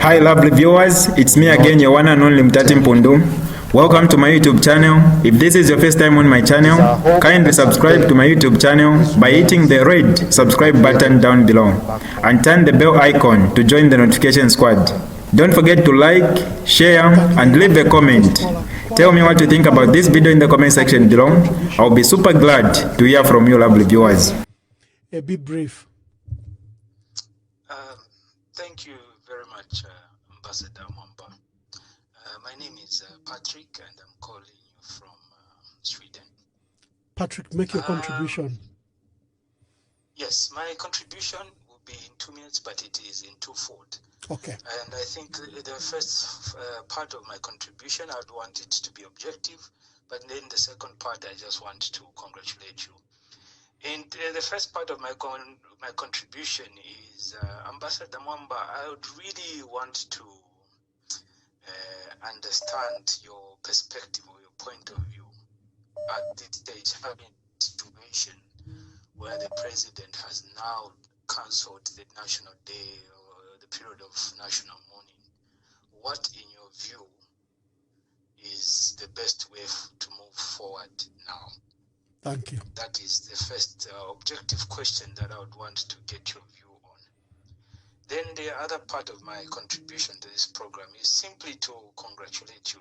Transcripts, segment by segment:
Hi lovely viewers, it's me again, your one and only Mutati Mpundu. Welcome to my YouTube channel. If this is your first time on my channel, kindly subscribe to my YouTube channel by hitting the red subscribe button down below and turn the bell icon to join the notification squad. Don't forget to like, share and leave a comment. Tell me what you think about this video in the comment section below. I'll be super glad to hear from you lovely viewers. Be brief. Thank you very much, Ambassador Mwamba. My name is Patrick, and I'm calling you from Sweden. Patrick, make your contribution. Yes, my contribution will be in 2 minutes, but it is in twofold. Okay. And I think the first part of my contribution, I'd want it to be objective, but then the second part, I just want to congratulate you. And the first part of my contribution is, Ambassador Mwamba, I would really want to understand your perspective or your point of view at this stage, having a situation where the president has now cancelled the National Day or the period of national mourning. What, in your view, is the best way to move forward now? Thank you. That is the first objective question that I would want to get your view on. Then the other part of my contribution to this program is simply to congratulate you.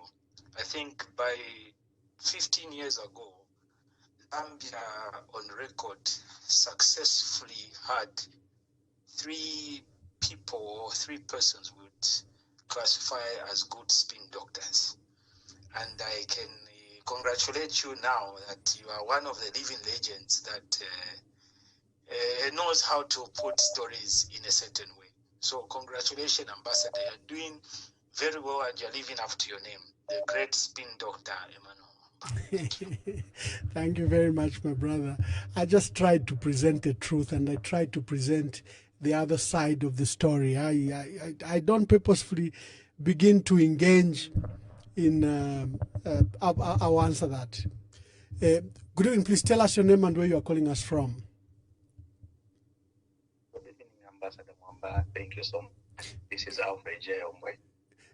I think by 15 years ago, Zambia on record successfully had 3 people or 3 persons would classify as good spin doctors. And I can congratulate you now that you are one of the living legends that knows how to put stories in a certain way. So congratulations, Ambassador. You're doing very well and you're living up to your name, the great spin doctor, Emmanuel. Thank you very much, my brother. I just tried to present the truth, and I tried to present the other side of the story. I don't purposefully begin to engage in I'll answer that. Good evening. Please tell us your name and where you are calling us from. Good evening, Ambassador Mwamba. Thank you so much. This is Alfred J.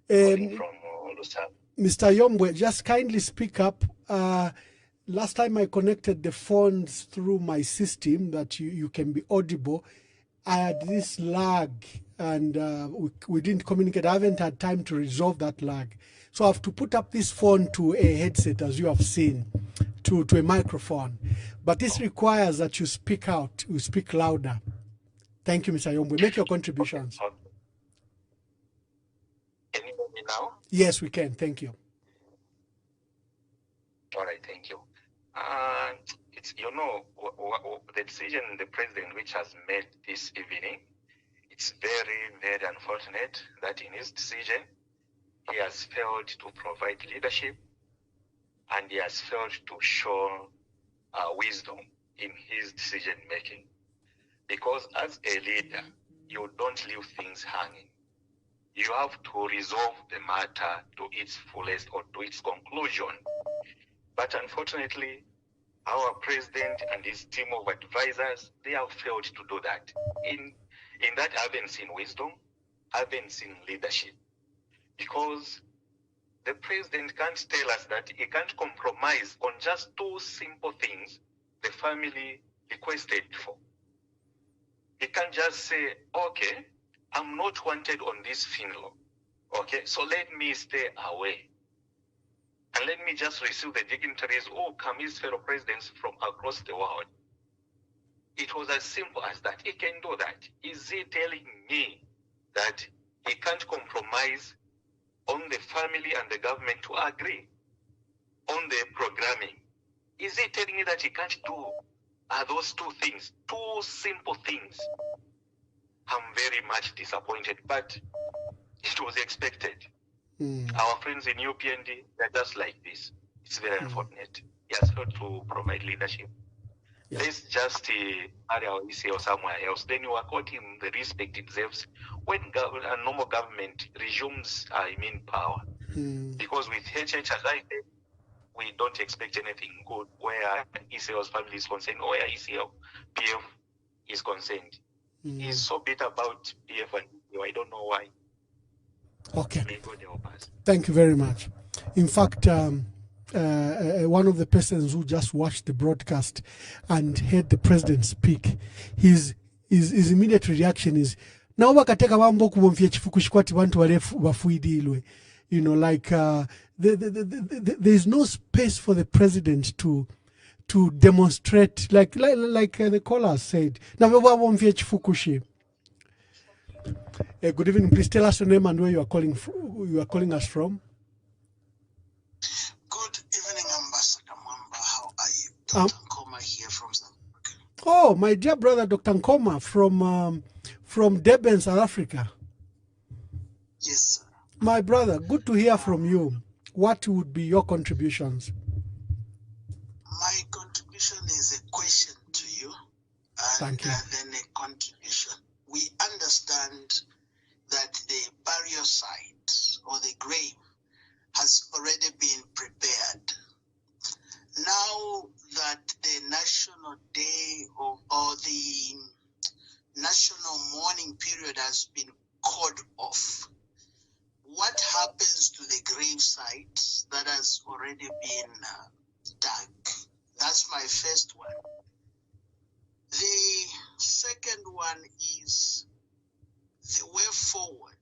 Yombwe, from Lusaka. Mr. Yombwe, just kindly speak up. Last time I connected the phones through my system that you can be audible. I had this lag and we didn't communicate. I haven't had time to resolve that lag. So I have to put up this phone to a headset, as you have seen, to a microphone. But this requires that you speak out, you speak louder. Thank you, Mr. Yombwe. Make your contributions. Okay. Can you hear me now? Yes, we can. Thank you. All right, thank you. It's, the decision the president which has made this evening, it's very, very unfortunate that in his decision, he has failed to provide leadership, and he has failed to show wisdom in his decision making. Because as a leader, you don't leave things hanging. You have to resolve the matter to its fullest or to its conclusion. But unfortunately, our president and his team of advisors, they have failed to do that. In that, I haven't seen wisdom, I haven't seen leadership. Because the president can't tell us that he can't compromise on just 2 simple things the family requested for. He can't just say, okay, I'm not wanted on this funeral. Okay, so let me stay away. And let me just receive the dignitaries who come his fellow presidents from across the world. It was as simple as that. He can do that. Is he telling me that he can't compromise on the family and the government to agree on the programming? Is he telling me that he can't do those 2 things, 2 simple things? I'm very much disappointed, but it was expected. Our friends in UPND, they're just like this. It's very unfortunate. He has failed to provide leadership. Yeah. Let's just marry our ECL somewhere else. Then you accord him the respect it deserves when a normal government resumes power. Because with HH, as I said, we don't expect anything good where ECL's family is concerned or where ECL PF is concerned. He's so bitter about PF and ECL. I don't know why. Okay. May God help us. Thank you very much. In fact, one of the persons who just watched the broadcast and heard the president speak, his immediate reaction is, now bakateka mambo kubomfye chifukushkwati bantu bafuidilwe. You know, like there's no space for the president to demonstrate, like the caller said. Now, good evening. Please tell us your name and where you are calling us from. Good evening, Ambassador Mwamba. How are you? Dr. Nkoma here from South Africa. Oh, my dear brother, Dr. Nkoma from Durban, South Africa. Yes, sir. My brother, good to hear from you. What would be your contributions? My contribution is a question to you, and Thank you. then a contribution. We understand that the burial site or the grave has already been prepared. Now that the national day or the national mourning period has been called off, what happens to the grave site that has already been dug? That's my first one. The second one is the way forward.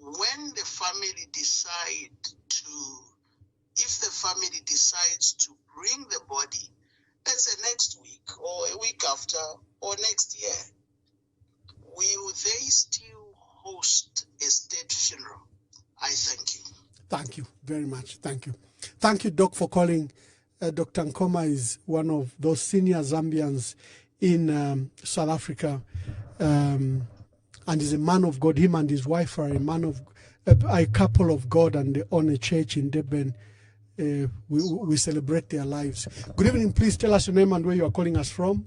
When the family decides to bring the body, let's say next week or a week after or next year, will they still host a state funeral? I thank you. Thank you very much. Thank you. Thank you, Doc, for calling. Dr. Nkoma is one of those senior Zambians in South Africa, and is a man of God. Him and his wife are a couple of God, and they own a church in Durban. We celebrate their lives. Good evening. Please tell us your name and where you are calling us from.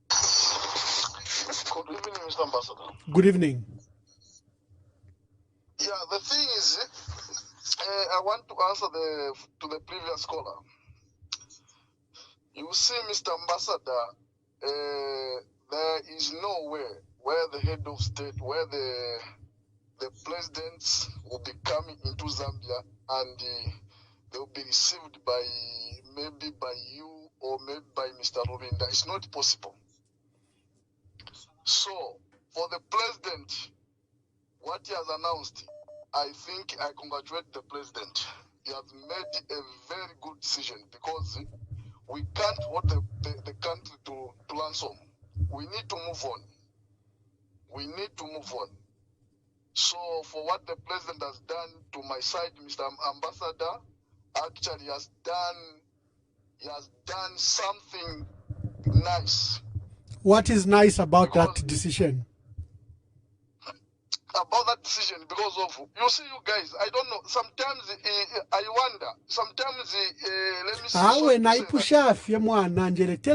Good evening, Mr. Ambassador. Good evening. Yeah, the thing is, I want to answer to the previous caller. You see, Mr. Ambassador, there is nowhere where the head of state, where the presidents will be coming into Zambia and they will be received maybe by you or maybe by Mr. Rulinda. It's not possible. So, for the president, what he has announced, I think I congratulate the president. He has made a very good decision because we can't hold the country to ransom. We need to move on. We need to move on. So for what the president has done to my side, Mr. Ambassador, actually he has done something nice. What is nice about that decision? About that decision, because of, you see, you guys, I don't know, sometimes I wonder, sometimes let me see. Tell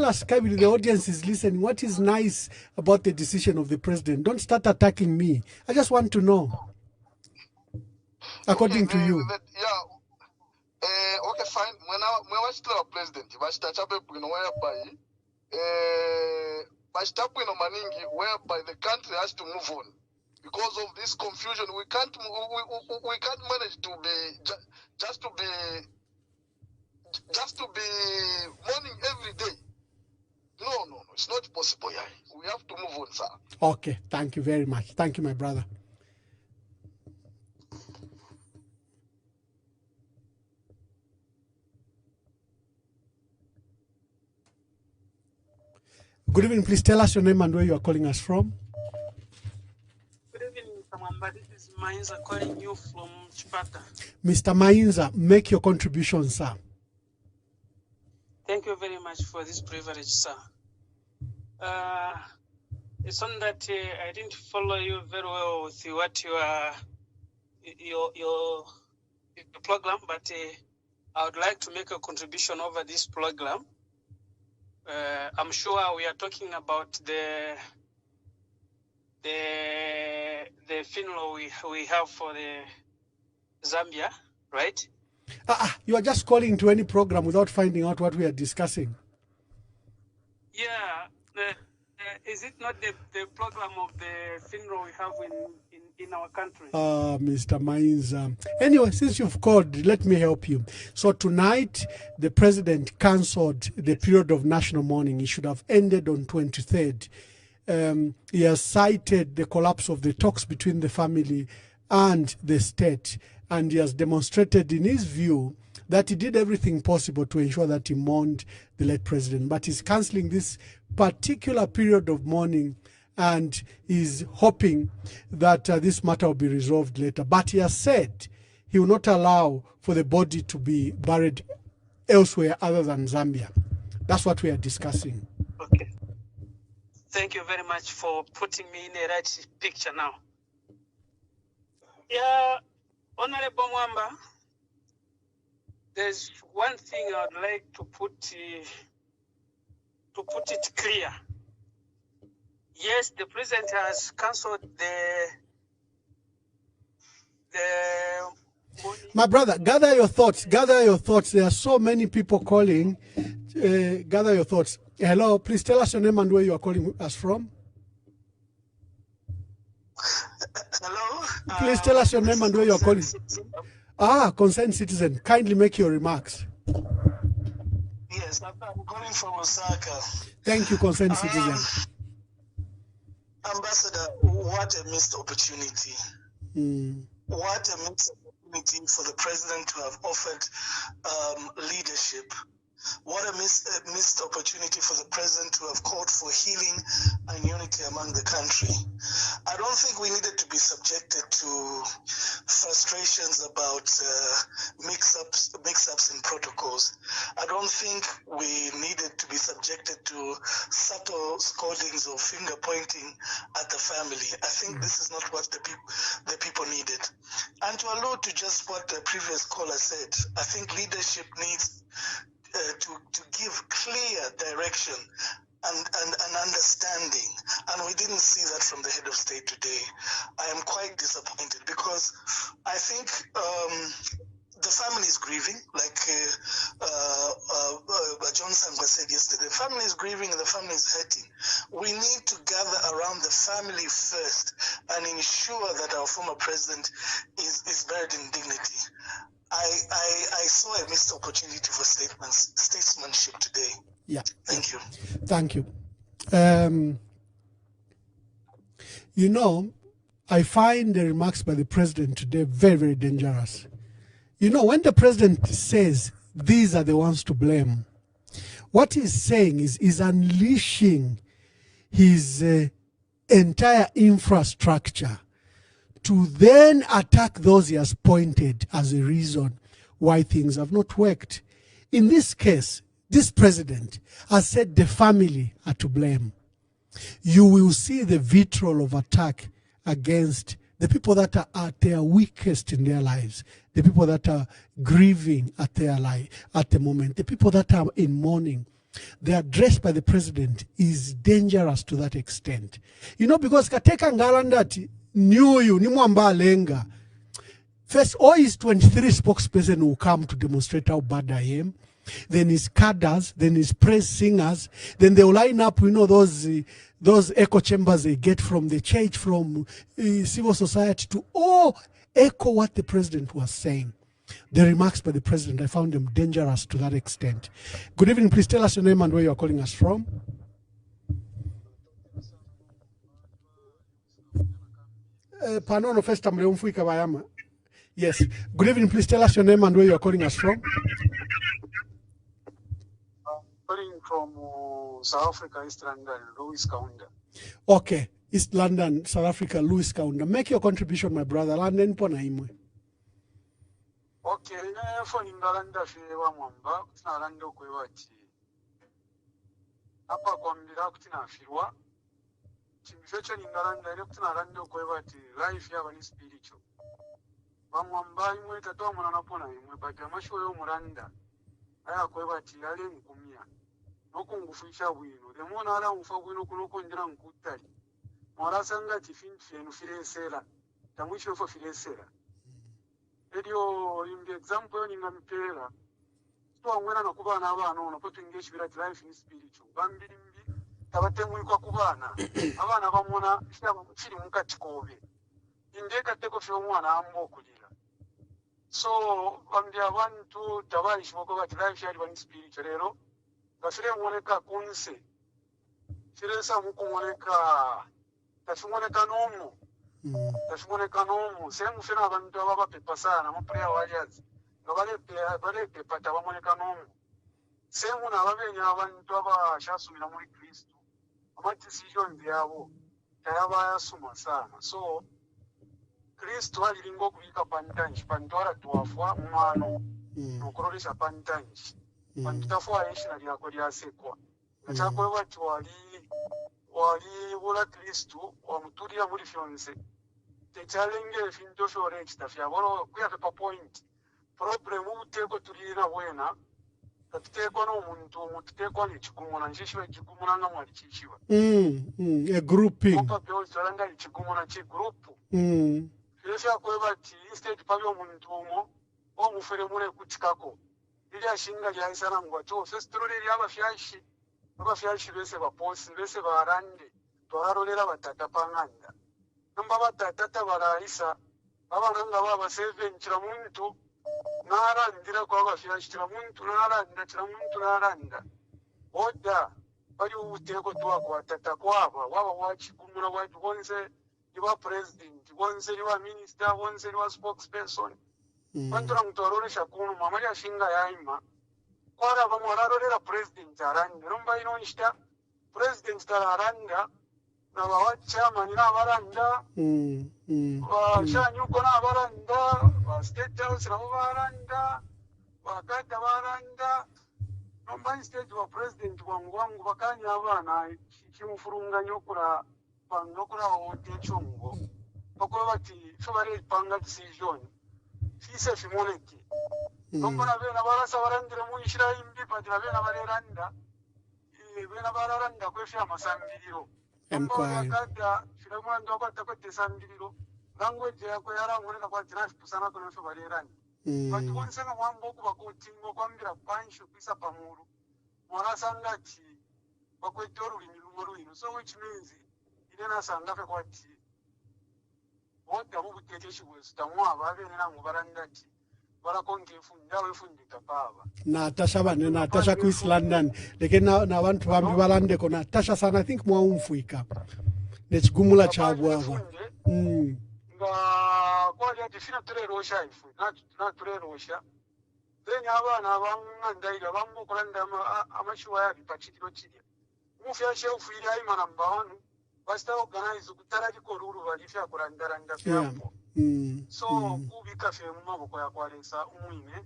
us, Kabili, the audience is listening, what is nice about the decision of the president? Don't start attacking me. I just want to know, according to you. Okay, fine. When I was still a president, whereby the country has to move on. Because of this confusion, we can't manage to be just to be mourning every day. No, it's not possible. Yeah. We have to move on, sir. Okay, thank you very much. Thank you, my brother. Good evening. Please tell us your name and where you are calling us from. This is Mainza calling you from Chipata. Mr. Mainza, make your contribution, sir. Thank you very much for this privilege, sir. It's on that I didn't follow you very well with what your program, but I would like to make a contribution over this program. I'm sure we are talking about the funeral we have for the Zambia, right? You are just calling to any program without finding out what we are discussing. Yeah. Is it not the program of the funeral we have in our country. Mr. Mines. Anyway, since you've called, let me help you. So tonight, the president cancelled the period of national mourning. It should have ended on 23rd. He has cited the collapse of the talks between the family and the state, and he has demonstrated in his view that he did everything possible to ensure that he mourned the late president. But he's cancelling this particular period of mourning, and is hoping that this matter will be resolved later. But he has said he will not allow for the body to be buried elsewhere other than Zambia. That's what we are discussing. Okay. Thank you very much for putting me in the right picture now. Yeah, Honorable Mwamba, there's one thing I would like to put it clear. Yes, the president has cancelled the My brother, gather your thoughts. Gather your thoughts. There are so many people calling. Gather your thoughts. Hello, please tell us your name and where you are calling us from. Hello? Please tell us your name and where you are calling. Concerned citizen. Kindly make your remarks. Yes, I'm calling from Osaka. Thank you, concerned citizen. Ambassador, what a missed opportunity. What a missed opportunity for the president to have offered leadership. What a missed opportunity for the president to have called for healing and unity among the country. I don't think we needed to be subjected to frustrations about mix-ups in protocols. I don't think we needed to be subjected to subtle scoldings or finger pointing at the family. I think this is not what the people needed. And to allude to just what the previous caller said, I think leadership needs to give clear direction and understanding, and we didn't see that from the head of state today. I am quite disappointed because I think the family is grieving, like John Sangwa said yesterday. The family is grieving and the family is hurting. We need to gather around the family first and ensure that our former president is buried in dignity. I saw a missed opportunity for statesmanship today. Yeah. Thank you. Thank you. You know, I find the remarks by the president today very, very dangerous. You know, when the president says these are the ones to blame, what he's saying is he's unleashing his entire infrastructure to then attack those he has pointed as a reason why things have not worked. In this case, this president has said the family are to blame. You will see the vitriol of attack against the people that are at their weakest in their lives, the people that are grieving at their life at the moment, the people that are in mourning. The address by the president is dangerous to that extent. You know, because Kateka Ngarandati knew you, Nimwamba Lenga. First, all his 23 spokesperson will come to demonstrate how bad I am. Then his cadres, then his praise singers, then they will line up, you know, those echo chambers they get from the church, from civil society to all echo what the president was saying. The remarks by the president, I found them dangerous to that extent. Good evening, please tell us your name and where you are calling us from. Panono first time Leumfuika Bayama. Yes. Good evening, please tell us your name and where you are calling us from. Calling from South Africa, East London, Louis County. Okay, East London, South Africa, Louis County. Make your contribution, my brother. London pona imwe. Okay, for Ingalanda Fiwa Mwamba, Nalando Kwewati. Apa Kwambira Kutina Fiwa. Chimfecha Ingalanda, Nalando Kwewati, life Yavani spiritual. Mwamba imwe tatoa mwanapona imwe, but Yamasho Muranda. Aya Kwewati, Ale Mkumia. Nokungufisha wino. The Monara Ufawino Kulokondra Nkutari. Morasanga Tifin Filesera. Tamusho for Filesera. Edio in the example in Ampera, so I'm going to Kubana, no, put engage with life in spiritual. Bambimbi, Tabatemu Kubana, Havana Vamona, Chilimukatkove. indeka teko fyomwana ambo kulira so bambya abantu tabali shiboko bati life yali bani spiritual rero gafire mwoneka kunse firesa mukumoneka tafimoneka nomu tafimoneka nomu semu fina abantu ababa pepa sana mu prayer warriors ngabale pepa tabamoneka nomu semu na babenya abantu abashasumira muri Kristo amadecision byabo tayaba yasuma sana so Kristo aliringo kubika pantanji pantora tuwafwa umano nukuroresha pantanji pantafwa yeshi na lyako lyasekwa nachakwe wati wali wula Kristo wamutulira muri fyonse techalenge finto shore kitafya boro kuya pepa point problem uteko tulira wena tatekwa no muntu mutekwa ni chikumuna njishwe chikumuna nga mwali chishiwa a grouping opa pyo zalanga chikumuna chi group Filosha kwebati instead pabyo muntu umo omufere mure kuchikako ili ashinga lya isana ngwacho first role abafyashi bese baposi bese barande twararolera batata panganda namba batata baraisa abanganga baba 7 kira muntu narandira kwa abafyashi kira muntu naranda oda bali uteko twa kwa tata kwaba waba wachikumura watu bonse iwa president bonse iwa minister bonse iwa spokesperson bantura mutororesha kuno mama ya shinga yaima kwara bamorarorera president arandi romba inonshita president tararanda na wa chairman na baranda wa shanyuko na baranda wa state house na baranda wa kata baranda romba state wa president wangu bakanya abana kimufurunga nyokura pangokura wote chongo bakora bati shobare panga decision fise fimoneki nombona bena barasa barandire mu ishira imbi padira bena bareranda bena bararanda kwefya masambiriro emkwaya kada firamwa ndo kwata sambiriro language yako yaramureka kwa drive kusana kono fyo bareranda bati bonsanga mwambo ku bakotingo kwambira pansho kwisa pamuru mwarasangati bakwetoru limirumo ino so which means idena sangafe kwati wote abubutekeshi bwese tamwa babene nangu barandati barakonke fundawe fundika baba Natasha bane Natasha ku East London leke na abantu bambi balande ko Natasha sana I think mwa umfuika nechigumula chabwa nga kwali ati fina turerosha ifu na turerosha then abana abangandaira bambo kulanda amashuwa ya bipachikiro chiri mufya shefu ili ayi manamba 1 basta organize kutarari ko ruru balifya kurandaranda fyambo so kubika fe mu maboko ya kwalesa umwine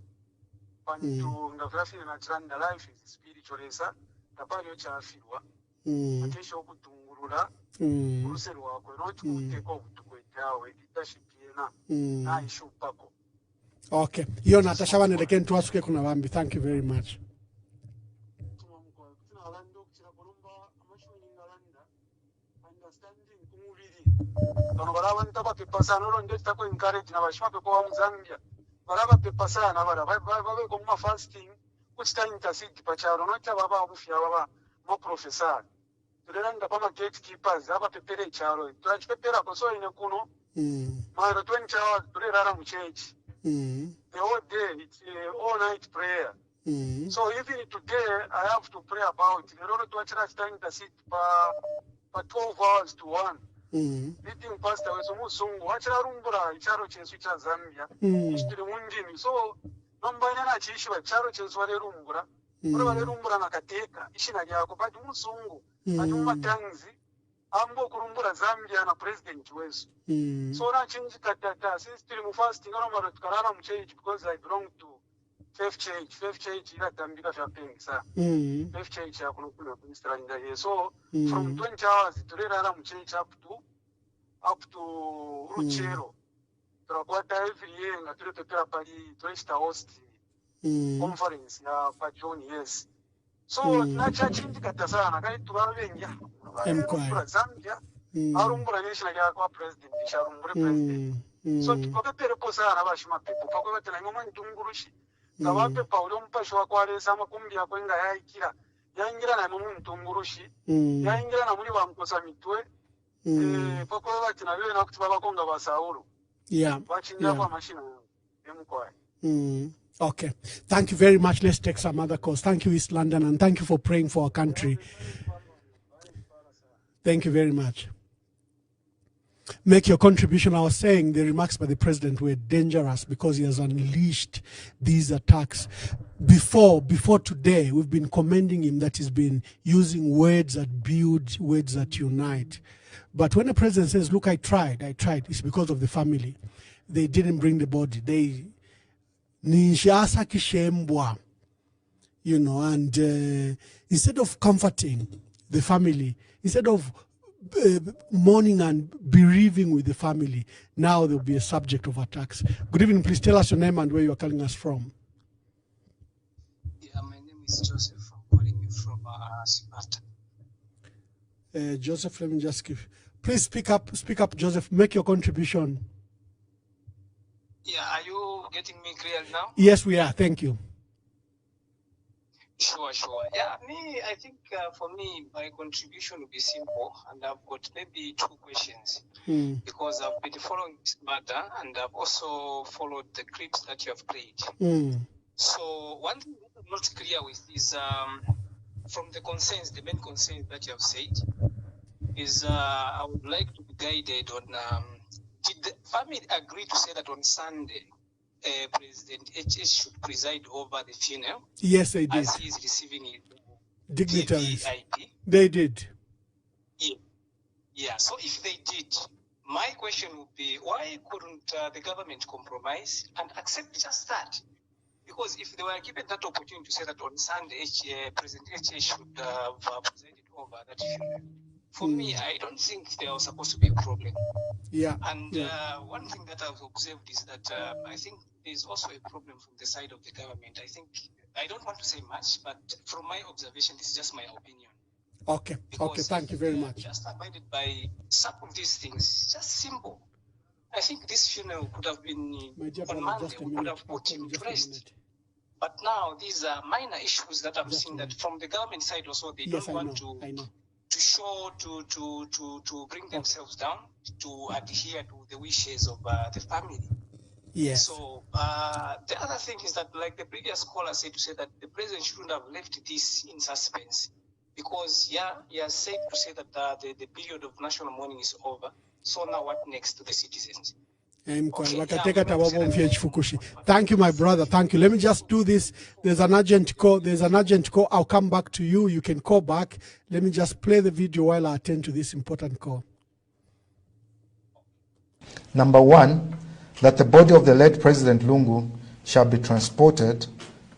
bantu ngafafina na tranda life is spiritualesa tapanyo chafirwa akesho okutungurura urusero wako no tukuteko butukwetawe leadership yena na ishupako. Okay, hiyo Natasha bane leke ntwasuke kuna bambi. Thank you very much. Tono baraba ntaba pepasana ro ndeta ko encourage na bashima pe ko mu Zambia baraba pepasana babe ko ma fasting kuchita intercede pacharo no cha baba obufya baba mo professor turenda pa ma gatekeepers aba pepere charo turachipepera ko so ine kuno mara 20 hours turera mu church the whole day it's all night prayer so even today I have to pray about the road to achira intercede pa 12 hours to 1 meeting pastor weso musungu wachira rumbura icharo chensu cha Zambia chitiri mundimi so nombaina na chishi wa charo chensu wale rumbura uri wale rumbura nakateka ishina lyako pati musungu ati mumatanzi ambo kurumbura Zambia na president wesu so na chinji katata since tiri mu fasting anomara tukarara mu church because I belong to Faith Church ila tambika vya pengisa Faith Church ya kunukuna kumistranda ye so from 20 hours turera mu church up to Ruchero turakwata every year nga tulepepera pali twesta host conference ya pa John yes so na church ndikata sana kai tubabenja emkwaya Zambia arumbura national ya kwa president sharumbure president so tukapepera posana bashima pepo pakwe batana ngoma ntungurushi ngabape paulo mpasho wakwalesa makumbi yakwenga yaikira yaingira na mumu ntungurushi yaingira na muri bamkosa mitwe poko bati na bene akuti babakonga basauro Yeah. Bachinako amashina emukwaye. Okay. Thank you very much. Let's take some other calls. Thank you, East London, and thank you for praying for our country. Thank you very much. Make your contribution. I was saying the remarks by the president were dangerous because he has unleashed these attacks. Before today, we've been commending him that he's been using words that build, words that unite. But when the president says, look, I tried, it's because of the family. They didn't bring the body. They ninshasa kishembwa, you know, and instead of comforting the family, instead of mourning and bereaving with the family, now they'll be a subject of attacks. Good evening, please tell us your name and where you're calling us from. Yeah, my name is Joseph. I'm calling you from Sibata. Joseph, let me just give. Please speak up, Joseph. Make your contribution. Yeah, are you getting me clear now? Yes, we are. Thank you. Sure. Yeah, I think for me, my contribution will be simple, and I've got maybe two questions because I've been following this matter and I've also followed the clips that you have played. So one thing that I'm not clear with is from the concerns, the main concerns that you have said, is I would like to be guided on did the family agree to say that on Sunday President HS should preside over the funeral? Yes, they did. As he is receiving it. Dignitaries. VIP. They did. Yeah, so if they did, my question would be, why couldn't the government compromise and accept just that? Because if they were given that opportunity to say that on Sunday, President HS should have presided over that funeral, for me, I don't think there was supposed to be a problem. Yeah. And one thing that I've observed is that I think there's also a problem from the side of the government. I don't want to say much, but from my observation, this is just my opinion. Okay. Because thank you very much. Just abided by some of these things, just simple. I think this funeral could have been on Monday, we could have put him to rest. But now these are minor issues that I'm seeing that from the government side also, they don't want to show, to bring themselves down, to adhere to the wishes of the family. Yes. So the other thing is that, like the previous caller said, to say that the president shouldn't have left this in suspense, because he has said to say that the period of national mourning is over. So now what next to the citizens? Thank you, my brother. Thank you. Let me just do this. There's an urgent call. I'll come back to you. You can call back. Let me just play the video while I attend to this important call. Number one, that the body of the late President Lungu shall be transported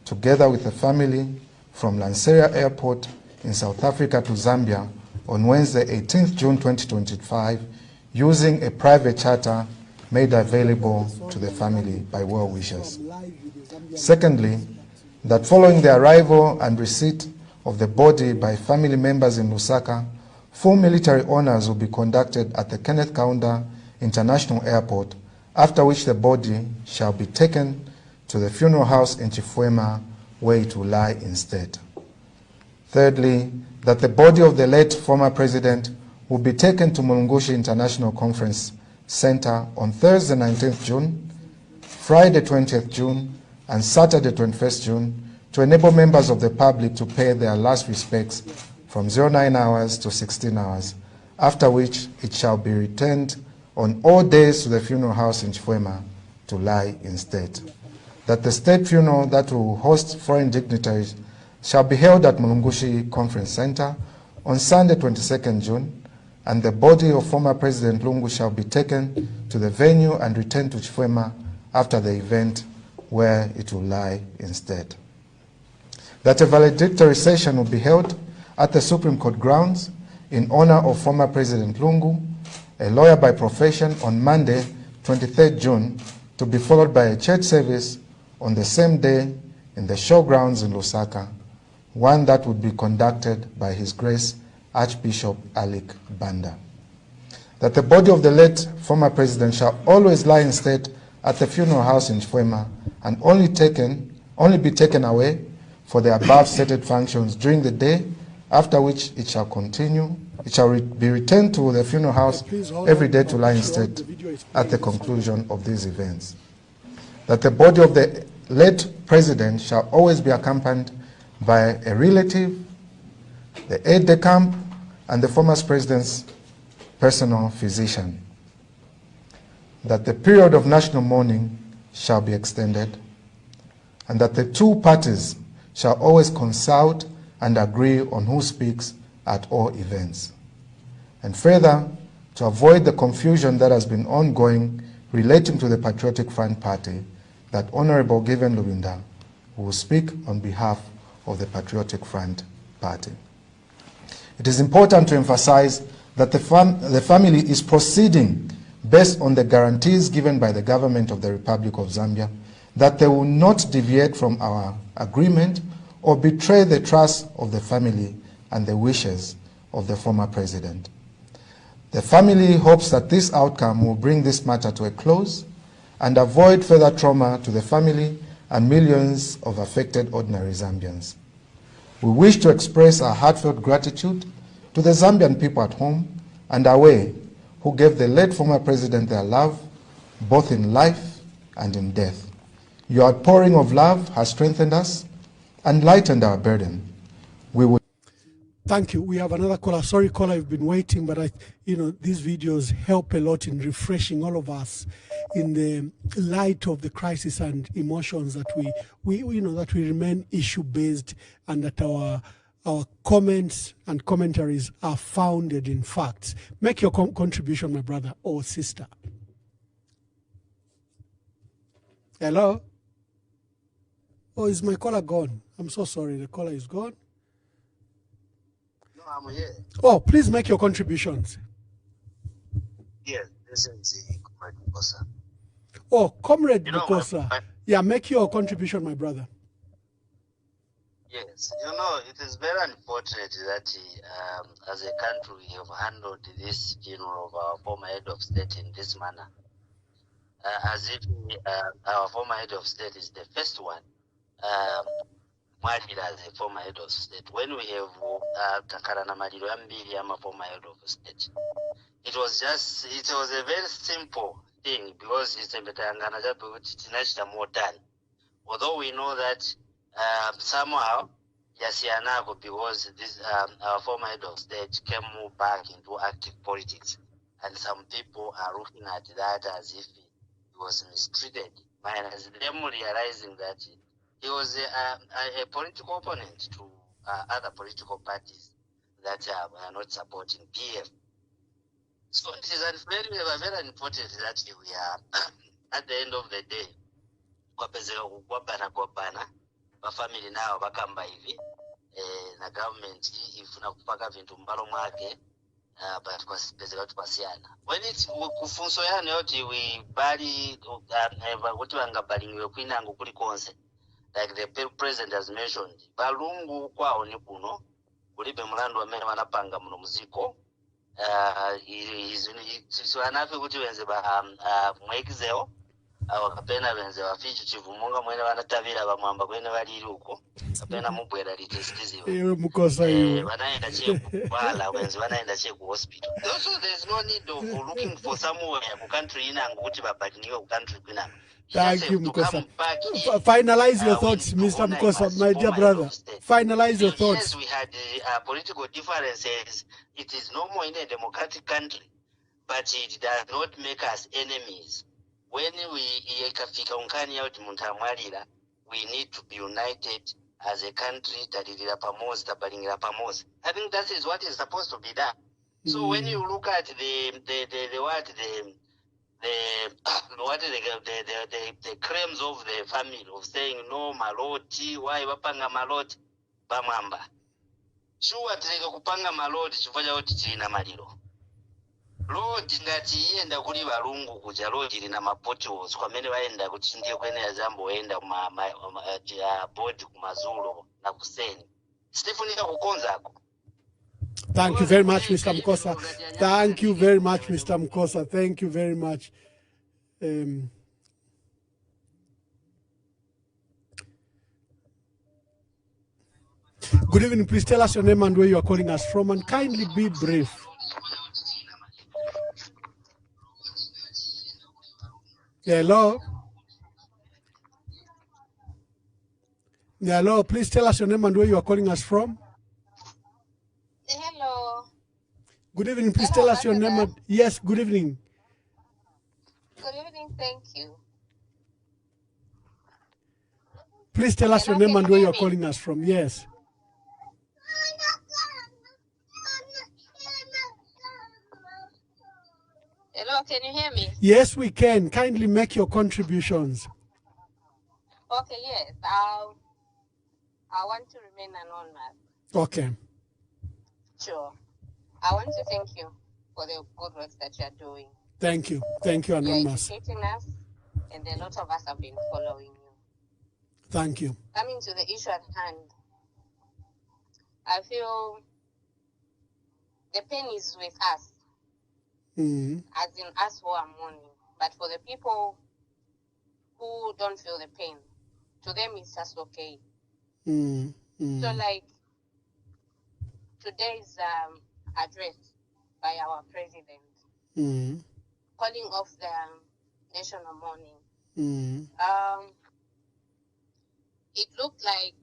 together with the family from Lanseria Airport in South Africa to Zambia on Wednesday, 18th June 2025, using a private charter made available to the family by well-wishers. Secondly, that following the arrival and receipt of the body by family members in Lusaka, full military honors will be conducted at the Kenneth Kaunda International Airport, after which the body shall be taken to the funeral house in Chifwema, where it will lie instead. Thirdly, that the body of the late former president will be taken to Mulungushi International Conference Center on Thursday 19th June, Friday 20th June, and Saturday 21st June to enable members of the public to pay their last respects from 09 hours to 16 hours, after which it shall be returned on all days to the funeral house in Chifwema to lie instead. That the state funeral that will host foreign dignitaries shall be held at Mulungushi Conference Center on Sunday 22nd June, and the body of former President Lungu shall be taken to the venue and returned to Chifwema after the event, where it will lie instead. That a valedictory session will be held at the Supreme Court grounds in honor of former President Lungu, a lawyer by profession, on Monday, 23rd June, to be followed by a church service on the same day in the showgrounds in Lusaka, one that would be conducted by His Grace Archbishop Alik Banda. That the body of the late former president shall always lie instead at the funeral house in Chifwema and only be taken away for the above stated functions during the day, after which it shall continue It shall be returned to the funeral house every day to lie in state at the conclusion of these events. That the body of the late president shall always be accompanied by a relative, the aide-de-camp, and the former president's personal physician. That the period of national mourning shall be extended, and that the two parties shall always consult and agree on who speaks at all events. And further, to avoid the confusion that has been ongoing relating to the Patriotic Front Party, that Honorable Given Lubinda will speak on behalf of the Patriotic Front Party. It is important to emphasize that the family is proceeding based on the guarantees given by the government of the Republic of Zambia that they will not deviate from our agreement or betray the trust of the family and the wishes of the former president. The family hopes that this outcome will bring this matter to a close and avoid further trauma to the family and millions of affected ordinary Zambians. We wish to express our heartfelt gratitude to the Zambian people at home and away who gave the late former president their love, both in life and in death. Your outpouring of love has strengthened us and lightened our burden. We would. Thank you. We have another caller. Sorry, caller, I've been waiting, but these videos help a lot in refreshing all of us in the light of the crisis and emotions that we remain issue based and that our comments and commentaries are founded in facts. Make your contribution, my brother or sister. Hello? Oh, is my caller gone? I'm so sorry. The caller is gone. No, I'm here. Oh, please make your contributions. Yes, this is Comrade Mukosa. Oh, Comrade Mukosa. Yeah, make your contribution, my brother. Yes, it is very unfortunate that as a country we have handled this funeral of our former head of state in this manner. As if our former head of state is the first one married as a former head of state. When we have Takarana Mariro Ambili, I'm a former head of state. It was a very simple thing because it's a more done. Although we know that somehow Yasianago, because this our former head of state came back into active politics, and some people are looking at that as if he was mistreated, minus them realizing that he was a political opponent to other political parties that are not supporting PF. So it is very important that we are at the end of the day family now bakamba hivi na government ifuna kupaka vintu mbalo mwake but kwa pesa watu pasiana when it's kufunso yani yote we bali what wangabaliwe kwinango kuli konse like the president has mentioned balungu kwao ni kuno kulibe mlandu amene wanapanga muno muziko so anafe kuti wenze ba mwekizeo wakapena wenze wafichu chivumunga mwene wanatavira bamwamba kwene waliri uko kapena mubwera litestiziwe Mukosa wanaenda wala wenze wanaenda ku hospital. So there's no need of looking for somewhere ku country inango kuti babadiniwe ku country kwinango. Thank you, Mukosa. Finalize your thoughts, Mr. Mukosa, my dear brother. Finalize your thoughts. Yes, we had political differences. It is normal in a democratic country, but it does not make us enemies. When we need to be united as a country. I think that is what is supposed to be done. So when you look at the claims of the family of saying no maloti, why wapanga maloti bamamba. Sure tega kupanga maloti chifanya oti china maliro. Lord ngati yenda kuli balungu kuja lodi lina mapotholes kwamene waenda kuti ndiye kwene yazambo waenda board kumazulo na kuseni. Stifunika kukonzako. Thank you very much, Mr. Mukosa. Thank you very much, Mr. Mukosa. Thank you very much. Good evening. Please tell us your name and where you are calling us from, and kindly be brief. Hello. Hello. Please tell us your name and where you are calling us from. Hello. Good evening. Please tell us your name. Yes. Good evening. Good evening. Thank you. Please tell us your name and where you are calling us from. Yes. Hello, can you hear me? Yes, we can. Kindly make your contributions. Okay, yes. I want to remain anonymous. Okay. Sure. I want to thank you for the good work that you are doing. Thank you. Thank you, Anonymous. You're educating us, and a lot of us have been following you. Thank you. Coming to the issue at hand, I feel the pain is with us, as in us who are mourning. But for the people who don't feel the pain, to them it's just okay. So like today's address by our president, calling off the national mourning, it looked like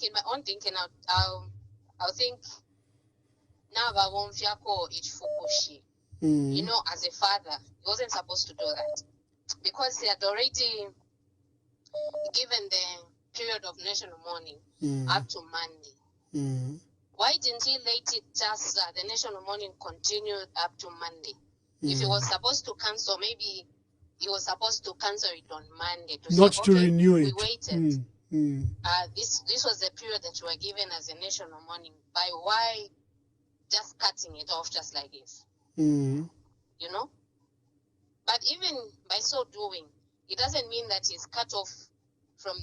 in my own thinking, I'll think now I won't fiako ichifukushi. You know, as a father, he wasn't supposed to do that because he had already given the period of national mourning up to Monday. Why didn't he let it just the national mourning continued up to Monday? If he was supposed to cancel, maybe he was supposed to cancel it on Monday to not say, to okay, renew it. We waited. This was the period that we were given as a national mourning. By why just cutting it off just like this? You know? But even by so doing, it doesn't mean that he's cut off from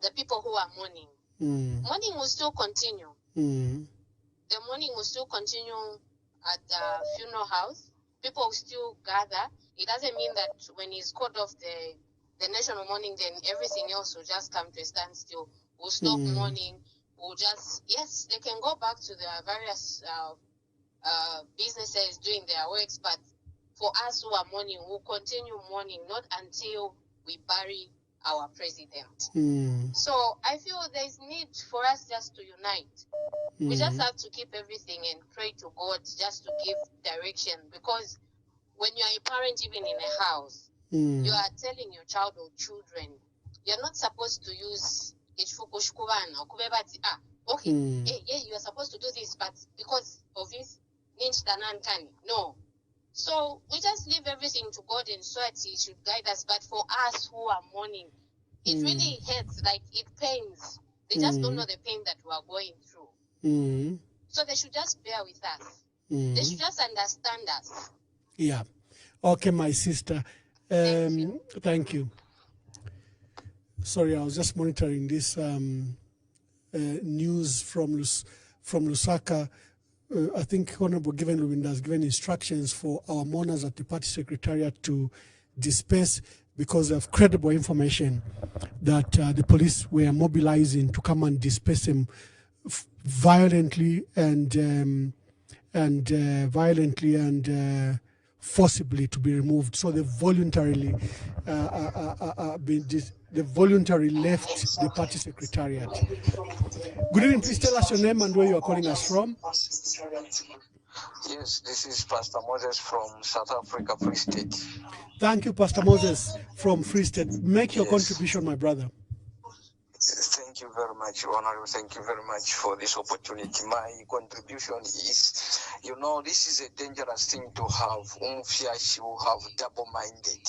the people who are mourning. Mourning will still continue. The mourning will still continue at the funeral house. People will still gather. It doesn't mean that when he's cut off the national mourning, then everything else will just come to a standstill. We'll stop mourning. We'll just, yes, they can go back to their various businesses doing their works, but for us who are mourning, we'll continue mourning, not until we bury our president. So I feel there's need for us just to unite. We just have to keep everything and pray to God just to give direction, because when you're a parent, even in a house, you are telling your child or children, you're not supposed to use okay, you are supposed to do this, but because of this, no. So we just leave everything to God and so that He should guide us. But for us who are mourning, it really hurts, like it pains. They just don't know the pain that we are going through. So they should just bear with us. They should just understand us. Yeah. Okay, my sister. Thank you. Sorry, I was just monitoring this news from Lusaka. I think Honorable Given Lubinda has given instructions for our mourners at the party secretariat to disperse because of credible information that the police were mobilizing to come and disperse them violently and forcibly to be removed. So they voluntarily left the party secretariat. Good evening. Please tell us your name and where you are calling us from. Yes, this is Pastor Moses from South Africa, Free State. Thank you, Pastor Moses from Free State. Make your contribution, my brother. Thank you very much, Honorable. Thank you very much for this opportunity. My contribution is, you know, this is a dangerous thing to have. Who have double-minded.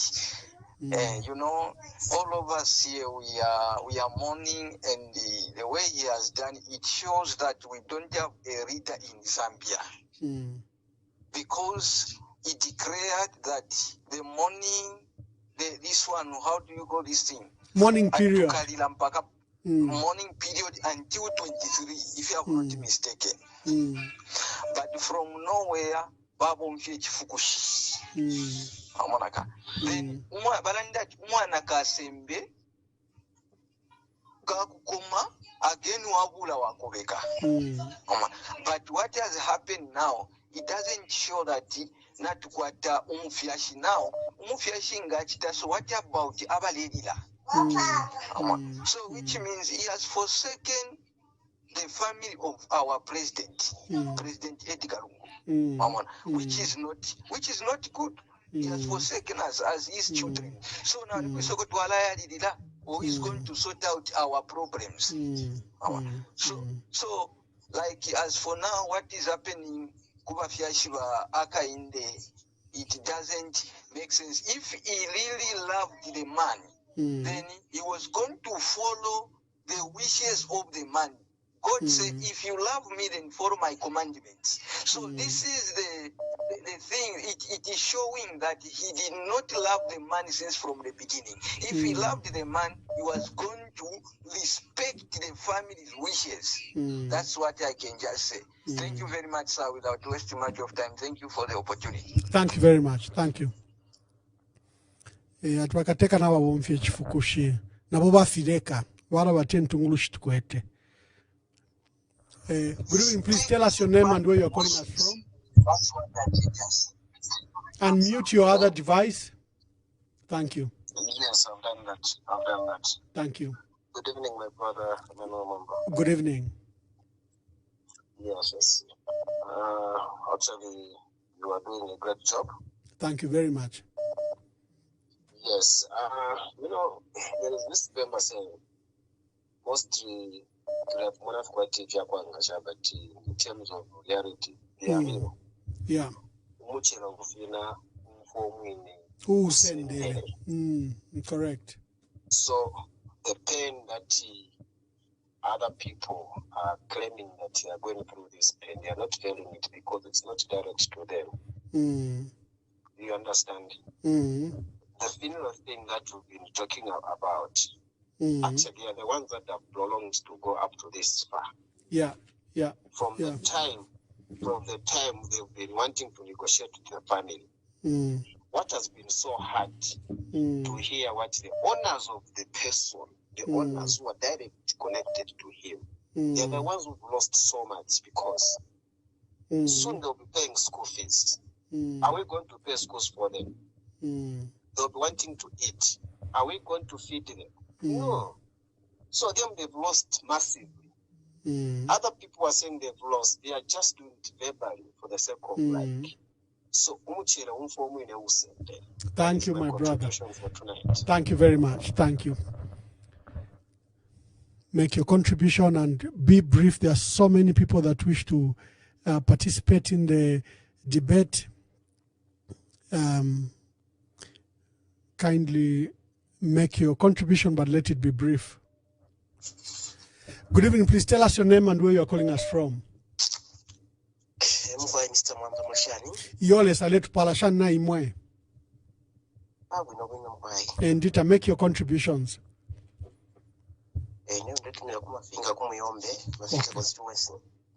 You know, all of us here, we are mourning, and the way he has done it shows that we don't have a leader in Zambia. Because he declared that the mourning, this one, how do you call this thing? Mourning period. Mourning period until 23, if I am not mistaken. But from nowhere, Babu Mfichifukushi. Amonaka. Then Mwana Kasembe kakukoma again wabula wakobeka. But what has happened now, it doesn't show that not kwata umufyashi now. Umufyashi ngachita, so what about the abaledila? So which means he has forsaken the family of our president, President Edgar Lungu, which is not good. He has forsaken us as his children. So now he's going to sort out our problems. So like as for now, what is happening, Kubafyashiva Aka in it doesn't make sense. If he really loved the man, then he was going to follow the wishes of the man. God said, if you love me, then follow my commandments. So this is the thing. It is showing that he did not love the man since from the beginning. If he loved the man, he was going to respect the family's wishes. That's what I can just say. Thank you very much, sir, without wasting much of time. Thank you for the opportunity. Thank you very much. Thank you. Atwakateka na wabomfye chifukushi. Na boba fideka. Wala watentungulushi tukwete. Good evening, please tell us your name and where you're calling us from. And mute your other device. Thank you. Yes, I've done that. Thank you. Good evening, my brother. Good evening. Yes. Actually, you are doing a great job. Thank you very much. Yes. There is this member saying, mostly, but in terms of reality, they are real. Yeah. Who send it? Correct. So the pain that other people are claiming that they are going through this pain, they are not telling it because it's not direct to them. You understand? The final thing that we've been talking about, actually are the ones that have prolonged to go up to this far. Yeah. From the time they've been wanting to negotiate with the family. What has been so hard to hear what the owners of the person, the owners who are directly connected to him, they're the ones who've lost so much because soon they'll be paying school fees. Are we going to pay schools for them? They'll be wanting to eat. Are we going to feed them? No. So them, they've lost massively. Other people are saying they've lost. They are just doing it verbally for the sake of like. So thank you, my brother. Thank you very much. Thank you. Make your contribution and be brief. There are so many people that wish to participate in the debate. Kindly make your contribution, but let it be brief. Good evening. Please tell us your name and where you are calling us from. Yole Saletu Palashan na imwe. And Dita, make your contributions.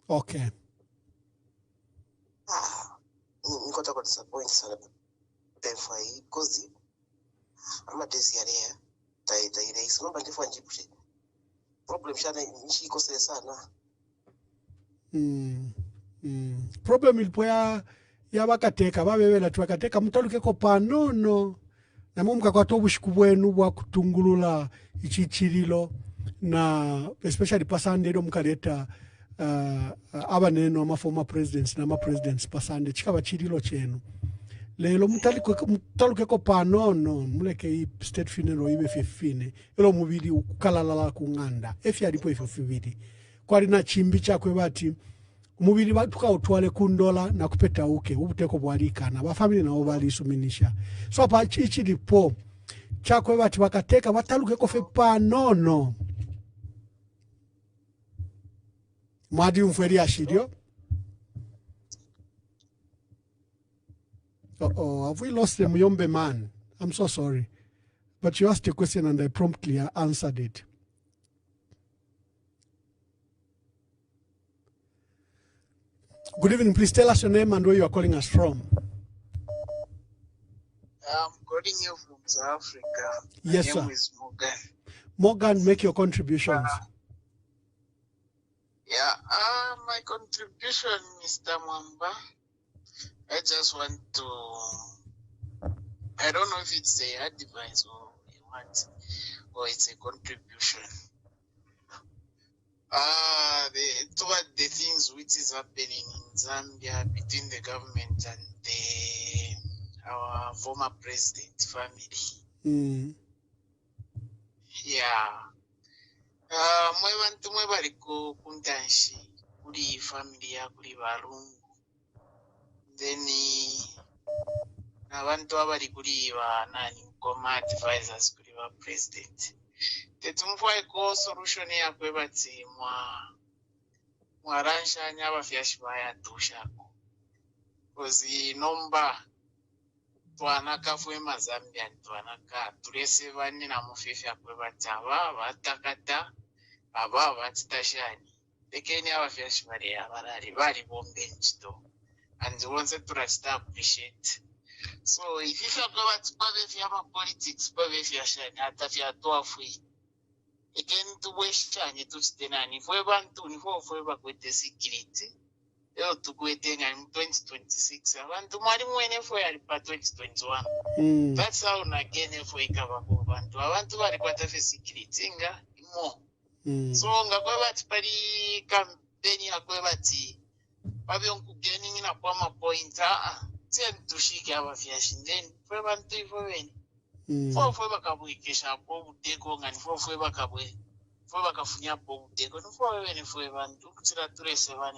Okay. Problem ilipo ya bakateka babebela twakateka mutalukeko panono namwe mukakwato obushiku bwenu bwa kutungulula ichichirilo na especially pasande ndo mukaleta abaneno ama former presidents na ama presidents pasande chikaba chirilo chenu lelo mutalukeko panono muleke i state funeral ibe fifine elo mubiri ukukalala kunganda efi alipo ifo fibiri kwali na chimbi chakwe bati umubiri batuka utwale kundola na kupeta uke ubuteko bwalika na bafamili na obali suminisha so pa chichi lipo chakwe bati bakateka bataluke kofe panono mwadi umferi ashirio. Have we lost the Muyombe man? I'm so sorry. But you asked a question and I promptly answered it. Good evening. Please tell us your name and where you are calling us from. I'm calling you from South Africa. Yes, My sir. name is Mourning. Morgan, make your contributions. My contribution, Mr. Mwamba, I just want to, I don't know if it's a advice or what, or it's a contribution. Toward the things which is happening in Zambia between the government and our former president family. Mwe bantu mwe baliko kuntanshi kuli family ya kuli balungu, then abantu abali kuli ba nani koma advisors kuli ba president tetumfwaiko solution yakwe bati mwaranshanya abafyashi bayatushako kozi nomba twanakafwema Zambian twanaka tulese bani na mufifi yakwe bati aba batakata aba batitashani ekeni abafyashi bali abalali bali bombe nchito and once to appreciate. So if you talk about Pavefia politics, Pavefia Shan, Atafia Toafui, again to West China to Stenani, if we want to involve with the security, to go in 2026, I want to marry when if we are 2021. That's how again if we cover and I want to worry about the security more. So Ngabat Pari campaign Aquabati, Pavion gaining in a Pama point. To shake our fish, then for 1 3 4 4 for Bakabuikisha, Bob Dego, and 4 for Bakabu, for Bakafunia, Bob Dego, for any for 1 to 7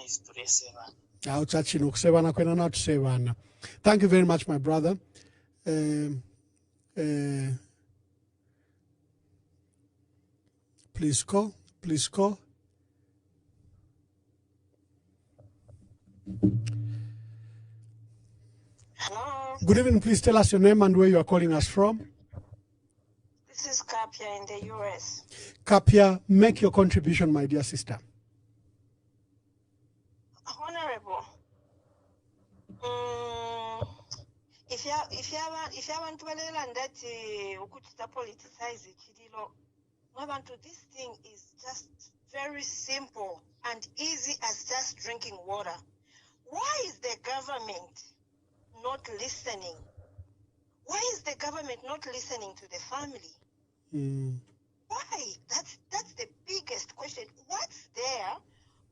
is 7. Thank you very much, my brother. Please call. Hello. Good evening. Please tell us your name and where you are calling us from. This is Kapia in the US. Kapia, make your contribution, my dear sister. Honorable, if you want to learn that ukuta politicize chidilo, this thing is just very simple and easy as just drinking water. Why is the government not listening? Why is the government not listening to the family? Why? That's the biggest question. What's there?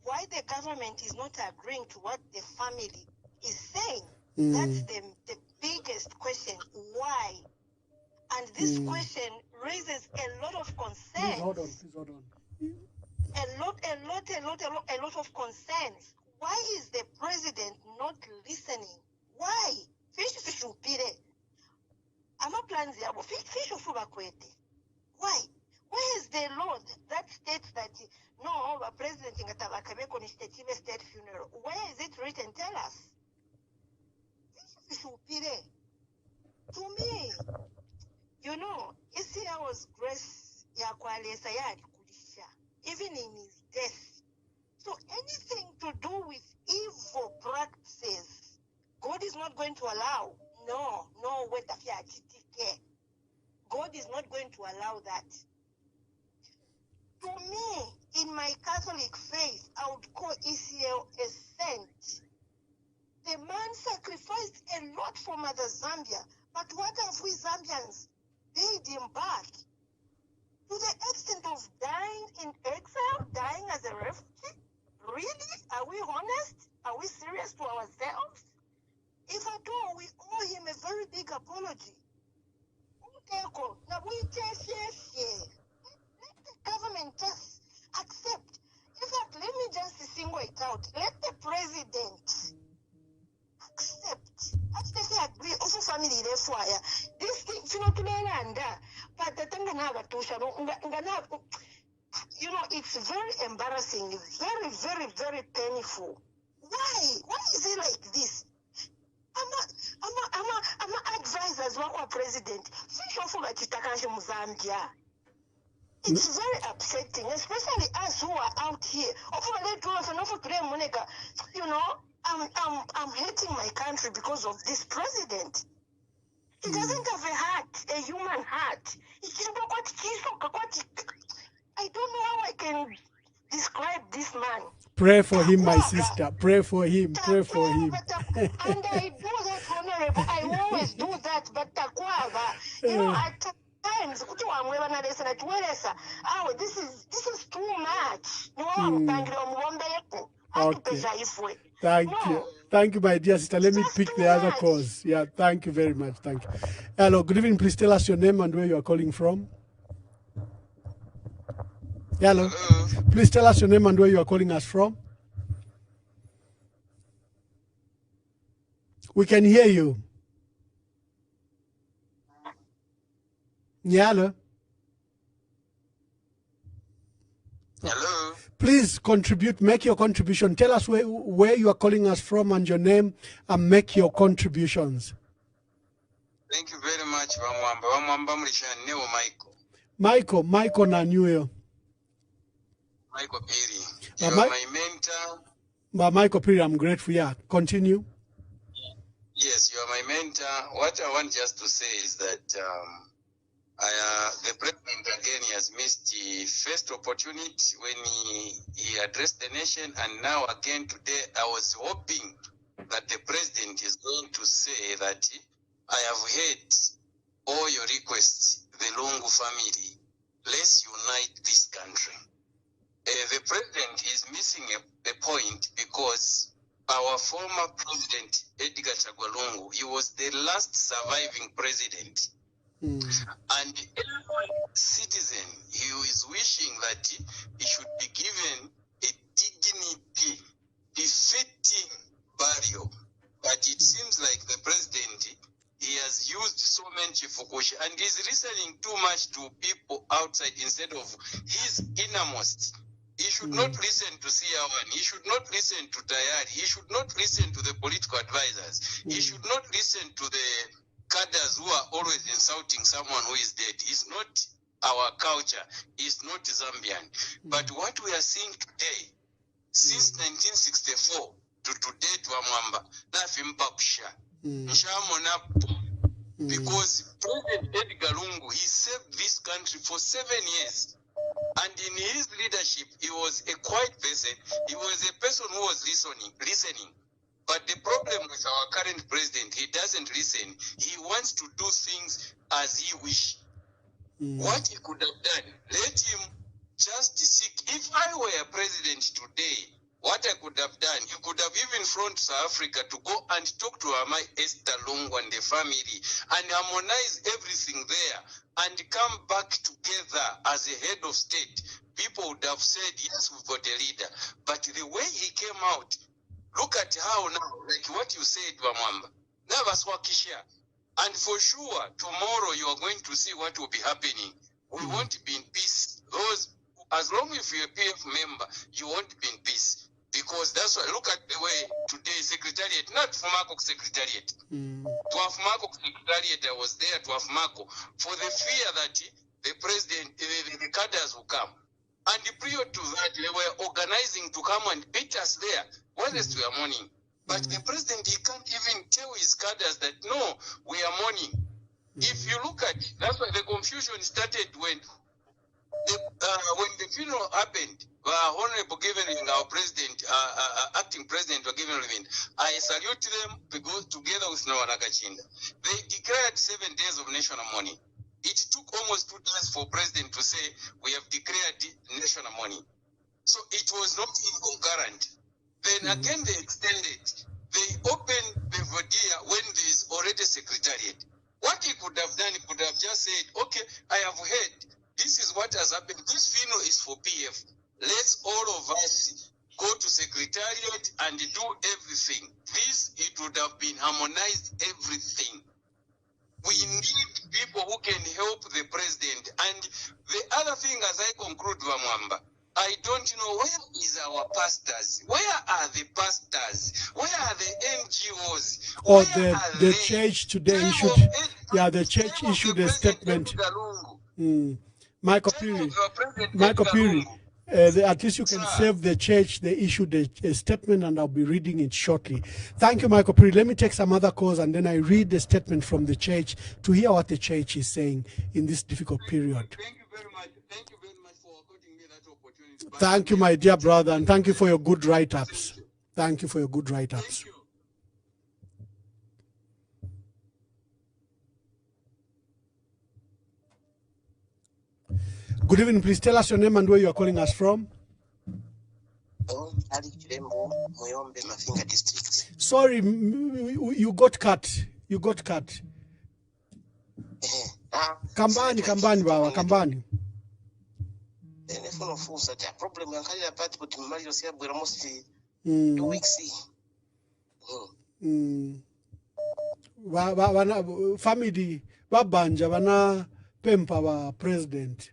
Why the government is not agreeing to what the family is saying? That's the biggest question. Why? And this question raises a lot of concerns. Please hold on. A lot of concerns. Why is the president not listening? Why? Fish upire. Ama plans yabo. Fish ufuba kwete. Why? Where is the law that states that no, the president ingatabakabeko ni state funeral? Where is it written? Tell us. Fish upire. To me, you know, Isia was grace ya kwalesa ya kulisha, even in his death. So anything to do with evil practices, God is not going to allow. No, God is not going to allow that. To me, in my Catholic faith, I would call Isiel a saint. The man sacrificed a lot for Mother Zambia, but what have we Zambians paid him back? To the extent of dying in exile, dying as a refugee? Really? Are we honest? Are we serious to ourselves? If at all, we owe him a very big apology. Let the government just accept. In fact, let me just single it out. Let the president accept. Actually, agree. Also, family fire. This thing, but the thing you know, it's very embarrassing, very, very, very painful. Why? Why is it like this? I'm advisors of our president. It's very upsetting, especially us who are out here. You know, I'm hating my country because of this president. He doesn't have a heart, a human heart. Pray for him, my sister. Pray for him. Pray for him. And I do that, Honorable. I always do that, but you know, at times, oh, this is too much. Okay. Thank you. Thank you, my dear sister. Let me pick the other calls. Yeah, thank you very much. Thank you. Hello, good evening. Please tell us your name and where you are calling from. Hello. Please tell us your name and where you are calling us from. We can hear you. Yeah, hello. Hello. Please contribute, make your contribution. Tell us where you are calling us from and your name, and make your contributions. Thank you very much, Wamwamba Neo Michael Nanuyo. Michael Piri. You are my mentor. Michael Piri, I'm grateful. Yeah, continue. Yes, you are my mentor. What I want just to say is that the president again has missed the first opportunity when he addressed the nation, and now again today I was hoping that the president is going to say that I have heard all your requests, the Lungu family. Let's unite this country. The president is missing a point because our former president, Edgar Chagwa Lungu, he was the last surviving president. And every citizen, he is wishing that he should be given a dignity, befitting burial. But it seems like the president, he has used so many fukushi and is listening too much to people outside instead of his innermost. He should not listen to CR1. He should not listen to Tayari. He should not listen to the political advisors. He should not listen to the cadres who are always insulting someone who is dead. It's not our culture. It's not Zambian. But what we are seeing today, since 1964 to today, to Amwamba, because President Edgar Lungu, he saved this country for 7 years. And in his leadership, he was a quiet person. He was a person who was listening. But the problem with our current president, he doesn't listen. He wants to do things as he wishes. What he could have done, let him just seek. If I were a president today, what I could have done, he could have even flown to South Africa to go and talk to Amai Esther Lungu and the family and harmonize everything there and come back together as a head of state. People would have said, yes, we've got a leader. But the way he came out, look at how now, like what you said, Wamwamba, never swakisha. And for sure, tomorrow you are going to see what will be happening. We won't be in peace. As long as you're a PF member, you won't be in peace. Because that's why, look at the way today, Secretariat, not Fumako Secretariat. To have Mako Secretariat, I was there to have Mako, for the fear that the president, the cadres will come. And prior to that, they were organizing to come and beat us there, whilst we are mourning. But the president, he can't even tell his cadres that, no, we are mourning. If you look at it, that's why the confusion started when the funeral happened. Honorable Given, our president, acting president, I salute them because together with Nawanakachinda, they declared 7 days of national mourning. It took almost 2 days for president to say we have declared national mourning. So it was not concurrent. Then again they extended. They opened the Vodia when there is already secretariat. What he could have done, he could have just said, okay, I have heard. This is what has happened. This funeral is for PF. Let's all of us go to secretariat and do everything. It would have been harmonized everything. We need people who can help the president. And the other thing, as I conclude, Wamwamba, I don't know, where is our pastors? Where are the pastors? Where are the NGOs? Or the church today issued, the church issued a statement. Michael Piri, at least you can save the church. They issued a statement and I'll be reading it shortly. Thank you, Michael Piri. Let me take some other calls and then I read the statement from the church to hear what the church is saying in this difficult period. Thank you very much. Thank you very much for according me that opportunity Thank you, my dear brother, and thank you for your good write-ups. Thank you for your good write-ups. Good evening. Please tell us your name and where you are calling us from. Sorry, you got cut. You got cut. Kambani, Baba, Kambani. Problem yankalira pati kuti mmaliro siyabwera almost 2 weeks. Family babanja bana pempa ba president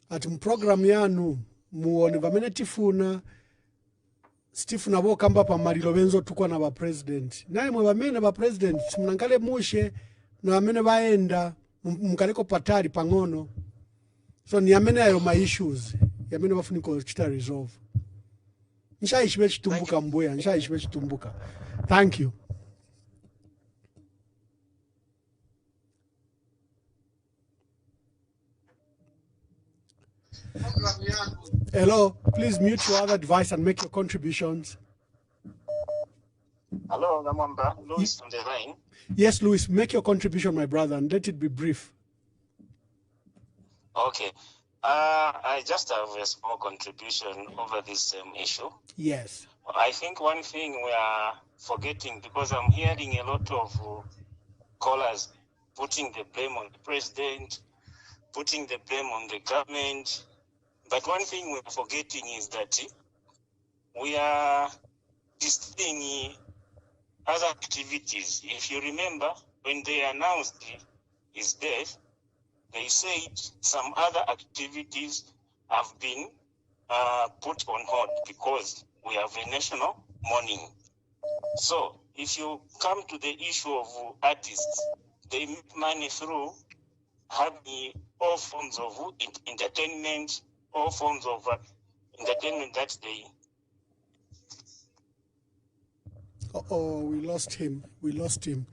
ati program yanu muone bamene tifuna stifuna bokamba pa maliro benzo tukwa na ba president naye mwe bamene ba president munangale mushe na bamene baenda mkaleko patali pang'ono. So ni amene ayo my issues yamene bafuni ko chita resolve. Nshayishibe chitumbuka mbuya, nshayishibe chitumbuka. Thank you. Hello, please mute your other device and make your contributions. Hello, Gamamba. Louis on the line. Yes, Louis, make your contribution, my brother, and let it be brief. Okay. I just have a small contribution over this same issue. Yes. I think one thing we are forgetting, because I'm hearing a lot of callers putting the blame on the president, putting the blame on the government. But one thing we're forgetting is that we are disturbing other activities. If you remember, when they announced his death, they said some other activities have been put on hold because we have a national mourning. So if you come to the issue of artists, they make money through having all forms of entertainment, all forms of entertainment that they... Oh, we lost him. We lost him.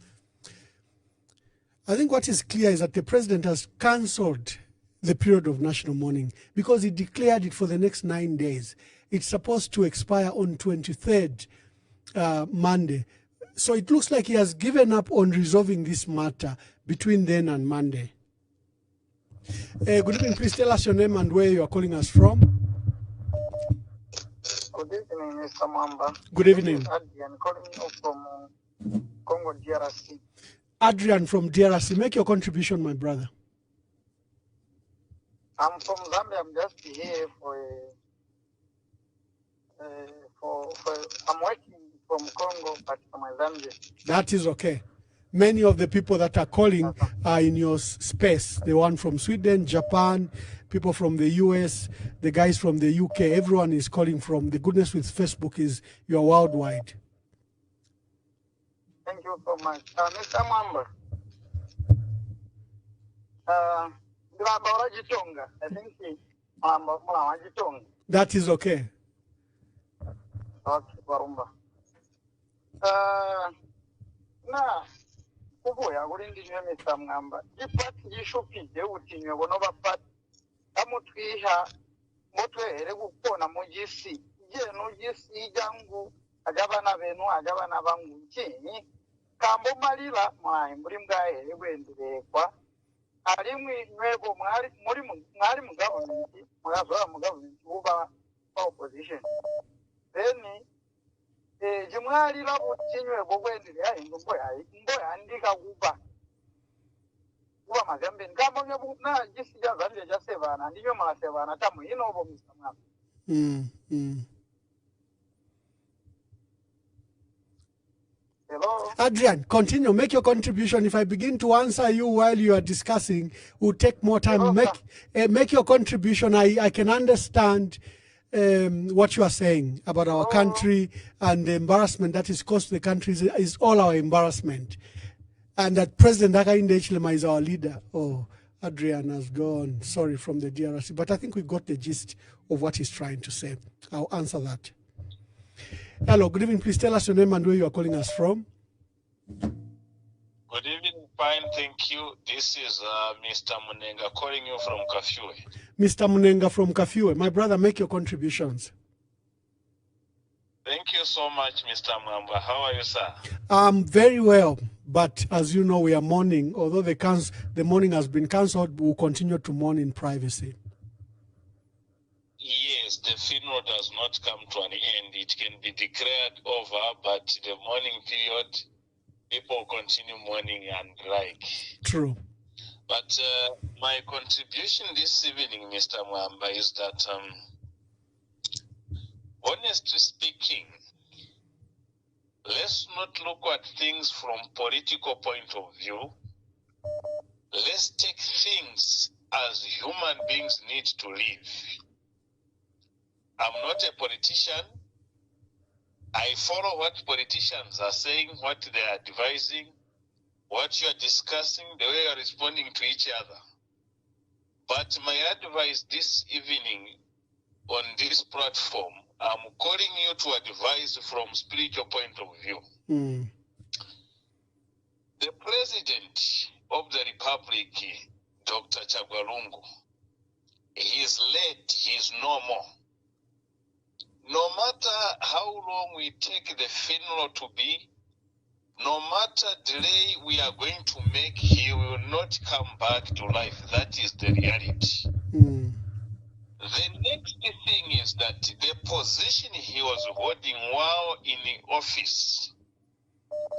I think what is clear is that the president has cancelled the period of national mourning because he declared it for the next 9 days. It's supposed to expire on 23rd Monday. So it looks like he has given up on resolving this matter between then and Monday. Good evening. Please tell us your name and where you are calling us from. Good evening, Mr. Mamba. Good evening. Adrian calling you from Congo, DRC. Adrian from DRC. Make your contribution, my brother. I'm from Zambia. I'm just here I'm working from Congo, but from Zambia. That is okay. Many of the people that are calling are in your space. The one from Sweden, Japan, people from the US, the guys from the UK. Everyone is calling from. The goodness with Facebook is you're worldwide. Thank you so much. Mr. Mamba. I think that is okay. Okay, Barumba. Nah. Kubuya kulindi nywe Mr. Mngamba ipati yishopide uti nywe bonova pati amutwiha motwere gukona mu gisi je no gisi jangu agabana benu agabana bangu nkinyi kambo malira mwayi muri mbwaye bwendirekwa alimwe nwego mwari mu government mwazo mu government uba opposition then jimwali labo chinywe bogwendire ayi ngoya andika kuba mazambe ngamo nyabu na jisija zambia jasevana ndinyo masevana tamu ino bo Mr. Hello. Adrian, continue. Make your contribution. If I begin to answer you while you are discussing, we'll take more time. Hello, make your contribution. I can understand what you are saying about our country and the embarrassment that is caused to the country is all our embarrassment. And that President Hakainde Hichilema is our leader. Oh, Adrian has gone. Sorry, from the DRC. But I think we got the gist of what he's trying to say. I'll answer that. Hello, good evening. Please tell us your name and where you are calling us from. Good evening. Fine, thank you. This is Mr. Munenga calling you from Kafue. Mr. Munenga from Kafue. My brother, make your contributions. Thank you so much, Mr. Mwamba. How are you, sir? Very well, but as you know, we are mourning. Although the mourning has been cancelled, we will continue to mourn in privacy. Yes, the funeral does not come to an end. It can be declared over, but the mourning period, people continue mourning and like. True. But my contribution this evening, Mr. Mwamba, is that, honestly speaking, let's not look at things from political point of view. Let's take things as human beings need to live. I'm not a politician. I follow what politicians are saying, what they are advising, what you are discussing, the way you are responding to each other. But my advice this evening on this platform, I'm calling you to advise from spiritual point of view. The President of the Republic, Dr. Chagwalungu, he is late, he is no more. No matter how long we take the funeral to be, no matter delay we are going to make, he will not come back to life. That is the reality. The next thing is that the position he was holding while in the office,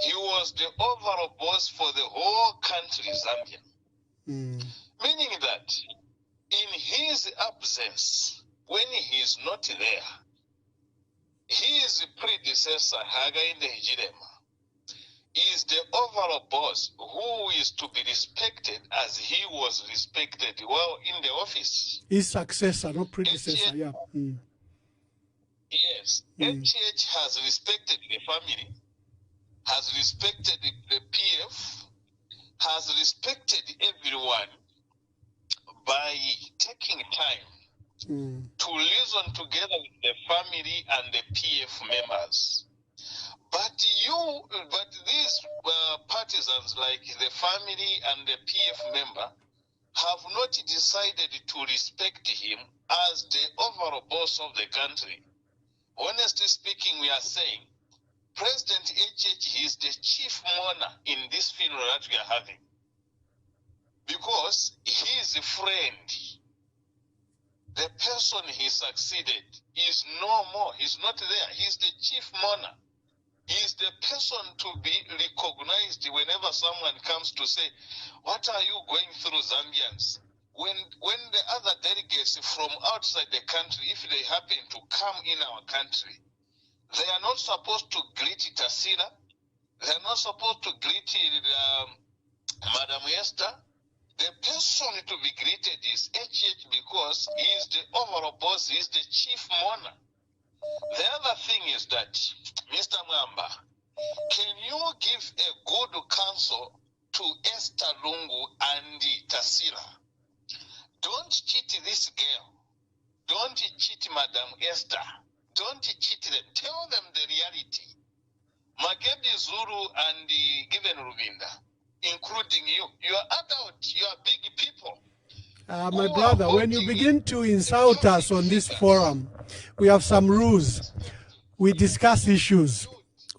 he was the overall boss for the whole country, Zambia. Meaning that in his absence, when he is not there, his predecessor, Hakainde Hichilema, is the overall boss who is to be respected as he was respected while in the office. His successor, not predecessor, yeah. Yes. HH has respected the family, has respected the PF, has respected everyone by taking time to listen together with the family and the PF members. But these partisans like the family and the PF member have not decided to respect him as the overall boss of the country. Honestly speaking, we are saying President HH is the chief mourner in this funeral that we are having. Because he is a friend. The person he succeeded is no more. He's not there. He's the chief mourner. He's the person to be recognized whenever someone comes to say, what are you going through, Zambians? When the other delegates from outside the country, if they happen to come in our country, they are not supposed to greet Tasila. They are not supposed to greet Madam Esther. The person to be greeted is HH because he is the overall boss, he is the chief mourner. The other thing is that, Mr. Mwamba, can you give a good counsel to Esther Lungu and Tasila? Don't cheat this girl. Don't cheat Madam Esther. Don't cheat them. Tell them the reality. Makebi Zulu and Given Rubinda, including you. You are adult. You are big people. My brother, when you begin to insult us on this forum, we have some rules. We discuss issues.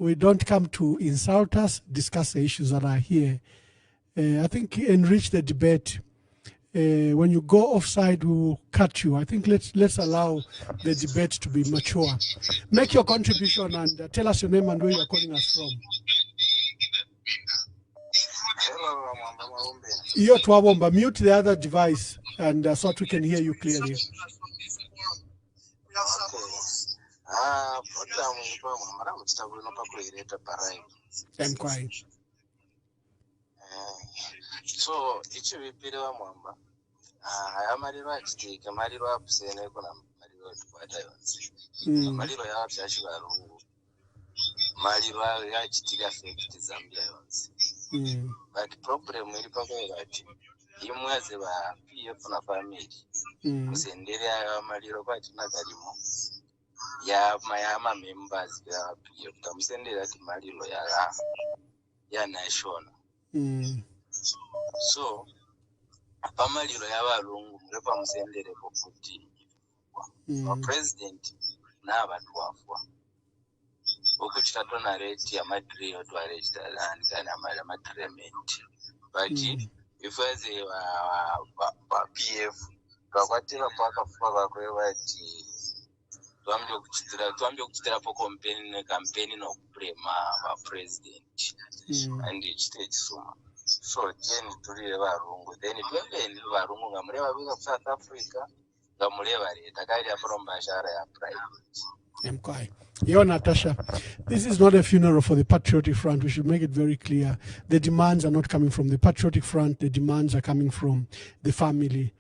We don't come to insult us, discuss the issues that are here. I think enrich the debate. When you go offside, we will cut you. I think let's allow the debate to be mature. Make your contribution and tell us your name and where you are calling us from. Hello, Iyo twabomba, mute the other device and so that we can hear you clearly. I'm quiet. So, ichi vipiri wa mwamba. Amariro achitika, mariro apusene kuna mariro atubata yonse. Mariro ya apyashi barungu. Mariro ya achitika affect Zambia yonse. But problem iri pakwera ati imweze ba PF na family. Kusendere ya mariro kwati nagalimo. Ya members ya PF. Kamusendere ati mariro ya national. So pamaliro y'abalungu mulepa musendereko futi president n'abantu wafwa okuchita tonaleti amatriyo twaleta and amatrement but if as a PF twakwatira pakafuka bakwe bati twambye okuchitira po campaign n'okuprema ba president and ekite kisuma so then tulire barungu then twebeni barungu nga muleba biga South Africa nga muleba leta kali apalomba shara ya private. Yo, Natasha, this is not a funeral for the Patriotic Front. We should make it very clear. The demands are not coming from the Patriotic Front. The demands are coming from the family.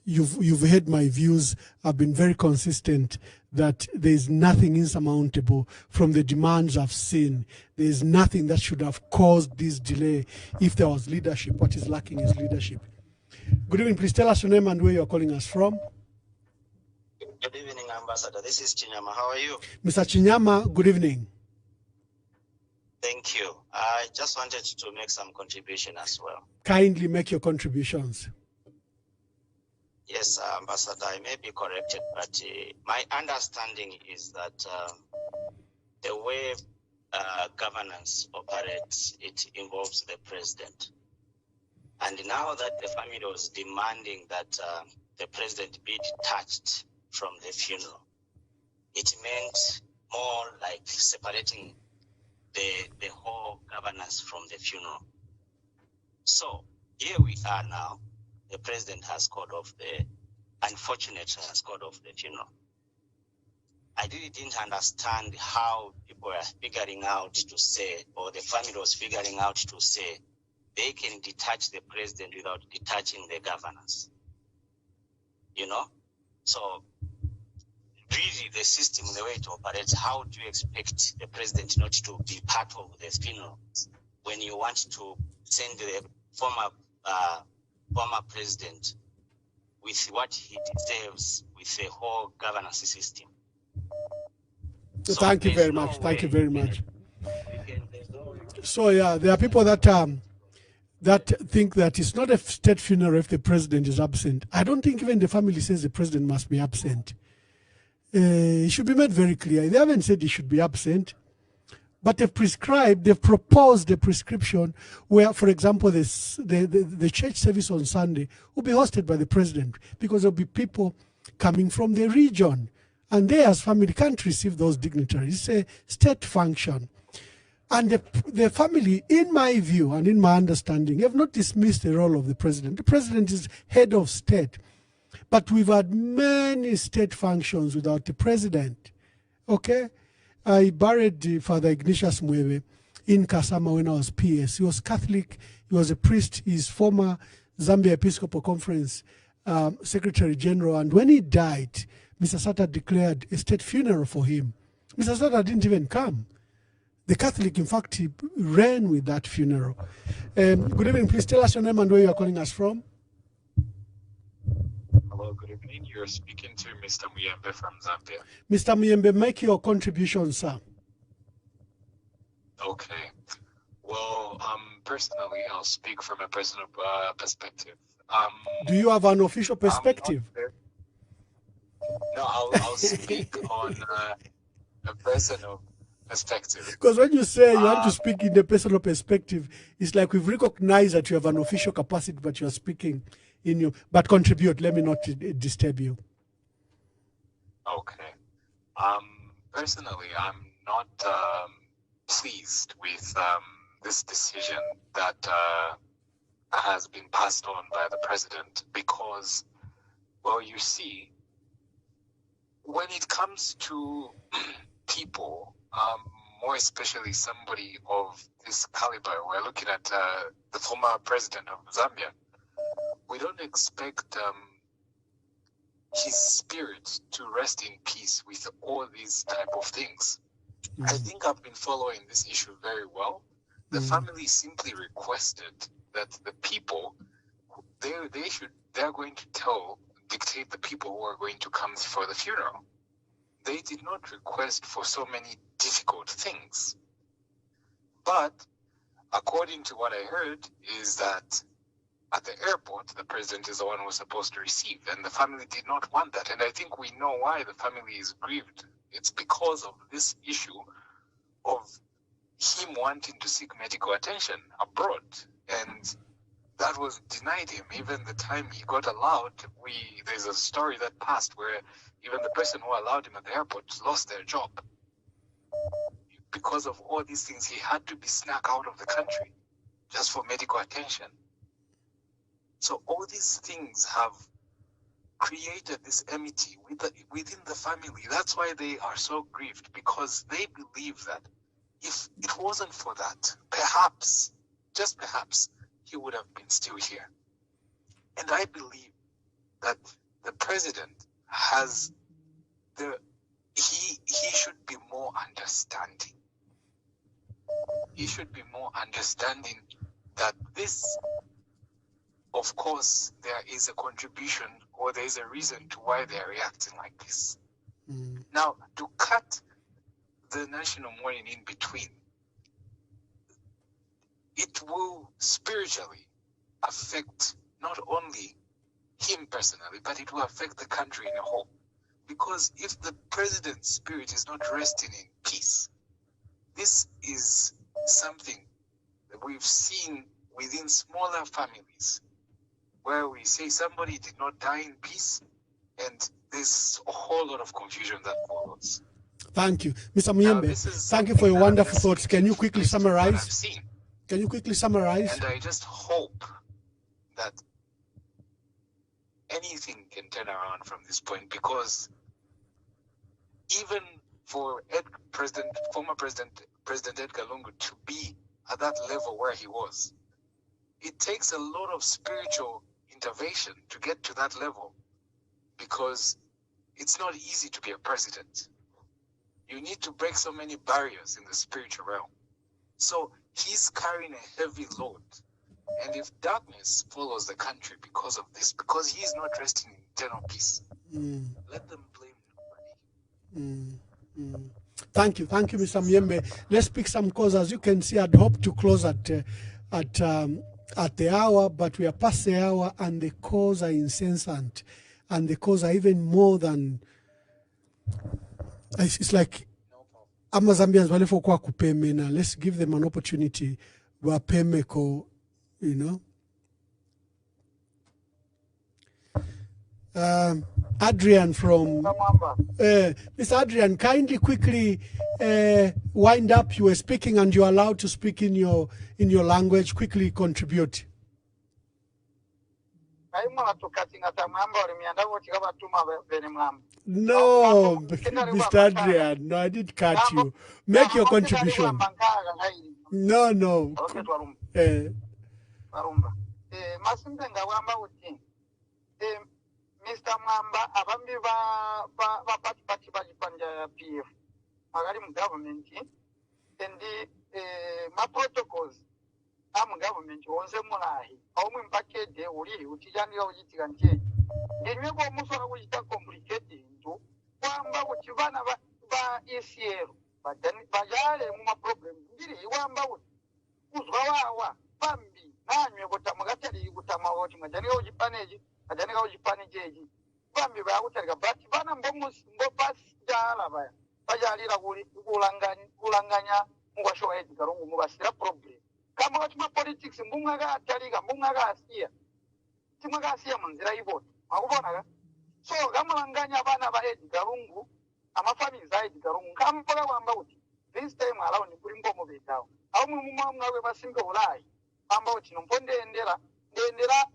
You've heard my views. I've been very consistent that there is nothing insurmountable from the demands I've seen. There is nothing that should have caused this delay if there was leadership. What is lacking is leadership. Good evening. Please tell us your name and where you're calling us from. Good evening, Ambassador. This is Chinyama. How are you? Mr. Chinyama, good evening. Thank you. I just wanted to make some contribution as well. Kindly make your contributions. Yes, Ambassador, I may be corrected, but my understanding is that the way governance operates, it involves the president. And now that the family was demanding that the president be detached from the funeral, it meant more like separating the whole governance from the funeral. So here we are now. The president has called off unfortunately has called off the funeral. I really didn't understand how people were figuring out to say, or the family was figuring out to say, they can detach the president without detaching the governance. You know? So really the system, the way it operates, how do you expect the president not to be part of the funeral when you want to send the former president with what he deserves with the whole governance system? So thank you very much. Thank you very much. So yeah, there are people that think that it's not a state funeral if the president is absent. I don't think even the family says the president must be absent. It should be made very clear. They haven't said he should be absent, but they've proposed a prescription where, for example, the church service on Sunday will be hosted by the president, because there'll be people coming from the region, and they as family can't receive those dignitaries. It's a state function. And the family, in my view and in my understanding, have not dismissed the role of the president. The president is head of state. But we've had many state functions without the president. Okay? I buried Father Ignatius Mwebe in Kasama when I was PS. He was Catholic. He was a priest. He's former Zambia Episcopal Conference Secretary General. And when he died, Mr. Sata declared a state funeral for him. Mr. Sata didn't even come. The Catholic, in fact, he ran with that funeral. Good evening. Please tell us your name and where you are calling us from. Hello, good evening. You're speaking to Mr. Muyembe from Zambia. Mr. Muyembe, make your contribution, sir. Okay. Well, personally, I'll speak from a personal perspective. Do you have an official perspective? No, I'll speak on a personal perspective. Because when you say you want to speak in the personal perspective, it's like we've recognized that you have an official capacity, but you're speaking in your, but contribute. Let me not disturb you. Okay. Personally, I'm not pleased with this decision that has been passed on by the president, because, well, you see, when it comes to people, more especially somebody of this caliber, we're looking at the former president of Zambia, we don't expect his spirit to rest in peace with all these type of things. I think I've been following this issue very well. The family simply requested that the people, they're going to dictate the people who are going to come for the funeral. They did not request for so many difficult things. But according to what I heard, is that at the airport, the president is the one who was supposed to receive, and the family did not want that. And I think we know why the family is grieved. It's because of this issue of him wanting to seek medical attention abroad, and that was denied him. Even the time he got allowed, there's a story that passed where even the person who allowed him at the airport lost their job. Because of all these things, he had to be snuck out of the country just for medical attention. So all these things have created this enmity within the family. That's why they are so grieved, because they believe that if it wasn't for that, perhaps, just perhaps, he would have been still here. And I believe that the president has he should be more understanding. He should be more understanding that this, of course, there is a contribution or there is a reason to why they are reacting like this. Now, to cut the national mourning in between, it will spiritually affect not only him personally, but it will affect the country in a whole. Because if the president's spirit is not resting in peace, this is something that we've seen within smaller families, where we say somebody did not die in peace, and there's a whole lot of confusion that follows. Thank you. Mr. Muyembe, thank you for your wonderful thoughts. Can you quickly summarize? Can you quickly summarize? And I just hope that anything can turn around from this point, because even for former President Edgar Lungu to be at that level where he was, it takes a lot of spiritual intervention to get to that level, because it's not easy to be a president. You need to break so many barriers in the spiritual realm. So he's carrying a heavy load. And if darkness follows the country because of this, because he's not resting in eternal peace, let them blame nobody. Thank you, Mr. Muyembe. Let's pick some calls. As you can see, I'd hoped to close at the hour, but we are past the hour, and the calls are incessant, and the calls are even more than. It's like Zambians wale for kupeme na. Let's give them an opportunity. Wapeme ko, you know. Adrian from Mr. Adrian, kindly quickly wind up. You were speaking and you're allowed to speak in your language. Quickly contribute. No, Mr. Adrian, no, I didn't cut you. Make your contribution. No. Mr. Mwamba abambi ba pati panja PF magari mu government and ma protocols am government wonse mulahi au mu package uri utijanira uyitika nje nginywe ko musora kuyita complicated into kwamba kuchivana ba ECL badani bajale mu ma problem ngiri wamba uzwa wawa bambi nanywe kutamugatari kutamawo chimajani ujipaneji ajanika ujipani jeji bambi bakutarika but bana mbopasi jala baya bajalira kulanganya mugwasho edi karungu mubasira problem kama wachuma politics mbunga atalika mbunga asiya timwa asiya manzira ibo makubona so kamulanganya bana ba edi karungu amafamili za edi karungu kampola wamba uti this time around kuli mbomo betao au mumwe basimbe ulai amba uti nomponde endera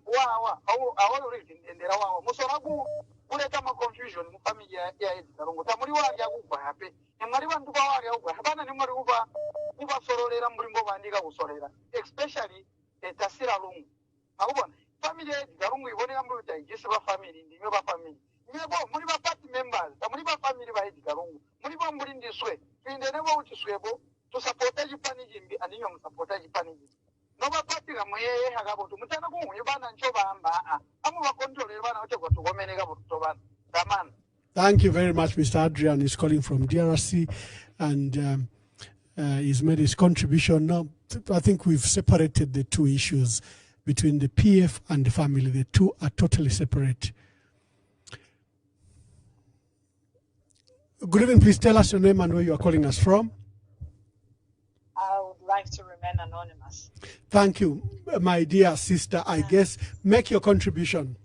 wawa au endera wawa musoragu kuleta ma confusion mu family ya edi karungu tamuri wali yakugwa hape nemwali bantu bawali yakugwa habana nemwali kuba sorolera mulimbo bandika kusolera especially tasira lungu akubona family ya edi karungu iboneka muri taigisi ba family ndinyo ba family nyebo muri ba party members tamuri ba family ba edi karungu muri ba muri ndiswe inde nebo utiswebo to support ajipani jimbi aninyo support ajipani jimbi noba party gamwe hagabo tumutana ku yibana nchoba amba amu ba control bana oteko tugomeneka butobana daman. Thank you very much. Mr. Adrian is calling from DRC, and he's made his contribution now. I think we've separated the two issues between the PF and the family. The two are totally separate. Good evening. Please tell us your name and where you are calling us from. I would like to remain anonymous. Thank you, my dear sister. I guess make your contribution.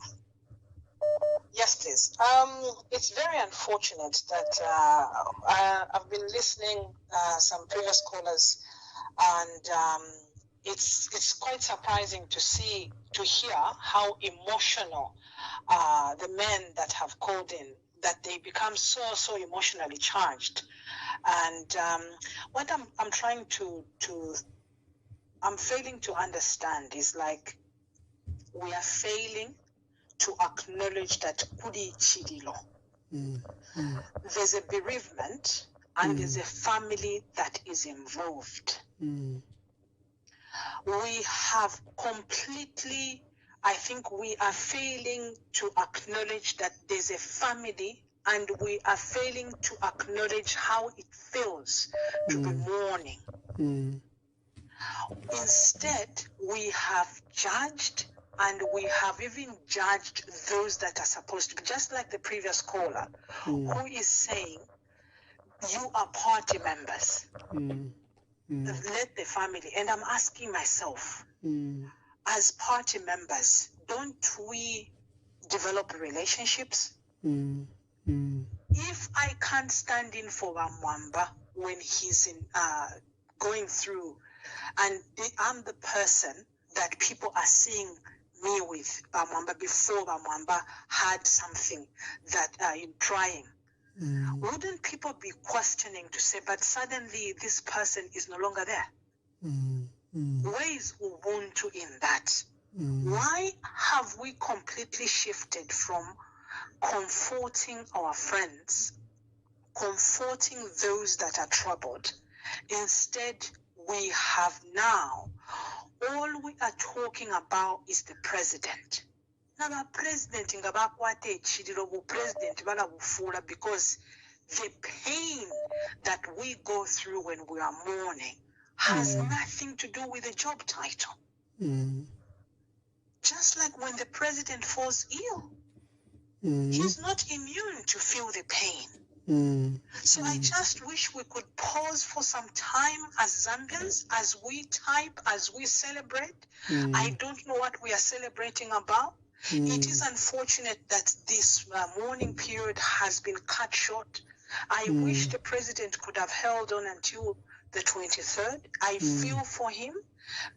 Yes, please. It's very unfortunate that I've been listening some previous callers, and it's quite surprising to hear how emotional the men that have called in, that they become so emotionally charged. And what I'm trying I'm failing to understand is like we are failing to acknowledge that kudi chidilo. There's a bereavement and there's a family that is involved. We have completely, I think we are failing to acknowledge that there's a family, and we are failing to acknowledge how it feels to be mourning. Instead, we have judged, and we have even judged those that are supposed to be, just like the previous caller, who is saying, you are party members. Let the family. And I'm asking myself, as party members, don't we develop relationships? If I can't stand in for Mwamba when he's going through, and I'm the person that people are seeing me with Mwamba before Mwamba had something that in trying, wouldn't people be questioning to say, but suddenly this person is no longer there? Where is Ubuntu in that? Why have we completely shifted from comforting our friends, comforting those that are troubled? Instead, we have now, all we are talking about is the president. Now, president because the pain that we go through when we are mourning has nothing to do with the job title. Just like when the president falls ill, he's not immune to feel the pain. So I just wish we could pause for some time as Zambians, as we type, as we celebrate. I don't know what we are celebrating about. It is unfortunate that this mourning period has been cut short. I wish the president could have held on until the 23rd. I feel for him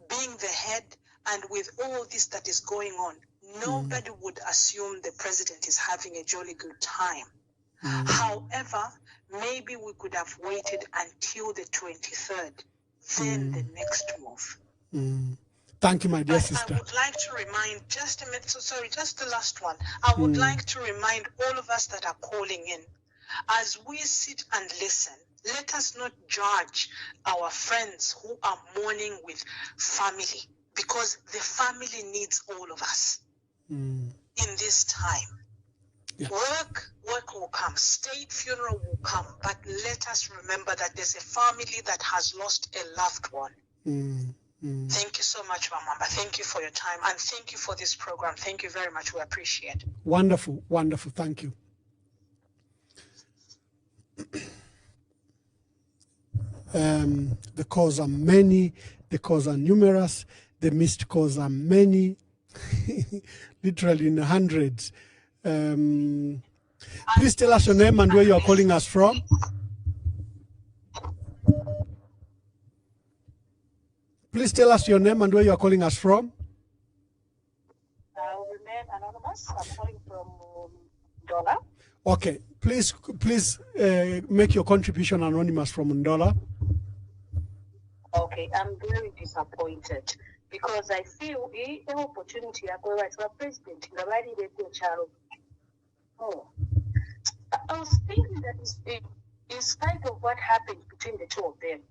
being the head, and with all this that is going on, nobody would assume the president is having a jolly good time. However, maybe we could have waited until the 23rd, then the next move. Thank you, my dear sister. I would like to remind, just a minute, just the last one. I would like to remind all of us that are calling in, as we sit and listen, let us not judge our friends who are mourning with family, because the family needs all of us in this time. Work will come, state funeral will come, but let us remember that there's a family that has lost a loved one. Thank you so much, Mamamba. Thank you for your time, and thank you for this program. Thank you very much. We appreciate it. Wonderful, wonderful. Thank you. The calls are many, the calls are numerous, the missed calls are many, literally in the hundreds. Please tell us your name and where you are calling us from. Please tell us your name and where you are calling us from. I'll remain anonymous. I'm calling from Ndola. Okay, please make your contribution anonymous from Ndola. Okay, I'm very disappointed because I feel the opportunity to go to president. Oh, I was thinking that in spite of what happened between the two of them,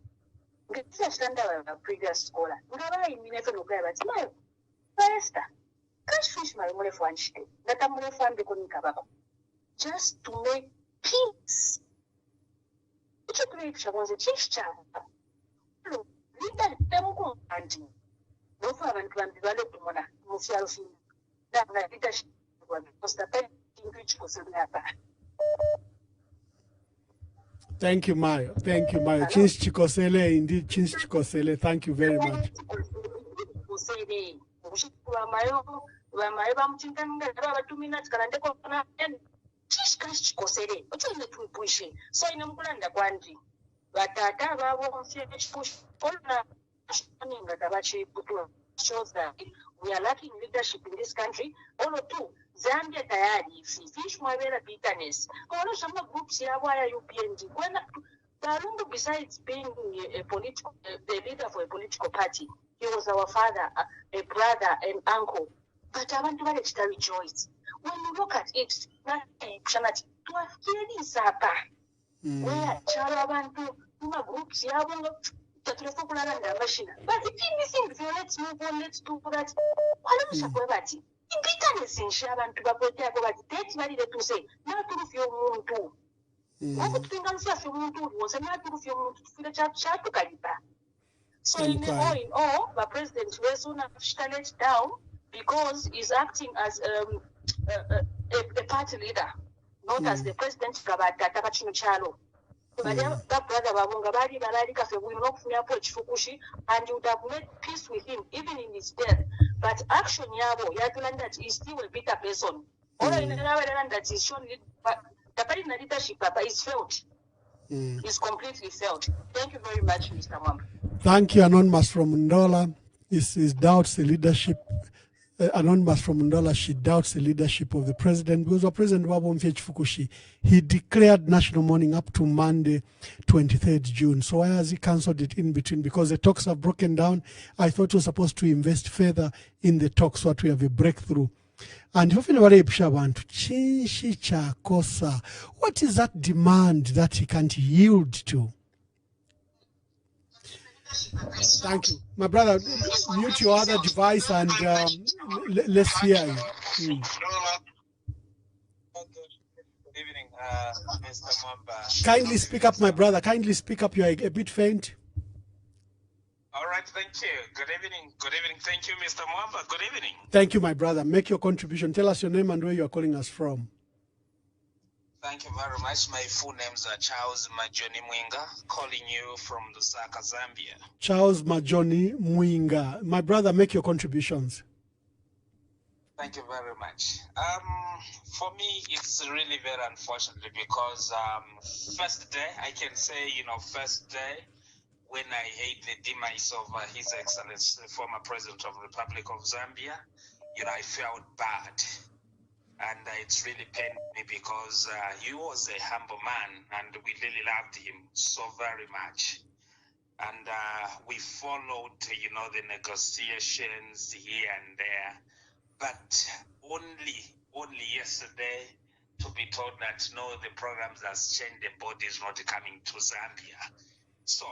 the previous scholar, just to make peace. Thank you, Mayo. Thank you, Mayo. Chins Chikosele, indeed, Chins Chikosele. Thank you very much. Shows that we are lacking leadership in this country. All of two, Zambia tayari fish mwabera bitterness. Kono shamba groups ya waya UPND. When Barungu, besides being a political, the leader for a political party, he was our father, a brother, and uncle. But I want to rejoice. When you look at it, where Charabantu, groups ya but let's move on, let's do that. Bitterness in Shaban to that's very to say, not to your moon too. What would think I'm saying was a matter of your chat to Kalipa. So, in all, the president will soon shut it down because he's acting as a party leader, not as the president of Chalo. That brother and you would have made peace with him even in his death. But action yabo yatuland that is still a bitter person. All in that is shown the leadership is felt. Is completely felt. Thank you very much, Mr. Mwamba. Thank you, Anonymous from Ndola. Is doubts the leadership. Anonymous from Ndola, she doubts the leadership of the president because the president Wabomfie Fukushi, he declared national mourning up to Monday, 23rd June. So why has he cancelled it in between? Because the talks have broken down. I thought we were supposed to invest further in the talks so that we have a breakthrough. And what is that demand that he can't yield to? Thank you. My brother, mute your other device and let's hear you. Good evening, Mr. Mwamba. Kindly speak up, my brother. Kindly speak up. You are a bit faint. All right, thank you. Good evening. Good evening. Thank you, Mr. Mwamba. Good evening. Thank you, my brother. Make your contribution. Tell us your name and where you are calling us from. Thank you very much. My full names are Charles Majoni Mwinga, calling you from Lusaka, Zambia. Charles Majoni Mwinga. My brother, make your contributions. Thank you very much. For me, it's really very unfortunate because first day, I can say, first day when I hate the demise of His Excellency, the former President of the Republic of Zambia, I felt bad. And it's really pained me because he was a humble man and we really loved him so very much. And we followed, the negotiations here and there. But only yesterday to be told that, no, the programs has changed, the body is not coming to Zambia. So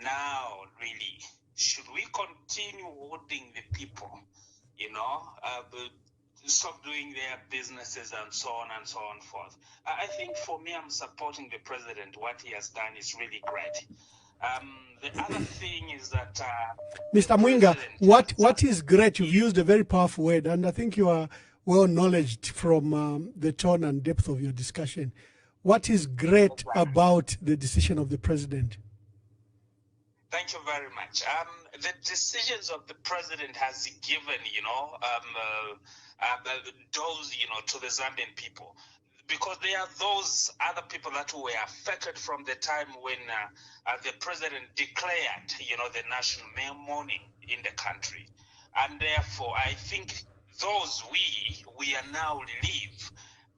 now, really, should we continue holding the people, stop doing their businesses and so on and so on forth? I think for me, I'm supporting the president. What he has done is really great. The other thing is that Mr. Mwinga, what is great? You've used a very powerful word, and I think you are well knowledged from the tone and depth of your discussion. What is great about the decision of the president? Thank you very much. The decisions of the president has given, those, to the Zambian people, because there are those other people that were affected from the time when the president declared, the national mourning in the country. And therefore, I think those we are now relieved.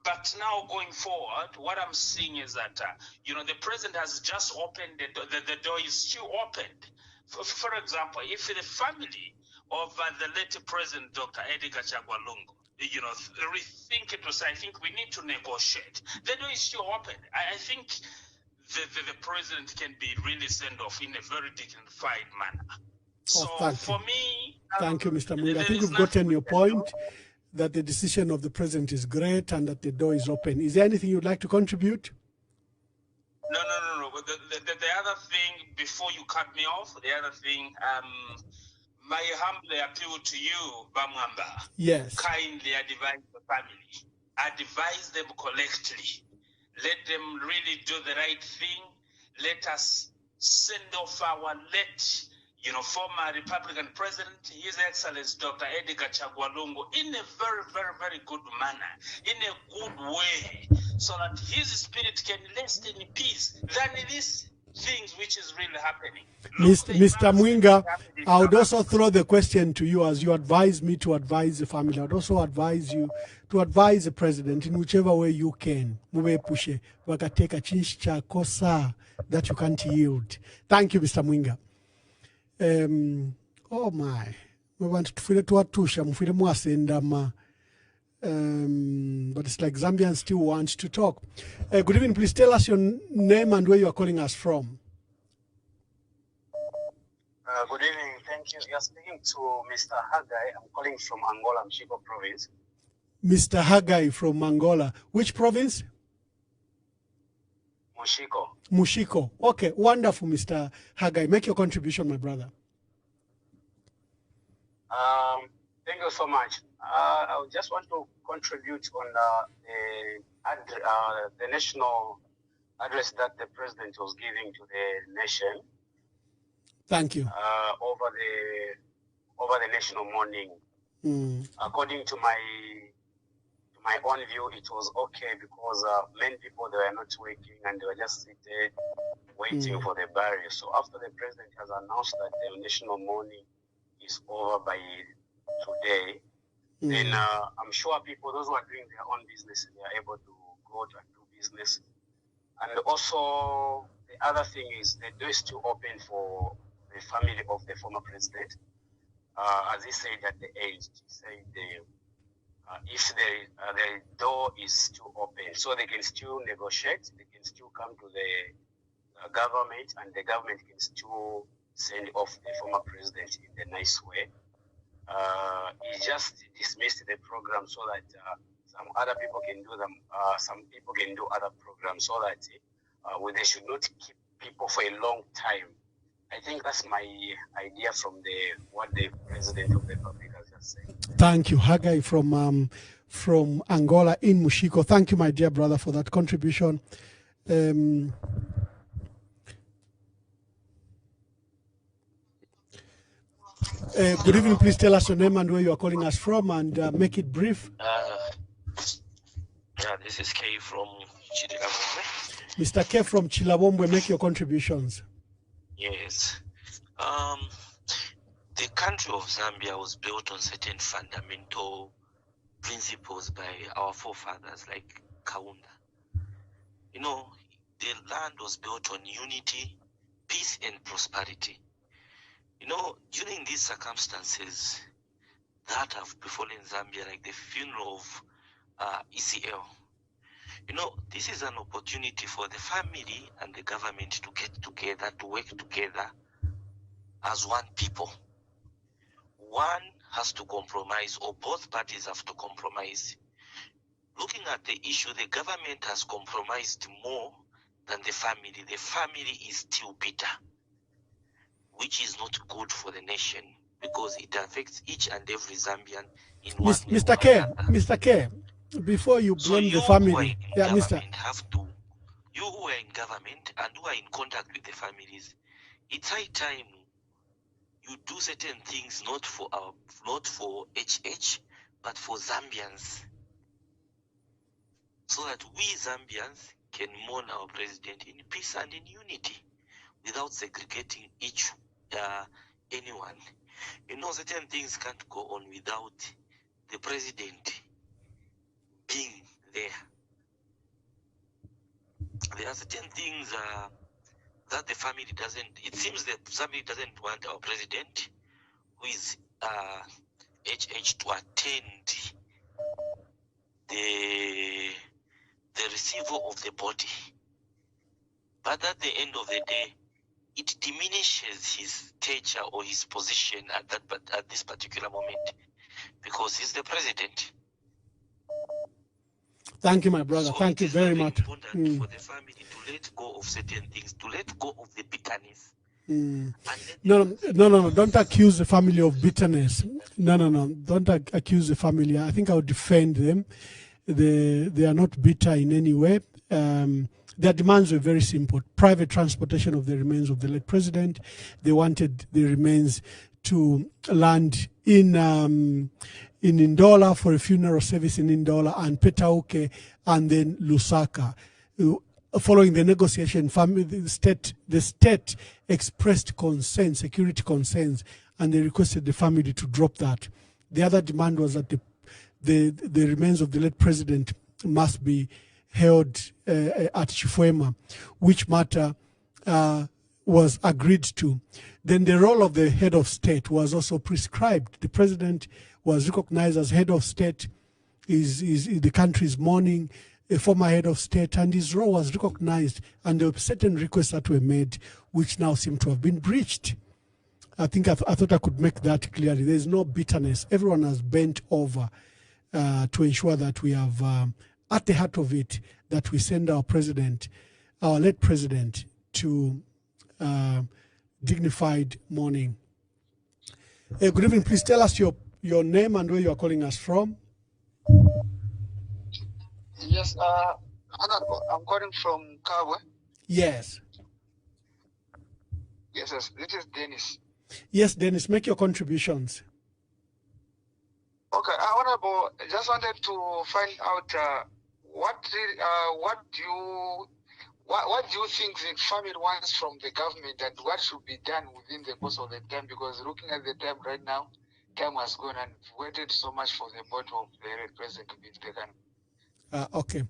But now going forward, what I'm seeing is that, the president has just opened the door is still opened. For example, if the family of the late President Dr. Edgar Chagwa Lungu, rethink it to say, I think we need to negotiate. The door is still open. I think the president can be really sent off in a very dignified manner. So for me... Thank you, Mr. Mwinga. I think we've gotten your point, that the decision of the president is great and that the door is open. Is there anything you'd like to contribute? No. but the other thing, before you cut me off, the other thing, my humble appeal to you, Bamwamba. Yes. Kindly advise the family. Advise them correctly. Let them really do the right thing. Let us send off our late, former Republican president, His Excellency Dr. Edgar Chagwa Lungu, in a very, very, very good manner, in a good way, so that his spirit can rest in peace than these things which is really happening. Mr. Mwinga, I would also throw the question to you as you advise me to advise the family. I would also advise you to advise the president in whichever way you can. Mube wakateka chinchi cha kosa that you can't yield. Thank you, Mr. Mwinga. Oh my. We want to feel tuatusha, mfile mwasendama. But it's like Zambians still want to talk. Good evening. Please tell us your name and where you are calling us from. Good evening. Thank you. You're speaking to Mr. Haggai. I'm calling from Angola, Mshiko province. Mr. Haggai from Angola. Which province? Mushiko. Mushiko. Okay, wonderful, Mr. Haggai. Make your contribution, my brother. Thank you so much. I just want to contribute on the national address that the president was giving to the nation. Thank you. Over the national mourning. According to my own view, it was okay because many people, they were not working and they were just sitting waiting for the burial. So after the president has announced that the national mourning is over by today, then I'm sure people, those who are doing their own business, they are able to go to do business. And also, the other thing is the door is still open for the family of the former president. As he said at the end, he said if the door is still open, so they can still negotiate, they can still come to the government, and the government can still send off the former president in a nice way. He just dismissed the program so that some other people can do them. Some people can do other programs so that they should not keep people for a long time. I think that's my idea from what the president of the republic has just said. Thank you, Haggai from Angola in Mushiko. Thank you, my dear brother, for that contribution. Good evening. Please tell us your name and where you are calling us from, and make it brief. This is K from Chilabombe. Mr. K from Chilabombe, make your contributions. Yes. The country of Zambia was built on certain fundamental principles by our forefathers like Kaunda. The land was built on unity, peace, and prosperity. During these circumstances that have befallen Zambia, like the funeral of ECL, this is an opportunity for the family and the government to get together, to work together as one people. One has to compromise, or both parties have to compromise. Looking at the issue, the government has compromised more than the family. The family is still bitter, which is not good for the nation because it affects each and every Zambian in one way Mr. K, Mr. K, before you blame the family, Mr. You who are in government and who are in contact with the families, it's high time you do certain things not for HH, but for Zambians, so that we Zambians can mourn our president in peace and in unity, without segregating anyone. Certain things can't go on without the president being there. There are certain things that the family doesn't. It seems the family doesn't want our president, who is HH, to attend the receival of the body. But at the end of the day, it diminishes his stature or his position at this particular moment, because he's the president. Thank you, my brother. So Thank you very much. Important for the family to let go of certain things, to let go of the bitterness. No. Don't accuse the family of bitterness. No. Don't accuse the family. I think I would defend them. They are not bitter in any way. Their demands were very simple. Private transportation of the remains of the late president. They wanted the remains to land in Ndola for a funeral service in Ndola, and Petauke, and then Lusaka. Following the negotiation, the state expressed concern, security concerns, and they requested the family to drop that. The other demand was that the remains of the late president must be held at Chifwema, which matter was agreed to. Then the role of the head of state was also prescribed. The president was recognized as head of state, is the country's mourning, a former head of state, and his role was recognized, and there were certain requests that were made which now seem to have been breached. I think I thought I could make that clearly. There's no bitterness. Everyone has bent over to ensure that we have, at the heart of it, that we send our president, our late president, to dignified mourning. Good evening. Please tell us your name and where you are calling us from. Yes, I'm calling from Kabwe. Yes. Yes, this is Dennis. Yes, Dennis, make your contributions. Okay, Honorable, I just wanted to find out what do you think the family wants from the government, and what should be done within the course of the time? Because looking at the time right now, time has gone, and we've waited so much for the body of the president to be taken. Okay.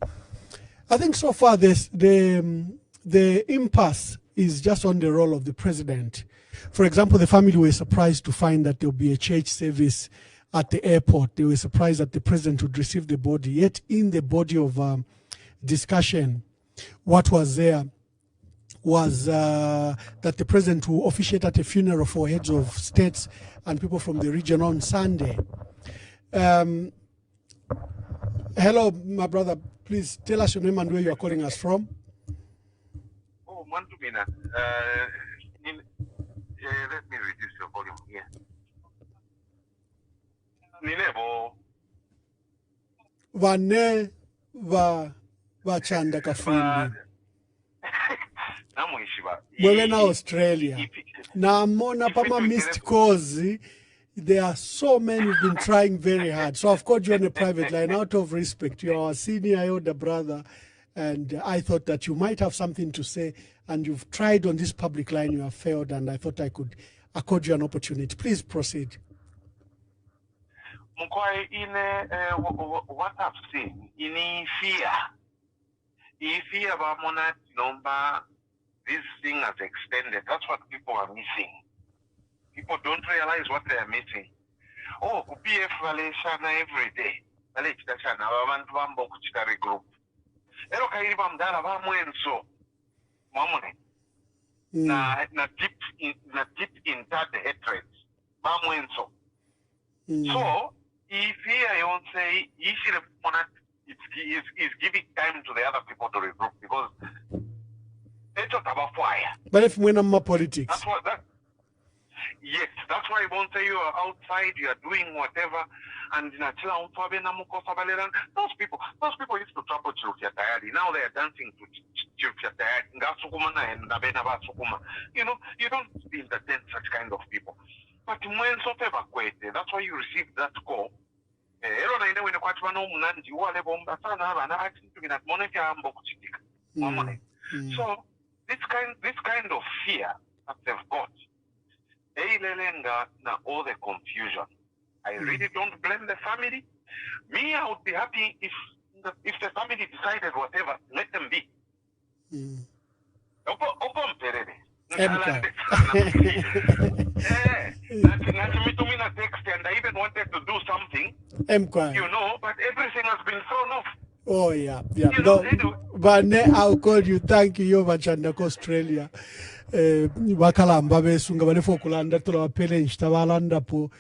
I think so far the impasse is just on the role of the president. For example, the family were surprised to find that there will be a church service at the airport. They were surprised that the president would receive the body. Yet in the body of discussion, what was there was that the president will officiate at a funeral for heads of states and people from the region on Sunday. Hello, my brother. Please tell us your name and where you are calling us from. Oh, Mantubina. Let me reduce your volume here. Ninebo. Vane vachanda kafundi. Mwewe na Australia. Na mona pama missed calls. There are so many who've been trying very hard. So I've called you on a private line out of respect. You're our senior elder brother, and I thought that you might have something to say, and you've tried on this public line, you have failed, and I thought I could accord you an opportunity. Please proceed. Mkwai, in what I've seen, in fear about monarch number, this thing has extended. That's what people are missing. People don't realize what they are missing. Oh, PF Valeshana every day. Valeshana, Vavantu Vambo Kuchitari group. Ero Kairibam Dala Vamuenso. Mamone. Na deep in that hatred. Vamuenso. So, if I won't say, is giving time to the other people to regroup, because they talk about fire. But if we're not more politics. That's what that. Yes, that's why I won't say you are outside, you are doing whatever, and those people used to trouble Chilkiatayadi. Now they are dancing to Chilkiatayadi. You know, you don't entertain such kind of people. But when so that's why you received that call. So this kind of fear that they've got, all the confusion. I really don't blame the family. Me, I would be happy if the family decided whatever, let them be. And I even wanted to do something, you know, but everything has been thrown off. Oh, yeah. But I'll call you. Thank you, Yovachandako, Australia. Bakalamba besunga balefo kulanda tula wapele nshtabalanda po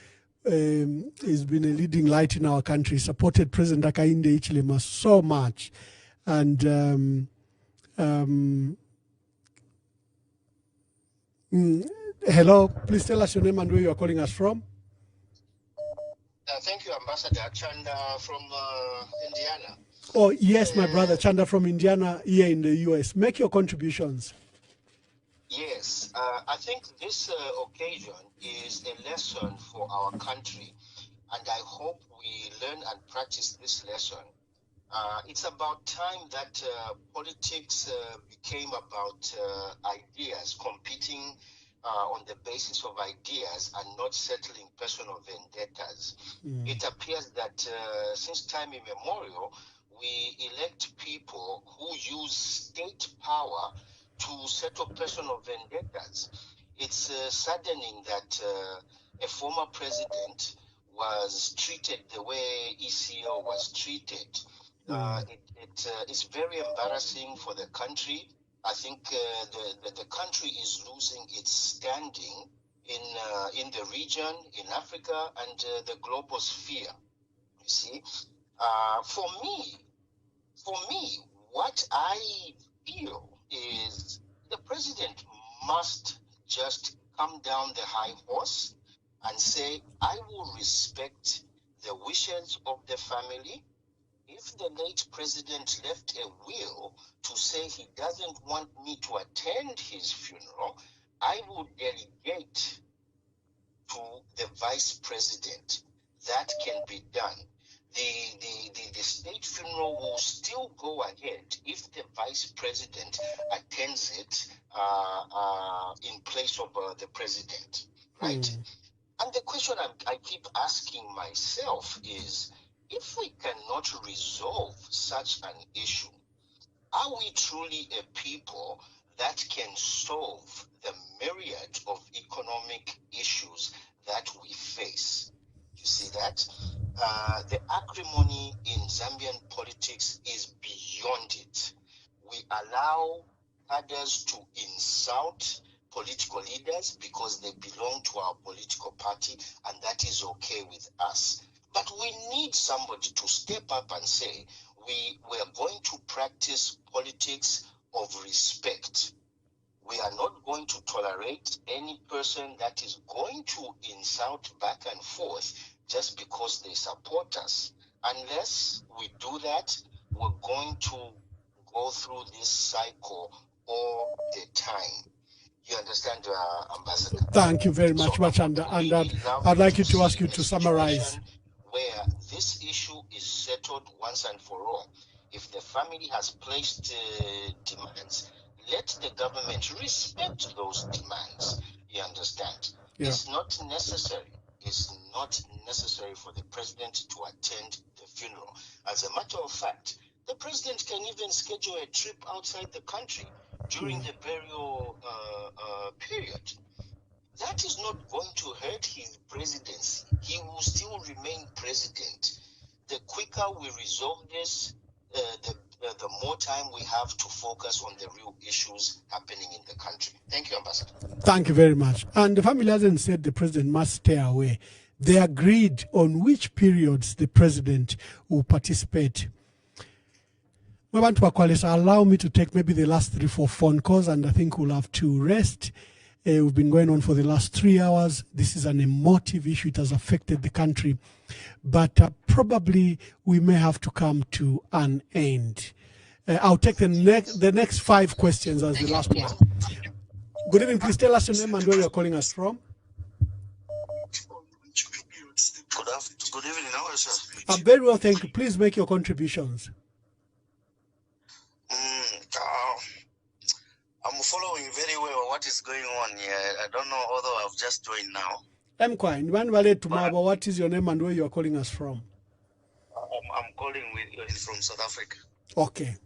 he's been a leading light in our country, supported President Hakainde Hichilema so much. And hello, please tell us your name and where you are calling us from. Thank you, Ambassador. Chanda from Indiana. Oh, yes, my brother, Chanda from Indiana, here in the U.S. Make your contributions. Yes, I think this occasion is a lesson for our country, and I hope we learn and practice this lesson. It's about time that politics became about ideas, competing on the basis of ideas and not settling personal vendettas. It appears that since time immemorial, we elect people who use state power to settle personal vendettas. It's saddening that a former president was treated the way ECO was treated. It's very embarrassing for the country. I think the country is losing its standing in the region, in Africa, and the global sphere. You see, for me, what I feel is the president must just come down the high horse and say, I will respect the wishes of the family. If the late president left a will to say he doesn't want me to attend his funeral, I will delegate to the vice president. That can be done. The state funeral will still go ahead if the vice president attends it in place of the president, right? And the question I keep asking myself is, if we cannot resolve such an issue, are we truly a people that can solve the myriad of economic issues that we face? You see that? The acrimony in Zambian politics is beyond it. We allow others to insult political leaders because they belong to our political party, and that is okay with us. But we need somebody to step up and say, we are going to practice politics of respect. We are not going to tolerate any person that is going to insult back and forth just because they support us. Unless we do that, we're going to go through this cycle all the time. You understand, Ambassador? Thank you very much, Machanda. And I'd like you to ask you to summarize. Where this issue is settled once and for all. If the family has placed demands, let the government respect those demands. You understand? Yeah. It's not necessary. It's not necessary for the president to attend the funeral. As a matter of fact, the president can even schedule a trip outside the country during the burial period. That is not going to hurt his presidency. He will still remain president. The quicker we resolve this, the more time we have to focus on the real issues happening in the country. Thank you, Ambassador. Thank you very much. And the family hasn't said the president must stay away. They agreed on which periods the president will participate. Allow me to take maybe the last 3-4 phone calls, and I think we'll have to rest. We've been going on for the last 3 hours. This is an emotive issue. It has affected the country. But probably we may have to come to an end. I'll take the next 5 questions as the last one. Good evening. Please tell us your name and where you're calling us from. Good evening. How are you, sir? I'm very well, thank you. Please make your contributions. I'm following very well what is going on here. I don't know, although I've just joined now. What is your name and where you are calling us from? I'm calling from South Africa. Okay.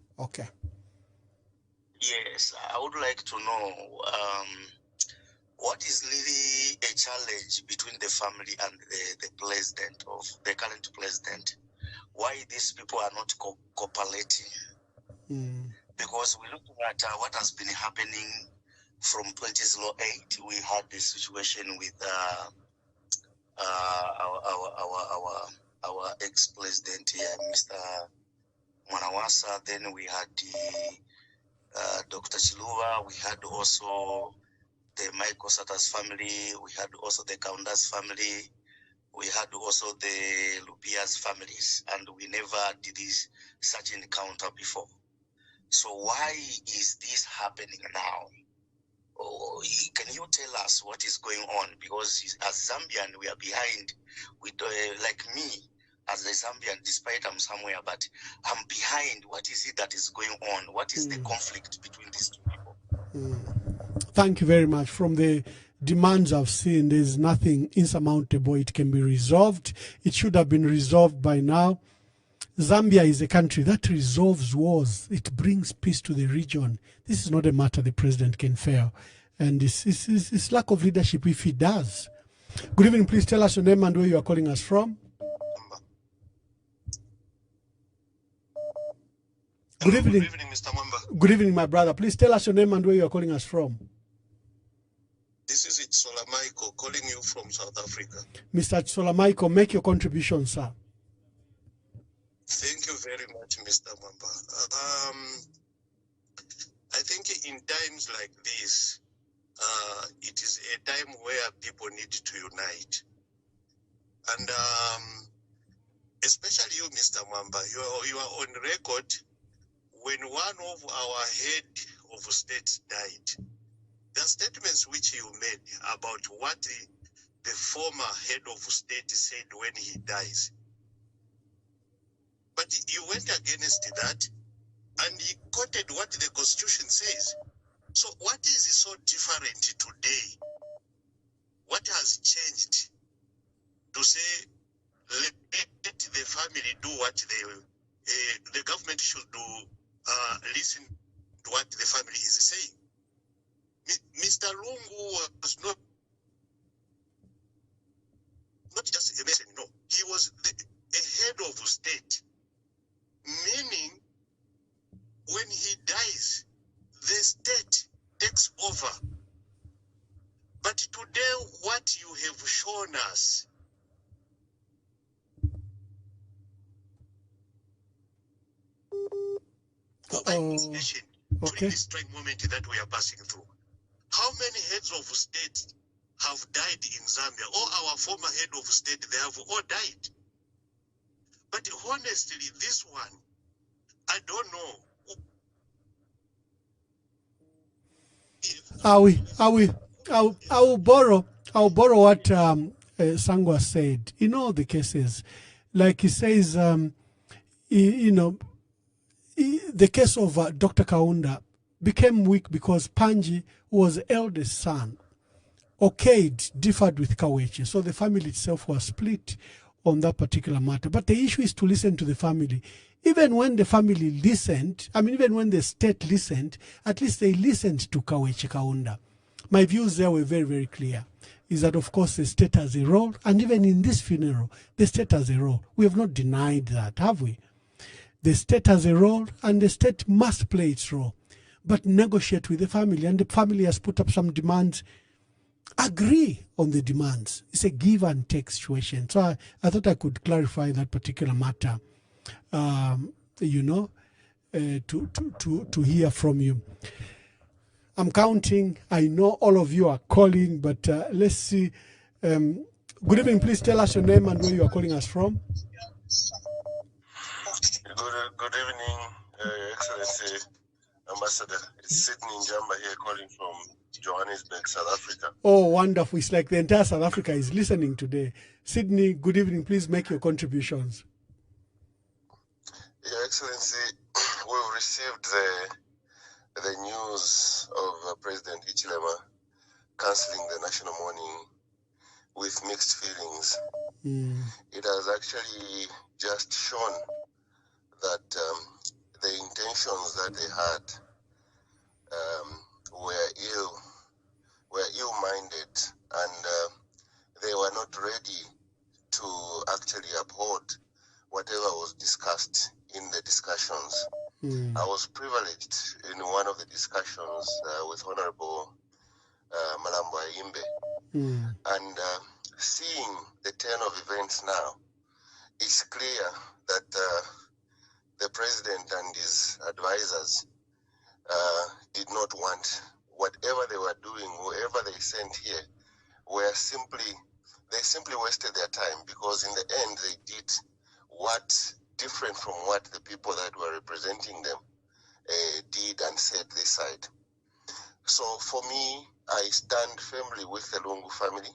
Yes, I would like to know what is really a challenge between the family and the president, of the current president. Why these people are not cooperating? Because we're looking at what has been happening from 2008. We had this situation with our ex-president here, Mr. Mwanawasa. Then we had Dr. Chiluba. We had also the Michael Sata's family. We had also the Kaunda's family. We had also the Lupia's families, and we never did such an encounter before. So why is this happening now? Oh, can you tell us what is going on? Because as Zambian, we are behind. We like me as a Zambian, despite I'm somewhere, but I'm behind. What is it that is going on? What is the conflict between these two people? Thank you very much. From the demands I've seen, there's nothing insurmountable. It can be resolved. It should have been resolved by now. Zambia is a country that resolves wars. It brings peace to the region. This is not a matter the president can fail. And it's lack of leadership if he does. Good evening. Please tell us your name and where you are calling us from. Good evening. Good evening, Mr. Mwamba. Good evening, my brother. Please tell us your name and where you are calling us from. This is Itsola Michael calling you from South Africa. Mr. Itsola Michael, make your contribution, sir. Thank you very much, Mr. Mwamba. I think in times like this, it is a time where people need to unite. And especially you, Mr. Mwamba, you are on record when one of our head of states died. The statements which you made about what the former head of state said when he dies. But you went against that and he quoted what the Constitution says. So what is so different today? What has changed to say let the family do what the government should do, listen to what the family is saying? Mr. Lungu was not just a mason, no. He was a head of state, meaning when he dies, the state takes over. But today, what you have shown us during this trying moment that we are passing through. How many heads of state have died in Zambia? All our former head of state, they have all died. But honestly, this one, I don't know. I will borrow what Sangwa said. In all the cases, like he says, the case of Dr. Kaunda became weak because Panji was eldest son. Okade differed with Kaweche, so the family itself was split on that particular matter. But the issue is to listen to the family. Even when the family listened, even when the state listened, at least they listened to Kaweche Kaunda. My views there were very, very clear. Is that, of course, the state has a role, and even in this funeral, the state has a role. We have not denied that, have we? The state has a role, and the state must play its role, but negotiate with the family. And the family has put up some demands. Agree on the demands. It's a give and take situation. So I thought I could clarify that particular matter, to hear from you. I'm counting. I know all of you are calling, but let's see. Good evening. Please tell us your name and where you are calling us from. Good evening, Your Excellency, Ambassador. It's Sydney Njamba here calling from Johannesburg, South Africa. Oh, wonderful. It's like the entire South Africa is listening today. Sydney, good evening. Please make your contributions. Your Excellency, we've received the news of President Hichilema cancelling the national mourning with mixed feelings. It has actually just shown that the intentions that they had were ill-minded, and they were not ready to actually uphold whatever was discussed in the discussions. I was privileged in one of the discussions with Honorable Malambo Aimbe, and seeing the turn of events now, it's clear that the president and his advisors did not want whatever they were doing, whoever they sent here, they simply wasted their time, because in the end they did what different from what the people that were representing them did and said they side. So for me, I stand firmly with the Lungu family,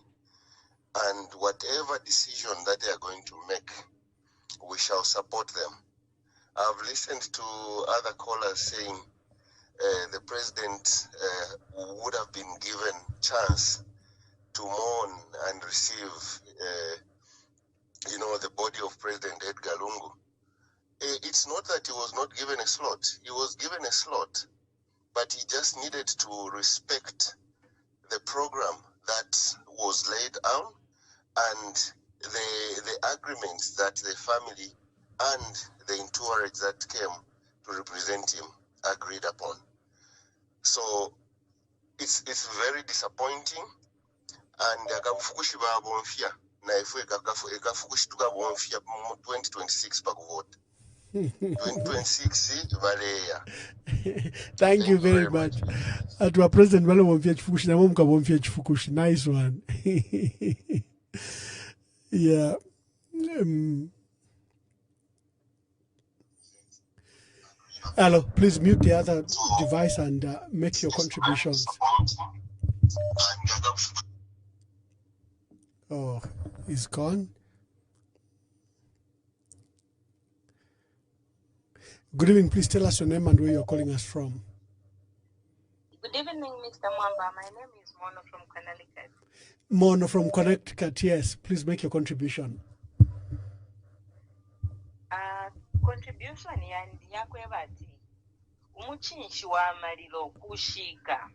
and whatever decision that they are going to make, we shall support them. I've listened to other callers saying the president would have been given chance to mourn and receive, the body of President Edgar Lungu. It's not that he was not given a slot. He was given a slot, but he just needed to respect the program that was laid out and the agreements that the family and the Tuaregs that came to represent him agreed upon. So it's very disappointing, and akafukushi ba bonfia na ifu ekafukushi tuka bonfia mu 2026 pakuvote 2026 valeya. Thank you very much. At our president wale bonfia chifukushi na mumka bonfia chifukushi. Nice one. Yeah. Hello, please mute the other device and make your contributions. Oh, he's gone. Good evening. Please tell us your name and where you're calling us from. Good evening, Mr. Mwamba. My name is Mono from Connecticut. Mono from Connecticut, yes. Please make your contribution. Contribution yandi yakwebati umuchinshi wa malilo kushika.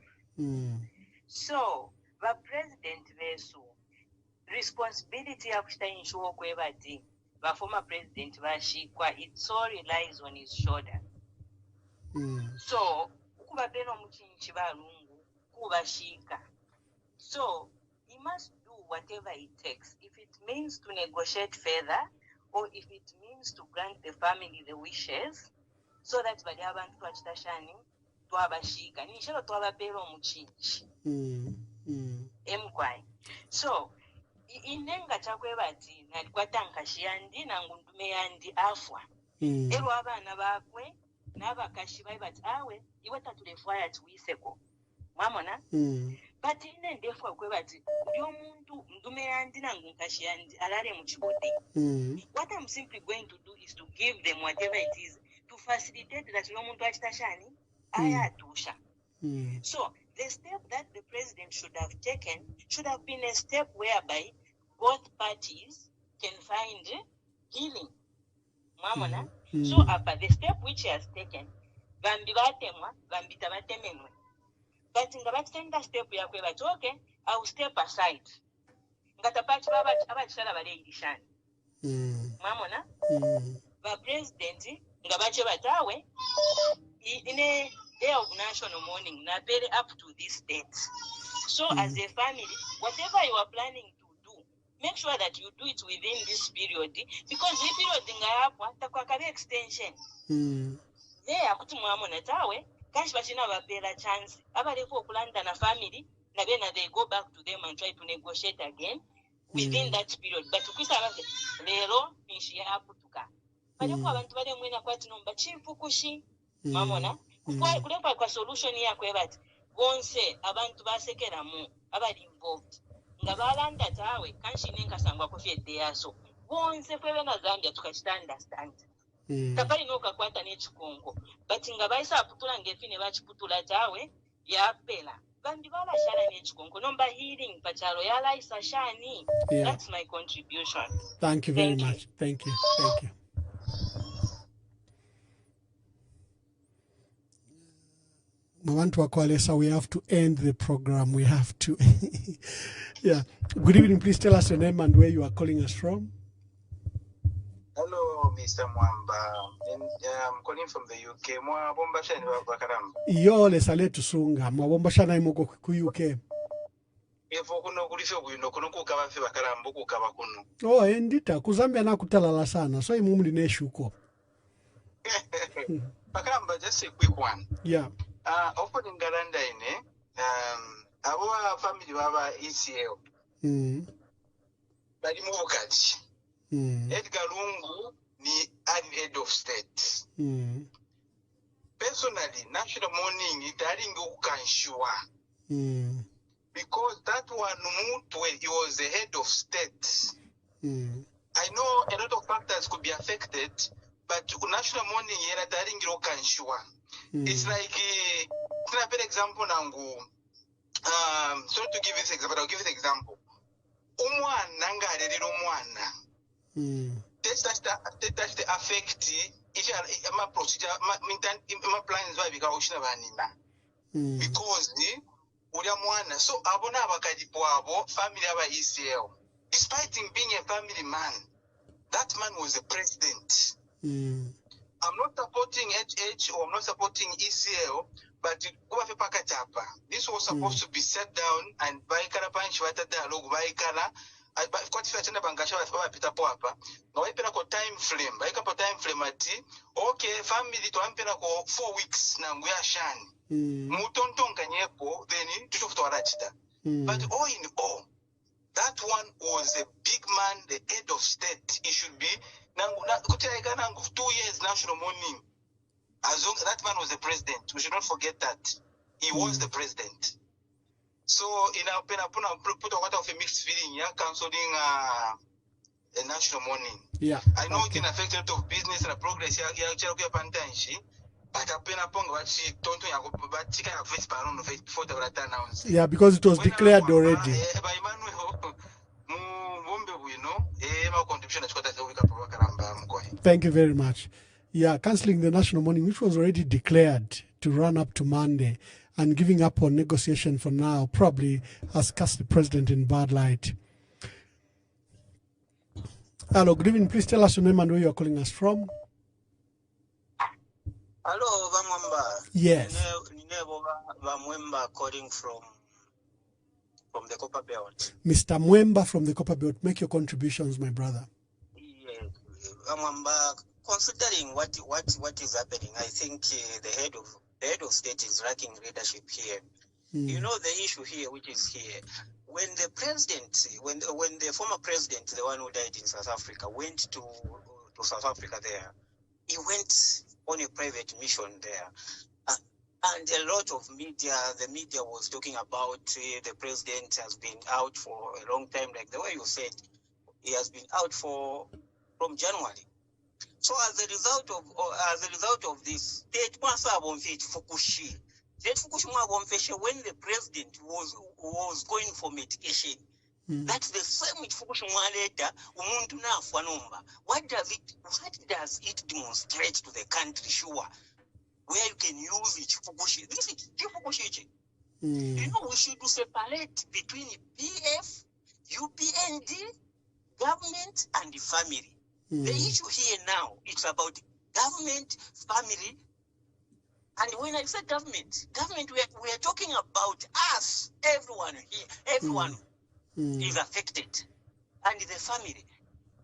So the president besu responsibility ya kushita inshuo kwebati the former president bashikwa, it so relies on his shoulder. So ukuba beno umuchinshi balungu kubashika. So he must do whatever it takes. If it means to negotiate further, or if it means to grant the family the wishes, so that bali abantu twachitashani twabashika nishero twabapera omuchinchi emkwai. So inenga chakwebati nalikwatankashiyandi yandi nangundume yandi afwa ero abana bakwe nabakashi bati awe iwe tatulefwaya tuwiseko mwamona. But ine ndefwa kwebati ndio muntu ndume yandi nangunkashi yandi alale muchibode. What I'm simply going to do is to give them whatever it is to facilitate that no muntu achitashani ayatusha. So the step that the president should have taken should have been a step whereby both parties can find healing. Mamona. So after the step which he has taken, bambi batemwa, bambi tabatemenwe. But ngabatenda step yakwe bati okay, I will step aside. Ngatapachi abachisala baleyidishani. Mamona. The president ngabache batawe in a day of national mourning na pay up to this date. So as a family, whatever you are planning to do, make sure that you do it within this period, because this period ngayapwa takwakabe extension. There akutumwamona tawe kashi bachina bapela chance abaleko okulanda na family na bena they go back to them and try to negotiate again within that period. But ukwisa abase lero nishi yaputuka baleko abantu bale mwena kwati nomba chifukushi mamona kulepa kwa solution yakwe bati bonse abantu basekeramu abali involved ngabalanda tawe kanshi nenkasangwa kofye deyaso bonse kwebe na Zambia tukachita understand. Tapali noka kwata nechikongo but ngabaisa aputula ngefine bachiputula tawe yapela bandi bala shana nechikongo nomba healing pachalo yala isa shani. That's my contribution. Thank you very much. Thank you. Mawantu Wakwalesa, we have to end the program. We have to. Yeah. Good evening. Please tell us your name and where you are calling us from. Hello, Mr. Mwamba. I'm calling from the UK. Yo le sale tusunga. Mwabomba shana imoko ku UK. Ifo kuno kulife kuno kuno kukaba fe bakarambo kukaba kuno. Oh, endita kuzambia na kutalala sana. So imumli neshuko. Bakaramba, just a quick one. Yeah. Opening Galanda ine, our family baba ECL. Bali mu bukati. Edgar Lungu ni head of state. Personally, national mourning italinga ukanshiwa. Because that one when he was the head of state. I know a lot of factors could be affected, but national mourning italinga ukanshiwa. It's like for example nangu so to give this example, I'll give this example. Umwana ngalelera omwana. That's the affect my procedure, my plans why because uriya mwana so abona abakadipo abo family aba ECL. Despite him being a family man, that man was a president. I'm not supporting HH or I'm not supporting ECL, but this was supposed to be set down and by dialogue by time frame okay family to 4 weeks mutonton kanyepo then but all in all that one was a big man, the head of state. He should be 2 years national mourning. As long as that man was the president, we should not forget that he was the president. So in our pen, put a lot of a mixed feeling, canceling a national mourning. Yeah. I know it can affect a lot of business and progress. Yeah, because it was declared already. Thank you very much. Yeah, cancelling the national mourning, which was already declared to run up to Monday, and giving up on negotiation for now probably has cast the president in bad light. Hello, good evening. Please tell us your name and where you are calling us from. Hello, Bamwamba. Yes. Bamwamba calling from the Copper Belt. Mr. Mwemba from the Copper Belt, make your contributions, my brother. Yes. Bamwamba, considering what is happening, I think the head of state is lacking leadership here. You know the issue here, which is here. When the president, when the former president, the one who died in South Africa, went to South Africa there, he went on a private mission there. And a lot of media, the media was talking about the president has been out for a long time, like the way you said, he has been out from January. So as a result of this, when the president was going for medication, that's the same with Fukushima later. What does it demonstrate to the country? Sure, where you can use it. This is Fukushi. You know, we should separate between PF, UPND, government, and the family. The issue here now, it's about government, family. And when I say government, we are talking about us, everyone here, everyone is affected. And the family,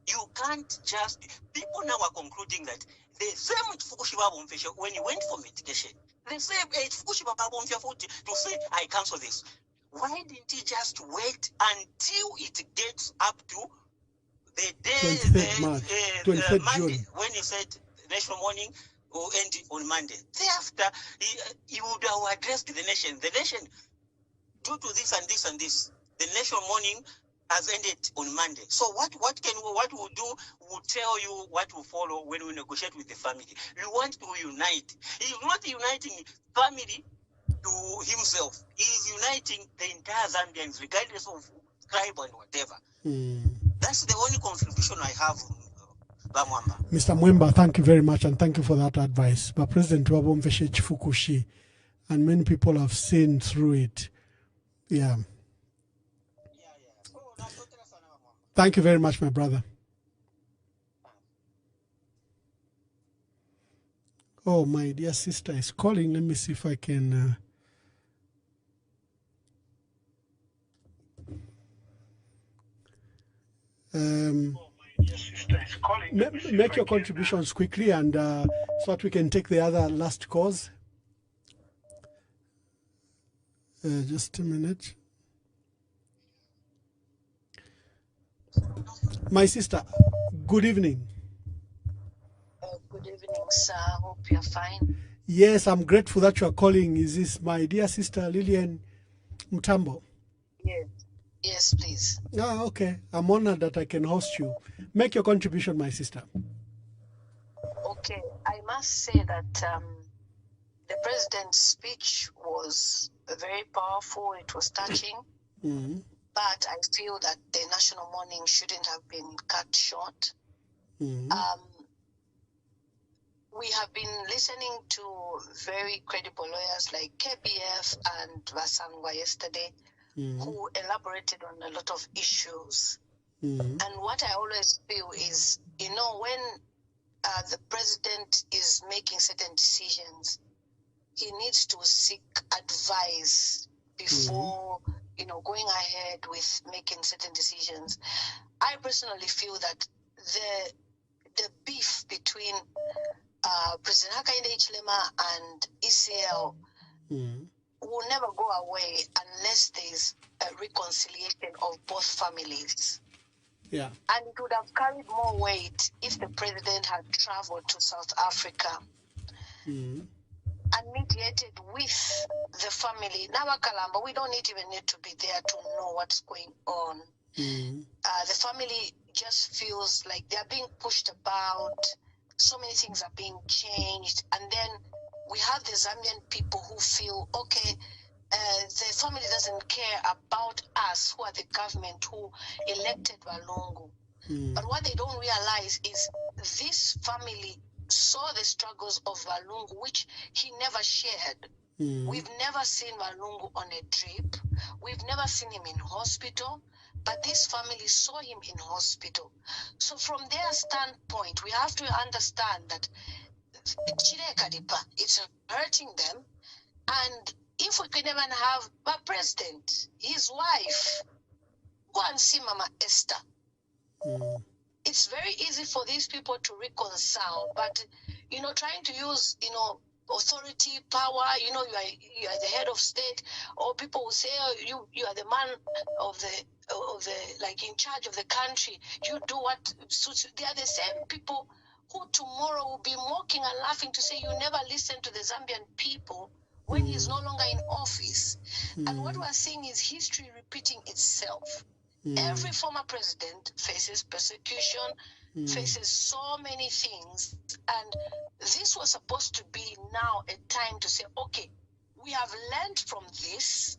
you can't just, people now are concluding that the same with Fukushima when he went for mitigation, the same Fukushima to say, I cancel this. Why didn't he just wait until it gets up to the day, 23rd Monday, June. when he said national mourning will end on Monday. Thereafter, he would have addressed the nation. The nation, due to this and this and this, the national mourning has ended on Monday. So what we'll do, we'll tell you what will follow when we negotiate with the family. We want to unite. He's not uniting family to himself. He's uniting the entire Zambians, regardless of tribe and whatever. That's the only contribution I have, Bamwamba. Mr. Mwemba, thank you very much, and thank you for that advice. But President Wabomfeshe Chifukushi, and many people have seen through it. Yeah. Thank you very much, my brother. Oh, my dear sister is calling. Let me see if I can... Make your contributions quickly, and so that we can take the other last cause. Just a minute. My sister, good evening. Good evening, sir. Hope you're fine. Yes, I'm grateful that you are calling. Is this my dear sister Lillian Mutambo? Yes. Yes, please. Ah, okay. I'm honored that I can host you. Make your contribution, my sister. Okay. I must say that the president's speech was very powerful. It was touching. Mm-hmm. But I feel that the national mourning shouldn't have been cut short. Mm-hmm. We have been listening to very credible lawyers like KBF and Vasangwa yesterday, who elaborated on a lot of issues. And what I always feel is, when the president is making certain decisions, he needs to seek advice before, going ahead with making certain decisions. I personally feel that the beef between President Hakainde Hichilema and ECL will never go away unless there's a reconciliation of both families. Yeah. And it would have carried more weight if the president had traveled to South Africa and mediated with the family. Nabakalamba, we don't even need to be there to know what's going on. The family just feels like they're being pushed about. So many things are being changed. And then we have the Zambian people who feel, okay, the family doesn't care about us, who are the government who elected Walungu. But what they don't realize is this family saw the struggles of Walungu, which he never shared. We've never seen Walungu on a trip. We've never seen him in hospital. But this family saw him in hospital. So from their standpoint, we have to understand that it's hurting them. And if we can even have a president, his wife, go and see Mama Esther. It's very easy for these people to reconcile, but trying to use authority, power, you are the head of state, or people will say, oh, you are the man of the like in charge of the country, you do what suits you. They are the same people who tomorrow will be mocking and laughing to say you never listen to the Zambian people when he's no longer in office. And what we're seeing is history repeating itself. Every former president faces persecution, faces so many things. And this was supposed to be now a time to say, okay, we have learned from this.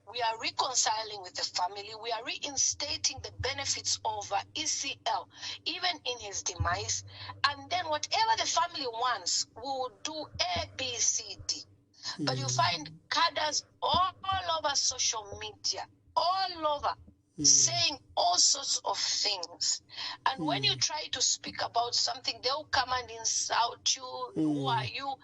We are reconciling with the family. We are reinstating the benefits of ECL, even in his demise. And then whatever the family wants, we will do A, B, C, D. But you find cadres all over social media, all over, saying all sorts of things. And when you try to speak about something, they'll come and insult you. Who are you?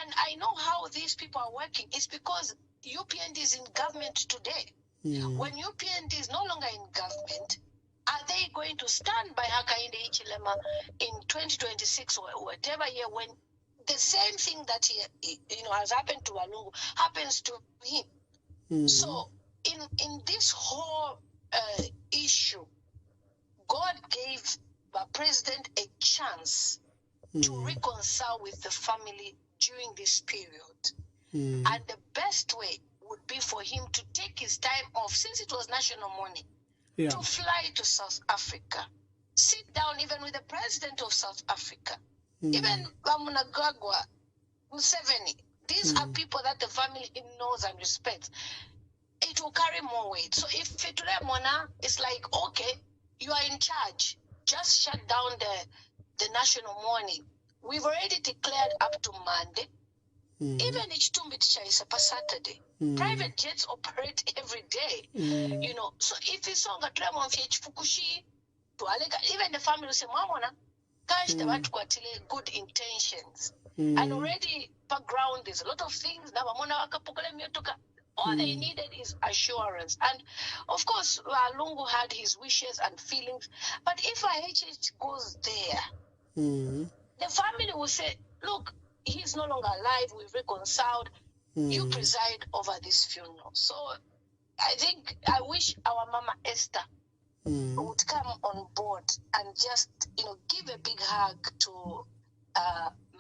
And I know how these people are working. It's because UPND is in government today. When UPND is no longer in government, are they going to stand by Hakainde Hichilema in 2026 or whatever year when the same thing that has happened to Walungu happens to him? So in this whole issue, God gave the president a chance to reconcile with the family during this period. And the best way would be for him to take his time off, since it was national mourning, to fly to South Africa, sit down even with the president of South Africa, even Mnangagwa, Museveni. These are people that the family knows and respects. It will carry more weight. So if Mona, it's like, okay, you are in charge. Just shut down the national mourning. We've already declared up to Monday. Even Ichitumbi is per Saturday. Private jets operate every day. So if it's on a Tremon Fukushi, even the family will say, Mamona, gosh, they want to good intentions. And already background, there's a lot of things. All they needed is assurance. And of course, Lungu had his wishes and feelings. But if IHH goes there, the family will say, look, he's no longer alive, we've reconciled, you preside over this funeral. So I wish our Mama Esther would come on board and just, give a big hug to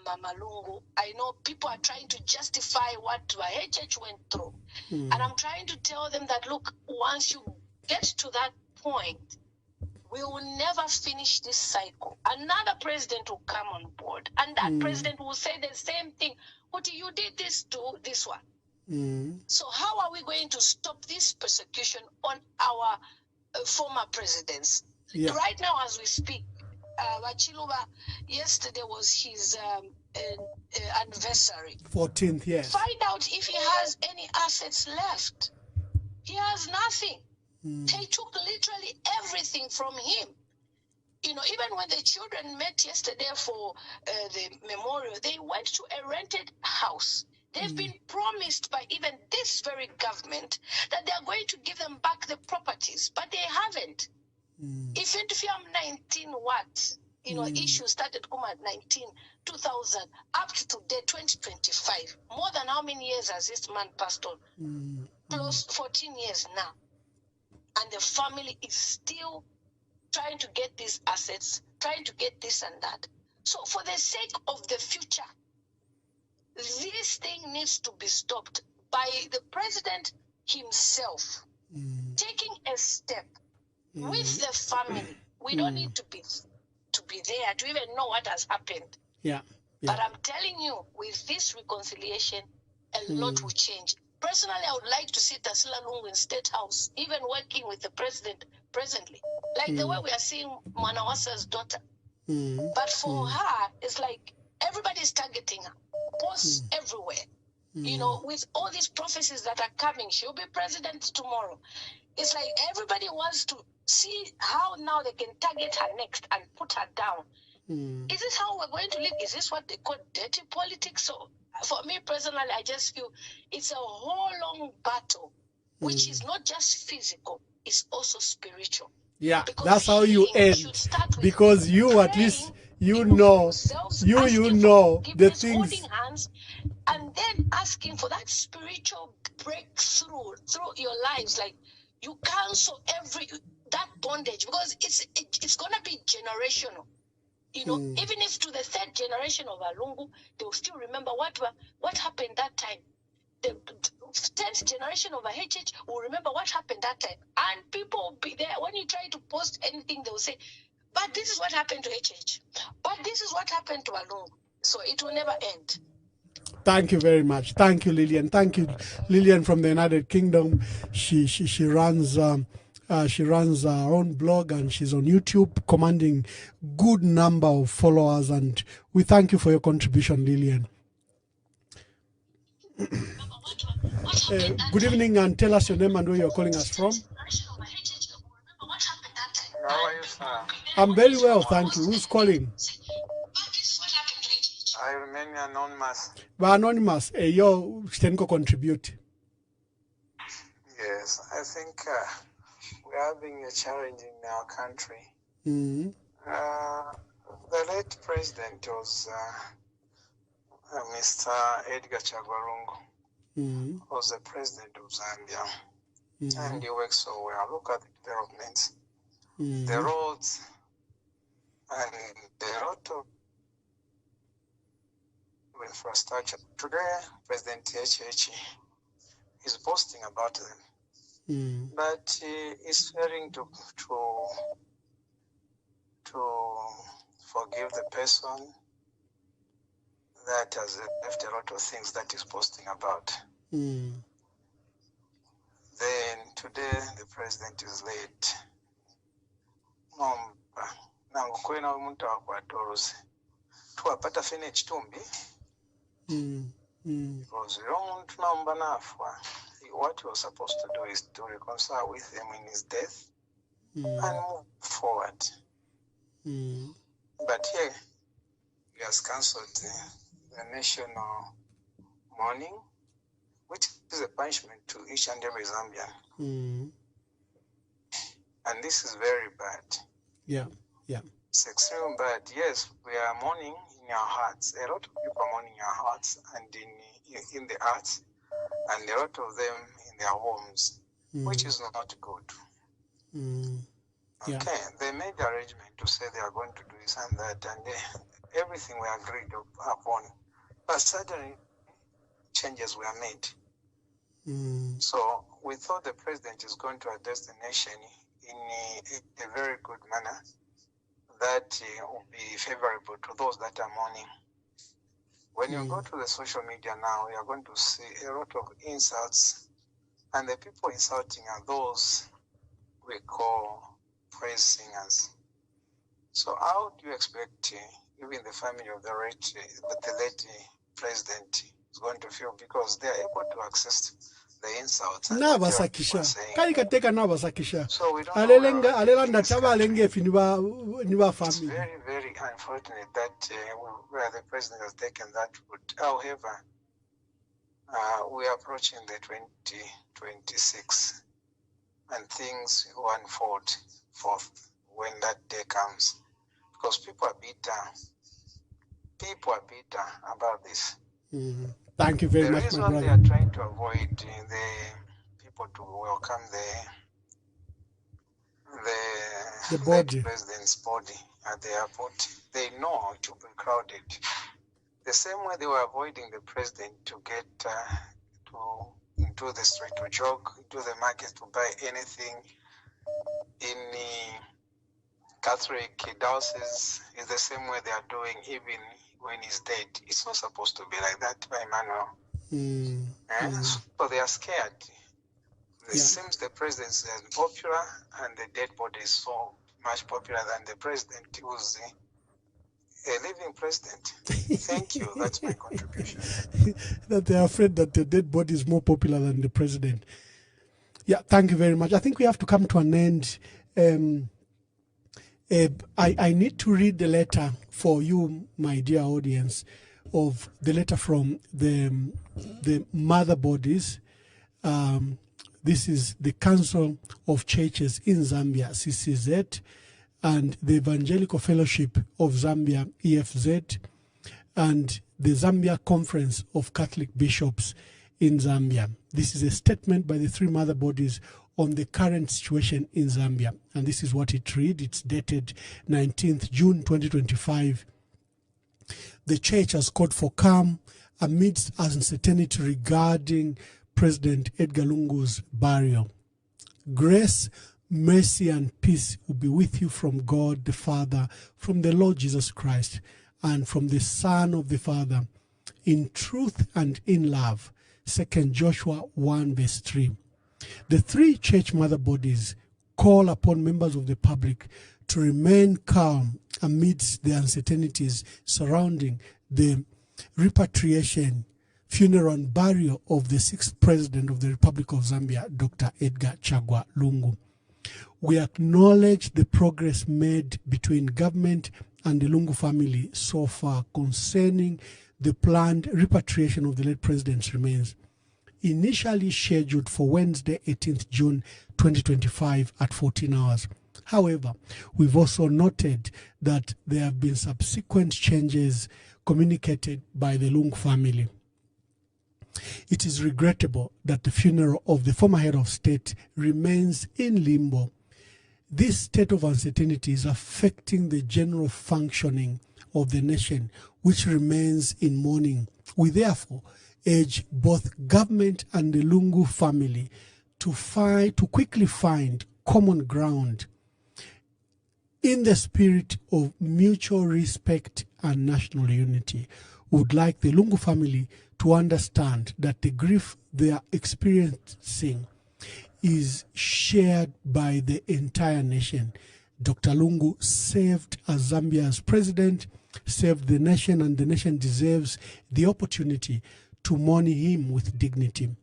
Mama Lungu. I know people are trying to justify what HH went through. And I'm trying to tell them that, look, once you get to that point, we will never finish this cycle. Another president will come on board, and that president will say the same thing. What you did this to this one. So how are we going to stop this persecution on our former presidents? Yeah. Right now, as we speak, Wachiluba, yesterday was his anniversary. 14th, yes. Find out if he has any assets left. He has nothing. They took literally everything from him. Even when the children met yesterday for the memorial, they went to a rented house. They've been promised by even this very government that they're going to give them back the properties, but they haven't. If I'm 19 what? Issues started come at 2000 up to today, 2025. More than how many years has this man passed on? Close 14 years now. And the family is still trying to get these assets, trying to get this and that. So for the sake of the future, this thing needs to be stopped by the president himself, taking a step with the family. We don't need to be there to even know what has happened. Yeah. But I'm telling you, with this reconciliation, a lot will change. Personally, I would like to see Tasila Lungu in State House, even working with the president presently, like the way we are seeing Mwanawasa's daughter. But for her, it's like everybody's targeting her. Posts everywhere. With all these prophecies that are coming, she'll be president tomorrow. It's like everybody wants to see how now they can target her next and put her down. Is this how we're going to live? Is this what they call dirty politics? So for me personally, I just feel it's a whole long battle, which is not just physical, it's also spiritual. Yeah, that's how you end. Because you, at least, you know the things. Holding hands and then asking for that spiritual breakthrough through your lives. Like, you cancel that bondage, because it's going to be generational. Even if to the third generation of Alungu, they will still remember what happened that time. The 10th generation of HH will remember what happened that time. And people will be there. When you try to post anything, they will say, but this is what happened to HH. But this is what happened to Alungu. So it will never end. Thank you very much. Thank you, Lillian. Thank you, Lillian from the United Kingdom. She runs her own blog, and she's on YouTube, commanding good number of followers. And we thank you for your contribution, Lillian. Good evening, and tell us your name and where you're calling us from. How are you, sir? I'm very well, thank you. Who's calling? I remain anonymous. Anonymous, yo, can contribute. Yes, I think we're having a challenge in our country. The late president was Mr. Edgar Chagwarungu, was the president of Zambia, and he works so well. Look at the developments, the roads, and a lot of infrastructure. Today, President HH is boasting about them, but he's failing to forgive the person that has left a lot of things that he's boasting about. Then today, the president is late. Nangukwena umuntu akwatoroze tuwapata fene chitumbi because what he was supposed to do is to reconcile with him in his death and move forward. But here, he has cancelled the national mourning which is a punishment to each and every Zambian. And this is very bad. Yeah. It's extremely bad. Yes, we are mourning in our hearts. A lot of people are mourning in our hearts and in the arts, and a lot of them in their homes, which is not good. Okay, they made the arrangement to say they are going to do this and that, and everything we agreed upon. But suddenly, changes were made. So we thought the president is going to address the nation in a very good manner that will be favorable to those that are mourning. When you go to the social media now, you are going to see a lot of insults, and the people insulting are those we call praise singers. So how do you expect even the family of the late president is going to feel, because they are able to access the insults? Nabasakisha kali kateka nabasakisha so we don't alelanda tabalenge if niba family. It's very, very unfortunate that where the president has taken that route. However, we are approaching the 2026, and things will unfold forth when that day comes, because people are bitter. People are bitter about this. Thank you very much, my brother. They are trying to avoid the people to welcome the body, president's body at the airport. They know it will be crowded. The same way they were avoiding the president to get into the street to jog, into the market to buy anything in the Catholic diocese, is the same way they are doing even when he's dead. It's not supposed to be like that, by Emmanuel. So they are scared. It seems the president is popular, and the dead body is so much popular than the president, who's a living president. Thank you. That's my contribution. That they are afraid that the dead body is more popular than the president. Yeah, thank you very much. I think we have to come to an end. I need to read the letter for you, my dear audience, of the letter from the mother bodies. This is the Council of Churches in Zambia, CCZ, and the Evangelical Fellowship of Zambia, EFZ, and the Zambia Conference of Catholic Bishops in Zambia. This is a statement by the three mother bodies on the current situation in Zambia. And this is what it reads. It's dated 19th June 2025. The church has called for calm amidst uncertainty regarding President Edgar Lungu's burial. Grace, mercy, and peace will be with you from God the Father, from the Lord Jesus Christ, and from the Son of the Father, in truth and in love. 2 Joshua 1 verse 3. The three church mother bodies call upon members of the public to remain calm amidst the uncertainties surrounding the repatriation, funeral, and burial of the sixth president of the Republic of Zambia, Dr. Edgar Chagwa Lungu. We acknowledge the progress made between government and the Lungu family so far concerning the planned repatriation of the late president's remains, initially scheduled for Wednesday, 18th June 2025 at 14 hours. However, we've also noted that there have been subsequent changes communicated by the Lungu family. It is regrettable that the funeral of the former head of state remains in limbo. This state of uncertainty is affecting the general functioning of the nation, which remains in mourning. We therefore urge both government and the Lungu family to quickly find common ground in the spirit of mutual respect and national unity. We would like the Lungu family to understand that the grief they are experiencing is shared by the entire nation. Dr. Lungu served as Zambia's president, served the nation, and the nation deserves the opportunity to mourn him with dignity.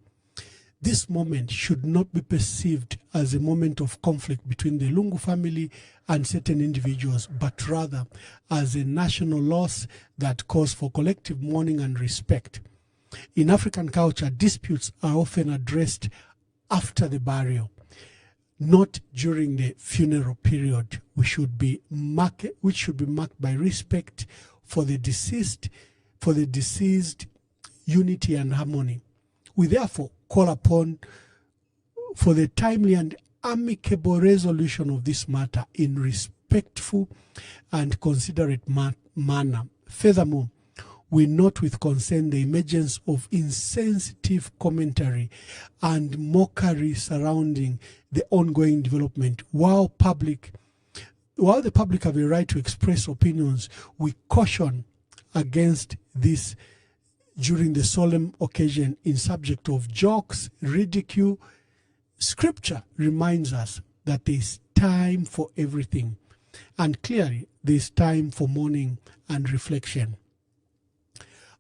This moment should not be perceived as a moment of conflict between the Lungu family and certain individuals, but rather as a national loss that calls for collective mourning and respect. In African culture, disputes are often addressed after the burial, not during the funeral period, which should be marked by respect for the deceased, unity and harmony. We therefore call upon for the timely and amicable resolution of this matter in respectful and considerate manner. Furthermore, we note with concern the emergence of insensitive commentary and mockery surrounding the ongoing development. While the public have a right to express opinions, we caution against this during the solemn occasion in subject of jokes, ridicule. Scripture reminds us that there is time for everything, and clearly there is time for mourning and reflection.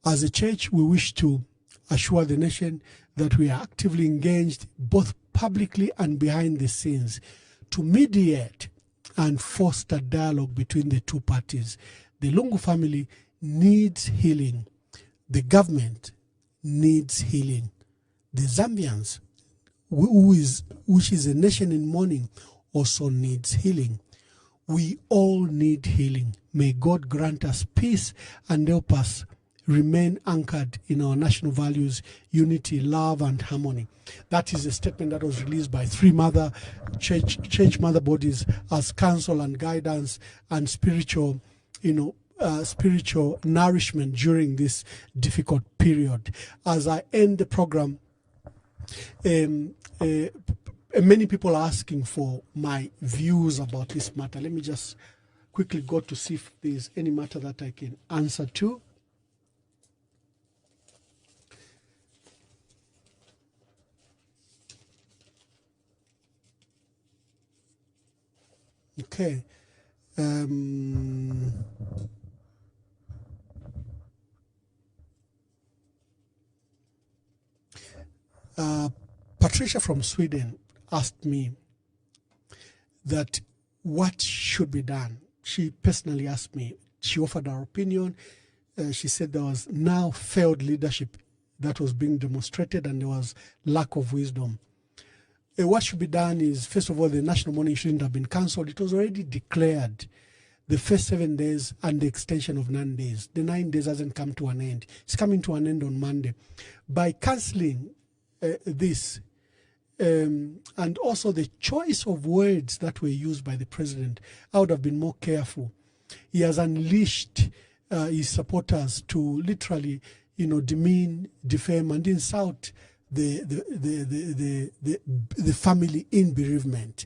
As a church, we wish to assure the nation that we are actively engaged both publicly and behind the scenes to mediate and foster dialogue between the two parties. The Lungu family needs healing. The government needs healing. The Zambians, which is a nation in mourning, also needs healing. We all need healing. May God grant us peace and help us remain anchored in our national values, unity, love, and harmony. That is a statement that was released by three church mother bodies as counsel and guidance and spiritual nourishment during this difficult period. As I end the program, many people are asking for my views about this matter. Let me just quickly go to see if there's any matter that I can answer to. Okay. Patricia from Sweden asked me that what should be done. She personally asked me. She offered her opinion. She said there was now failed leadership that was being demonstrated and there was lack of wisdom. What should be done is, first of all, the national mourning shouldn't have been cancelled. It was already declared the first 7 days and the extension of 9 days. The 9 days hasn't come to an end. It's coming to an end on Monday. By cancelling this, and also the choice of words that were used by the president, I would have been more careful. He has unleashed his supporters to literally, demean, defame, and insult the family in bereavement.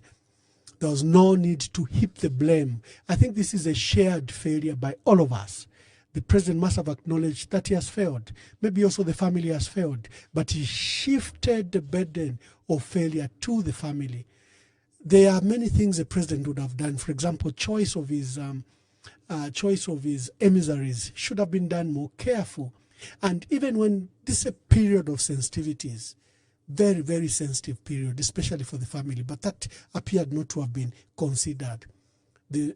There was no need to heap the blame. I think this is a shared failure by all of us. The president must have acknowledged that he has failed. Maybe also the family has failed, but he shifted the burden of failure to the family. There are many things the president would have done. For example, choice of his emissaries should have been done more careful. And even when this is a period of sensitivities, very, very sensitive period, especially for the family, but that appeared not to have been considered. The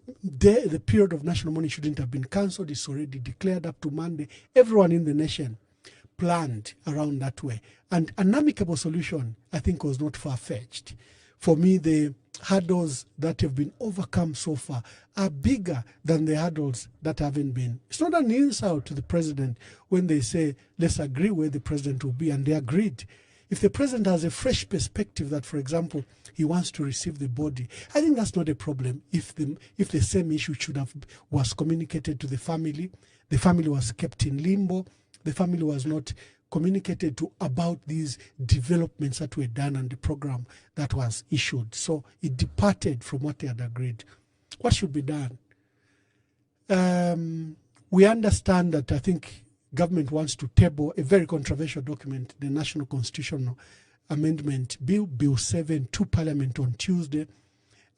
period of national mourning shouldn't have been cancelled. It's already declared up to Monday. Everyone in the nation planned around that way. And an amicable solution, I think, was not far-fetched. For me, the hurdles that have been overcome so far are bigger than the hurdles that haven't been. It's not an insult to the president when they say, let's agree where the president will be, and they agreed. If the president has a fresh perspective that, for example, he wants to receive the body, I think that's not a problem. If the same issue was communicated to the family was kept in limbo, the family was not communicated to about these developments that were done and the program that was issued. So it departed from what they had agreed. What should be done? We understand that I think government wants to table a very controversial document, the National Constitutional Amendment Bill, Bill 7, to Parliament on Tuesday,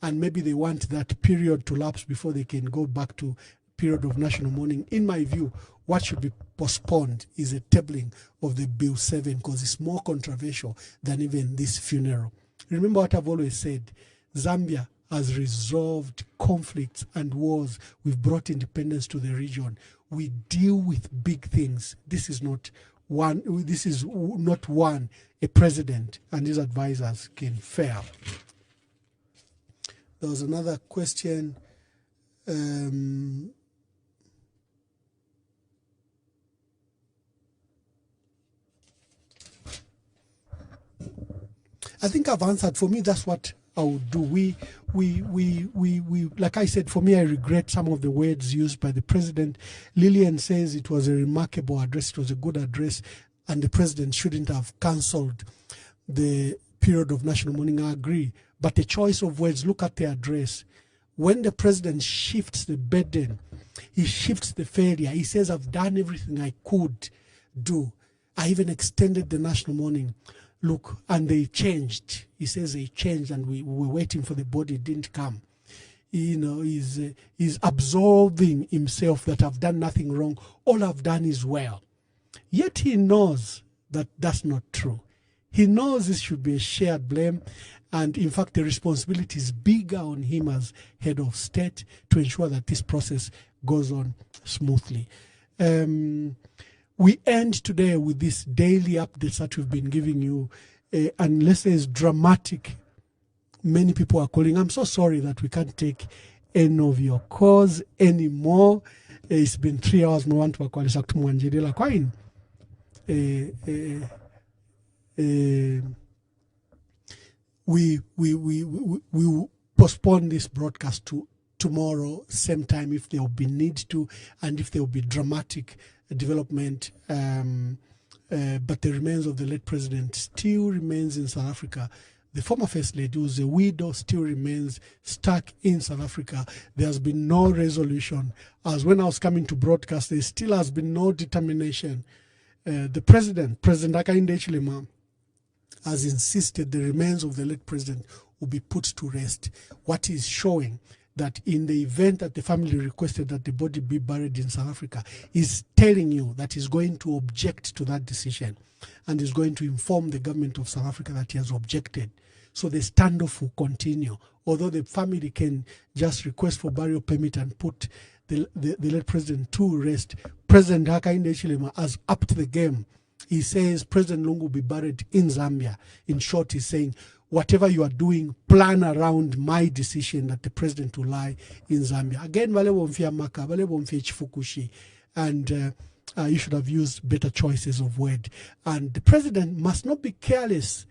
and maybe they want that period to lapse before they can go back to period of national mourning. In my view, what should be postponed is a tabling of the Bill 7 because it's more controversial than even this funeral. Remember what I've always said, Zambia has resolved conflicts and wars. We've brought independence to the region. We deal with big things. This is not not one a president and his advisors can fail. There was another question. I think I've answered. For me, that's what I would do. We like I said, for me, I regret some of the words used by the president. Lillian says it was a remarkable address. It was a good address, and the president shouldn't have cancelled the period of national mourning. I agree. But the choice of words, look at the address. When the president shifts the burden, he shifts the failure. He says, I've done everything I could do. I even extended the national mourning. Look, and they changed. He says they changed, and we were waiting for the body, it didn't come. You know, he's absolving himself that I've done nothing wrong. All I've done is well. Yet he knows that that's not true. He knows this should be a shared blame. And in fact, the responsibility is bigger on him as head of state to ensure that this process goes on smoothly. We end today with this daily updates that we've been giving you. Unless there's dramatic, many people are calling. I'm so sorry that we can't take any of your calls anymore. It's been 3 hours. We want to call we will postpone this broadcast to tomorrow, same time, if there will be need to, and if there will be dramatic development. But the remains of the late president still remains in South Africa. The former first lady, who's a widow, still remains stuck in South Africa. There has been no resolution. As when I was coming to broadcast, there still has been no determination. The President Hakainde Hichilema, has insisted the remains of the late president will be put to rest. What is showing that in the event that the family requested that the body be buried in South Africa, is telling you that he's going to object to that decision and is going to inform the government of South Africa that he has objected. So the standoff will continue. Although the family can just request for burial permit and put the late president to rest, President Hakainde Hichilema has upped the game. He says President Lungu will be buried in Zambia. In short, he's saying, whatever you are doing, plan around my decision that the president will lie in Zambia. Again, and you should have used better choices of word. And the president must not be careless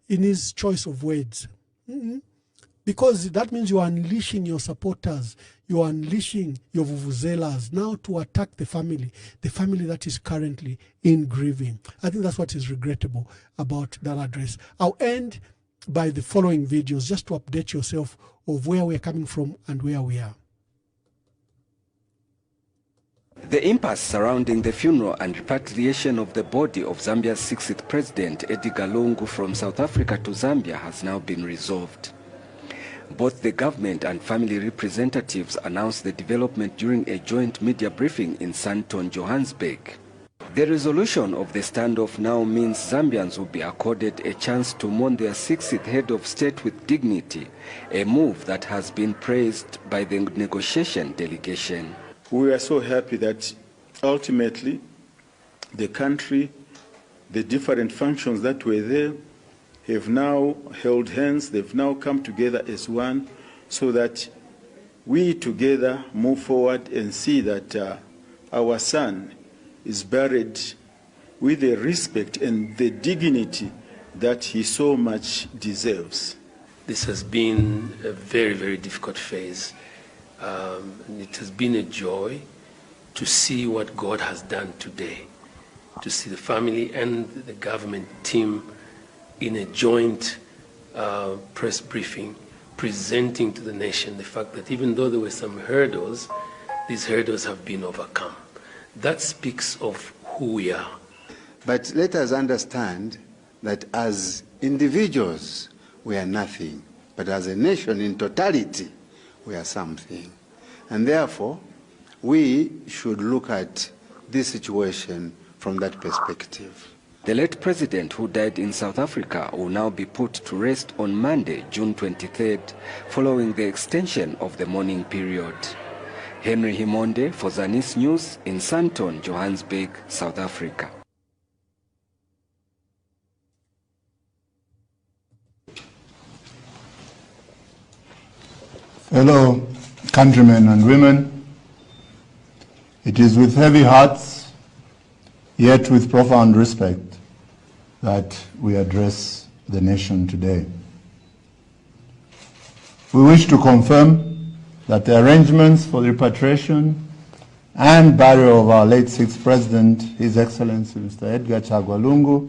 in his choice of words. Because that means you are unleashing your supporters, you are unleashing your vuvuzelas now to attack the family that is currently in grieving. I think that's what is regrettable about that address. I'll end by the following videos just to update yourself of where we're coming from and where we are. The impasse surrounding the funeral and repatriation of the body of Zambia's 6th president, Edgar Lungu, from South Africa to Zambia has now been resolved. Both the government and family representatives announced the development during a joint media briefing in Sandton, Johannesburg. The resolution of the standoff now means Zambians will be accorded a chance to mourn their 6th head of state with dignity, a move that has been praised by the negotiation delegation. We are so happy that ultimately the country, the different functions that were there, have now held hands, they've now come together as one, so that we together move forward and see that our son is buried with the respect and the dignity that he so much deserves. This has been a very, very difficult phase. It has been a joy to see what God has done today, to see the family and the government team in a joint press briefing, presenting to the nation the fact that even though there were some hurdles, these hurdles have been overcome. That speaks of who we are. But let us understand that as individuals, we are nothing. But as a nation in totality, we are something. And therefore, we should look at this situation from that perspective. The late president, who died in South Africa, will now be put to rest on Monday, June 23rd, following the extension of the mourning period. Henry Himonde for Zanis News in Sandton, Johannesburg, South Africa. Fellow countrymen and women, it is with heavy hearts, yet with profound respect, that we address the nation today. We wish to confirm that the arrangements for the repatriation and burial of our late sixth President, His Excellency Mr. Edgar Chagwa Lungu,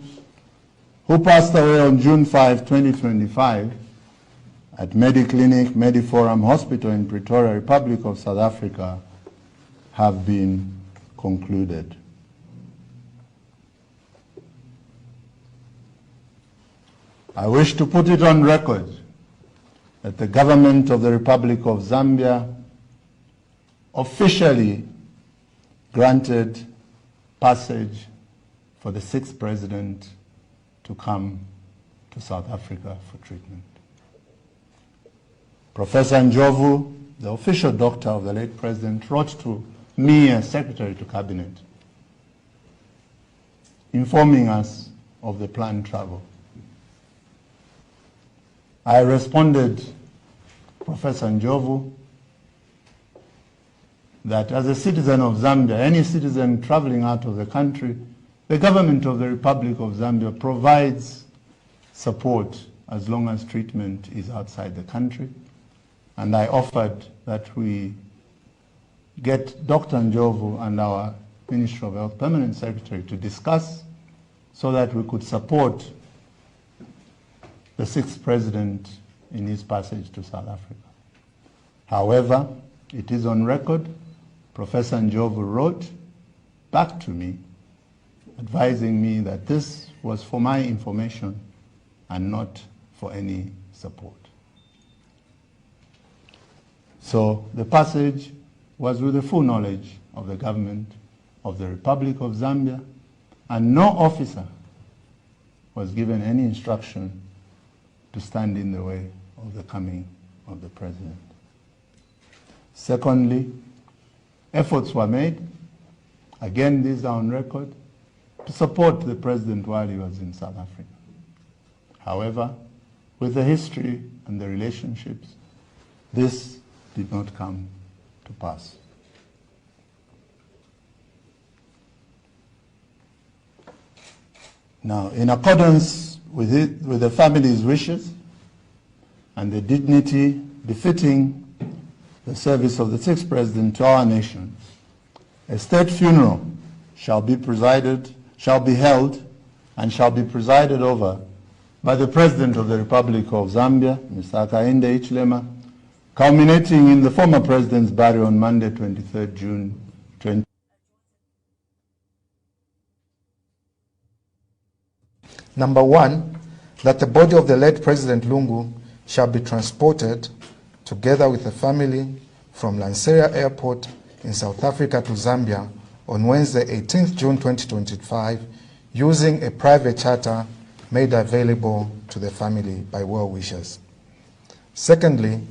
who passed away on June 5, 2025, at Mediclinic Mediforum Hospital in Pretoria, Republic of South Africa, have been concluded. I wish to put it on record that the government of the Republic of Zambia officially granted passage for the sixth president to come to South Africa for treatment. Professor Njovu, the official doctor of the late president, wrote to me as Secretary to Cabinet, informing us of the planned travel. I responded, Professor Njovu, that as a citizen of Zambia, any citizen traveling out of the country, the government of the Republic of Zambia provides support as long as treatment is outside the country. And I offered that we get Dr. Njovu and our Ministry of Health Permanent Secretary to discuss so that we could support the sixth president in his passage to South Africa. However, it is on record, Professor Njovu wrote back to me advising me that this was for my information and not for any support. So the passage was with the full knowledge of the government of the Republic of Zambia, and no officer was given any instruction to stand in the way of the coming of the president. Secondly, efforts were made, again these are on record, to support the president while he was in South Africa. However, with the history and the relationships, this did not come to pass. Now, in accordance with the family's wishes and the dignity befitting the service of the sixth president to our nation, a state funeral shall be held and shall be presided over by the President of the Republic of Zambia, Mr. Hakainde Hichilema, culminating in the former president's burial on Monday, 23rd June 2020. Number one, that the body of the late President Lungu shall be transported together with the family from Lanseria Airport in South Africa to Zambia on Wednesday, 18th June 2025, using a private charter made available to the family by well-wishers. Secondly,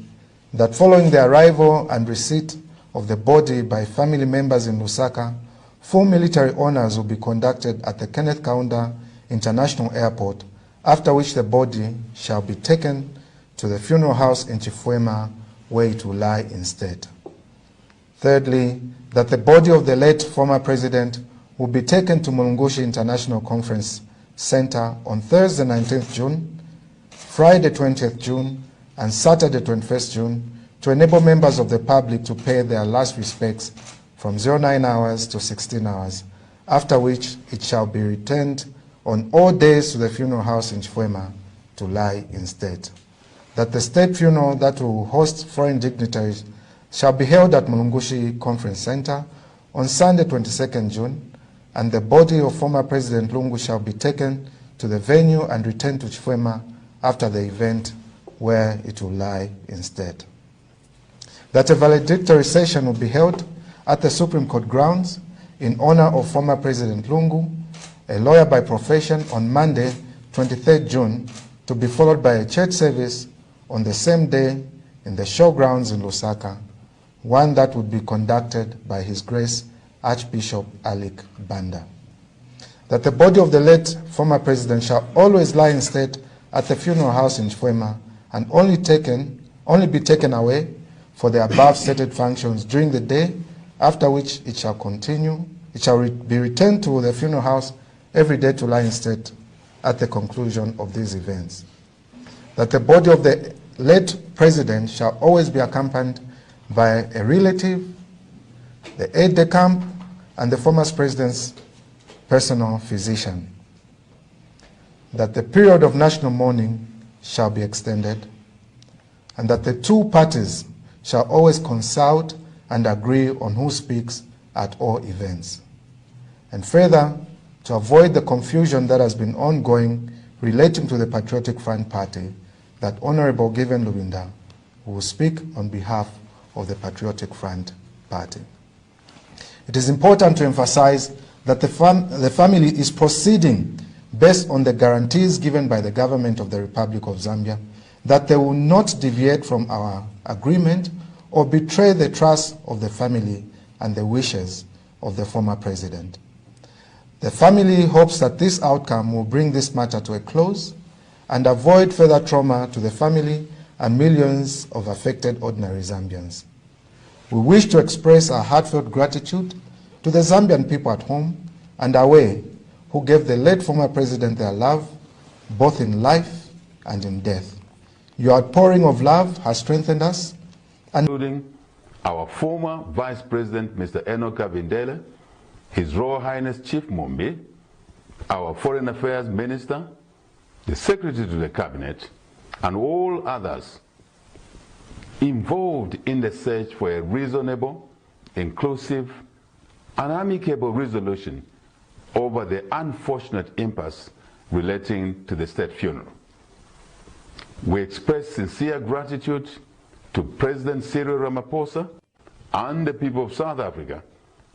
that following the arrival and receipt of the body by family members in Lusaka, full military honors will be conducted at the Kenneth Kaunda International Airport, after which the body shall be taken to the funeral house in Chifwema, where it will lie instead. Thirdly, that the body of the late former president will be taken to Mulungushi International Conference Center on Thursday, 19th June, Friday, 20th June, and Saturday, 21st June, to enable members of the public to pay their last respects from 09 hours to 16 hours, after which it shall be returned on all days to the funeral house in Chifwema to lie instead. That the state funeral that will host foreign dignitaries shall be held at Mulungushi Conference Center on Sunday, 22nd June, and the body of former President Lungu shall be taken to the venue and returned to Chifwema after the event, where it will lie instead. That a valedictory session will be held at the Supreme Court grounds in honor of former President Lungu, a lawyer by profession, on Monday, 23rd June, to be followed by a church service on the same day in the showgrounds in Lusaka, one that would be conducted by His Grace Archbishop Alec Banda. That the body of the late former president shall always lie instead at the funeral house in Chifwema and only be taken away for the above stated functions during the day, after which it shall continue. It shall be returned to the funeral house every day to lie in state at the conclusion of these events. That the body of the late president shall always be accompanied by a relative, the aide-de-camp, and the former president's personal physician. That the period of national mourning shall be extended, and that the two parties shall always consult and agree on who speaks at all events. And further, to avoid the confusion that has been ongoing relating to the Patriotic Front Party, that Honorable Given Lubinda will speak on behalf of the Patriotic Front Party. It is important to emphasize that the family is proceeding based on the guarantees given by the government of the Republic of Zambia that they will not deviate from our agreement or betray the trust of the family and the wishes of the former president. The family hopes that this outcome will bring this matter to a close and avoid further trauma to the family and millions of affected ordinary Zambians. We wish to express our heartfelt gratitude to the Zambian people at home and away who gave the late former president their love, both in life and in death. Your outpouring of love has strengthened us, including our former Vice President, Mr. Enoch Avindele, His Royal Highness Chief Mumbi, our Foreign Affairs Minister, the Secretary to the Cabinet, and all others involved in the search for a reasonable, inclusive, and amicable resolution over the unfortunate impasse relating to the state funeral. We express sincere gratitude to President Cyril Ramaphosa and the people of South Africa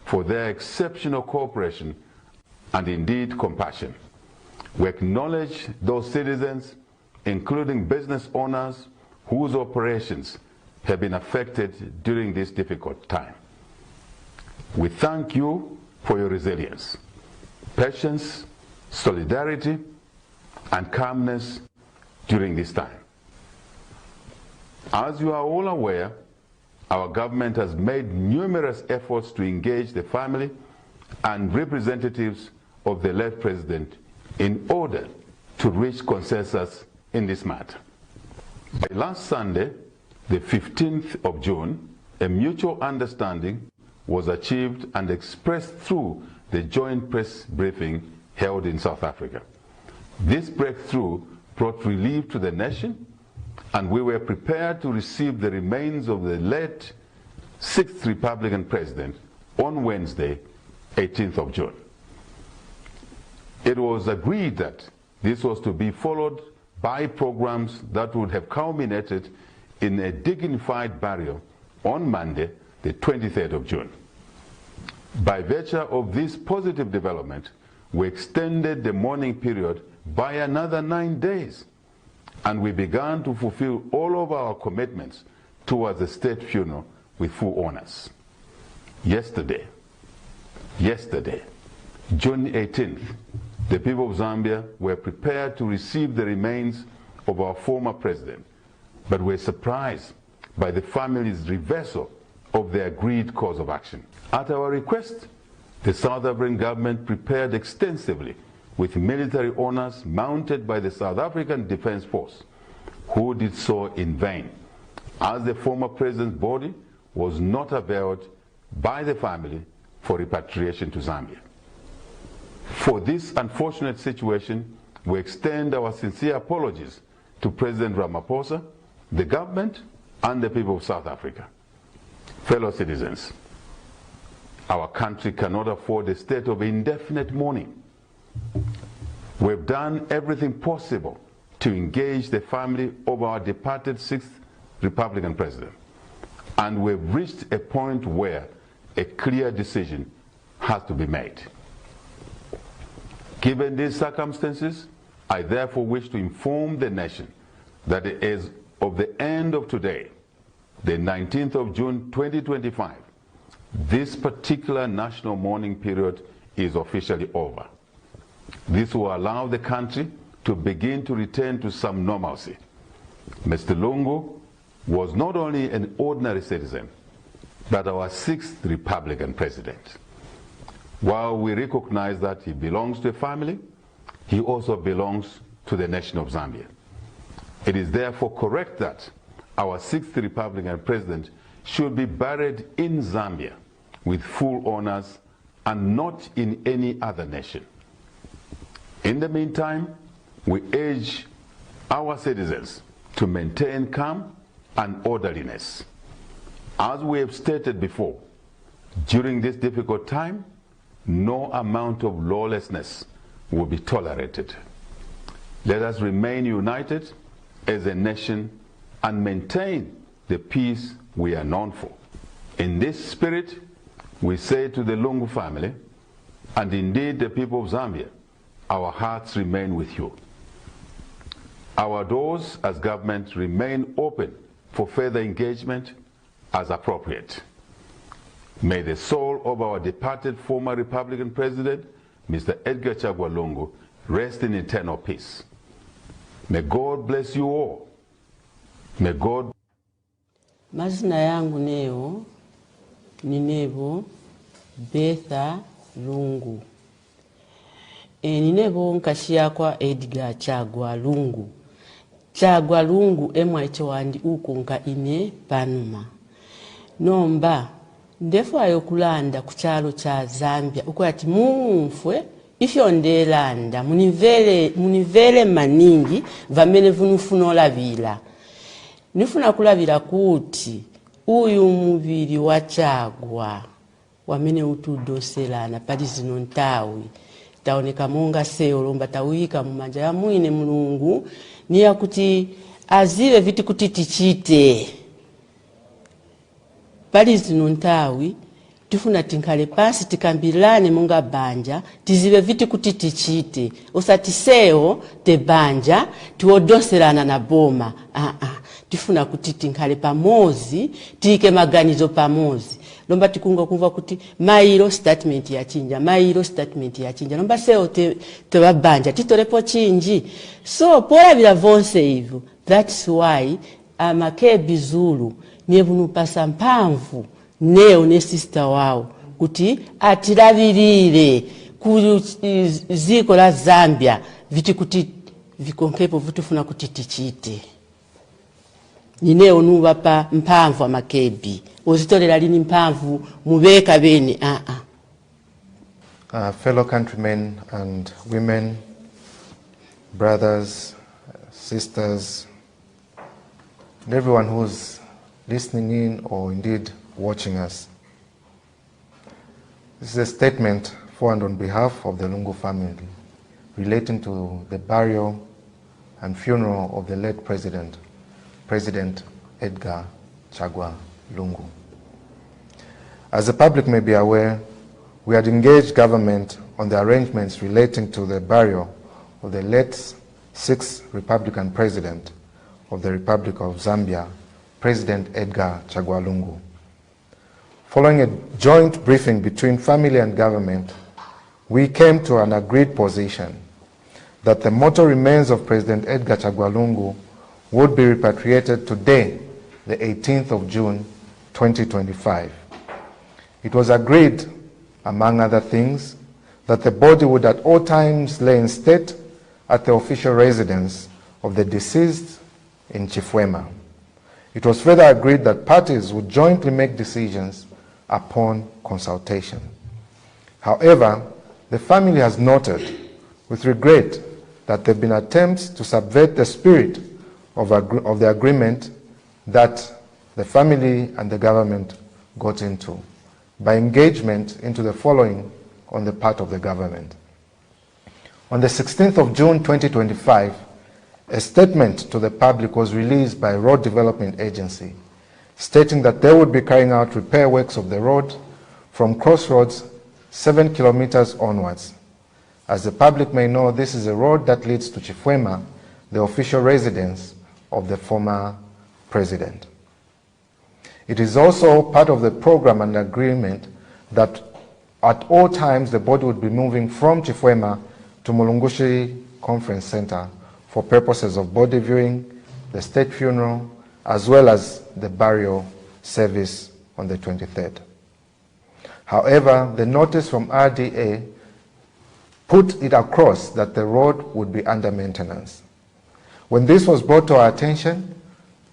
for their exceptional cooperation and indeed compassion. We acknowledge those citizens, including business owners, whose operations have been affected during this difficult time. We thank you for your resilience, patience, solidarity, and calmness during this time. As you are all aware, our government has made numerous efforts to engage the family and representatives of the late president in order to reach consensus in this matter. By last Sunday, the 15th of June, a mutual understanding was achieved and expressed through the joint press briefing held in South Africa. This breakthrough brought relief to the nation, and we were prepared to receive the remains of the late 6th Republican president on Wednesday, 18th of June. It was agreed that this was to be followed by programs that would have culminated in a dignified burial on Monday, the 23rd of June. By virtue of this positive development, we extended the mourning period by another 9 days, and we began to fulfill all of our commitments towards the state funeral with full honors. Yesterday, June 18th, the people of Zambia were prepared to receive the remains of our former president, but were surprised by the family's reversal of the agreed course of action. At our request, the South African government prepared extensively with military honors mounted by the South African Defense Force, who did so in vain, as the former president's body was not availed by the family for repatriation to Zambia. For this unfortunate situation, we extend our sincere apologies to President Ramaphosa, the government, and the people of South Africa. Fellow citizens, our country cannot afford a state of indefinite mourning. We've done everything possible to engage the family of our departed 6th Republican president, and we've reached a point where a clear decision has to be made. Given these circumstances, I therefore wish to inform the nation that as of the end of today, the 19th of June 2025, this particular national mourning period is officially over. This will allow the country to begin to return to some normalcy. Mr. Lungu was not only an ordinary citizen, but our 6th Republican president. While we recognize that he belongs to a family, he also belongs to the nation of Zambia. It is therefore correct that our 6th Republican president should be buried in Zambia with full honors and not in any other nation. In the meantime, we urge our citizens to maintain calm and orderliness. As we have stated before, during this difficult time, no amount of lawlessness will be tolerated. Let us remain united as a nation and maintain the peace we are known for. In this spirit, we say to the Lungu family, and indeed the people of Zambia, our hearts remain with you. Our doors as government remain open for further engagement as appropriate. May the soul of our departed former Republican President, Mr. Edgar Chagwa Lungu, rest in eternal peace. May God bless you all. May God... Mazina yangu leo ni Nebo Betha Lungu. Ni Nebo nkashia kwa Edgar Chagwa Lungu. Chagwa Lungu emwaicho wandi uko nka ine panuma. Nomba ndefu ayokulanda kuchalo cha Zambia uko ati mumfwe ifyondelanda munivele maningi vamene vunufunola vila. Nifuna kulabira kuti uyu mubiri wa Chagwa wamene utudoselana pali zino ntawi taoneka monga seyo lomba tawika mumanja ya mwine Mulungu niya kuti azive viti kuti tichite pali zino ntawi tifuna tinkale pasi tikambilane munga banja tizive viti kuti tichite osati seyo te banja tiwodoselana na boma tifuna kuti tinkale pamozi tike maganizo pamozi lomba tikunga kuva kuti mailo statement ya chinja lomba seyo te babanja titorepo chinji so pola bila vonse hivyo. That's why amakebi Zulu nevunu pasa mpamvu neo ne sister wao kuti atirabirire ku ziko la Zambia viti kuti vikonkepo vitufuna kuti tichite. Nineo nuva pa mpamvu amakebi ozitolera lini mpamvu mubeka bene Fellow countrymen and women, brothers, sisters, and everyone who's listening in or indeed watching us. This is a statement for and on behalf of the Lungu family relating to the burial and funeral of the late President Edgar Chagwa Lungu. As the public may be aware, we had engaged government on the arrangements relating to the burial of the late 6th Republican President of the Republic of Zambia, President Edgar Chagwa Lungu. Following a joint briefing between family and government, we came to an agreed position that the mortal remains of President Edgar Chagwa Lungu would be repatriated today, the 18th of June, 2025. It was agreed, among other things, that the body would at all times lay in state at the official residence of the deceased in Chifwema. It was further agreed that parties would jointly make decisions upon consultation. However, the family has noted with regret that there have been attempts to subvert the spirit of the agreement that the family and the government got into by engagement into the following on the part of the government. On the 16th of June 2025, a statement to the public was released by Road Development Agency stating that they would be carrying out repair works of the road from Crossroads 7 kilometers onwards. As the public may know, this is a road that leads to Chifwema, the official residence of the former president. It is also part of the program and agreement that at all times the body would be moving from Chifwema to Mulungushi Conference Center for purposes of body viewing, the state funeral, as well as the burial service on the 23rd. However, the notice from RDA put it across that the road would be under maintenance. When this was brought to our attention,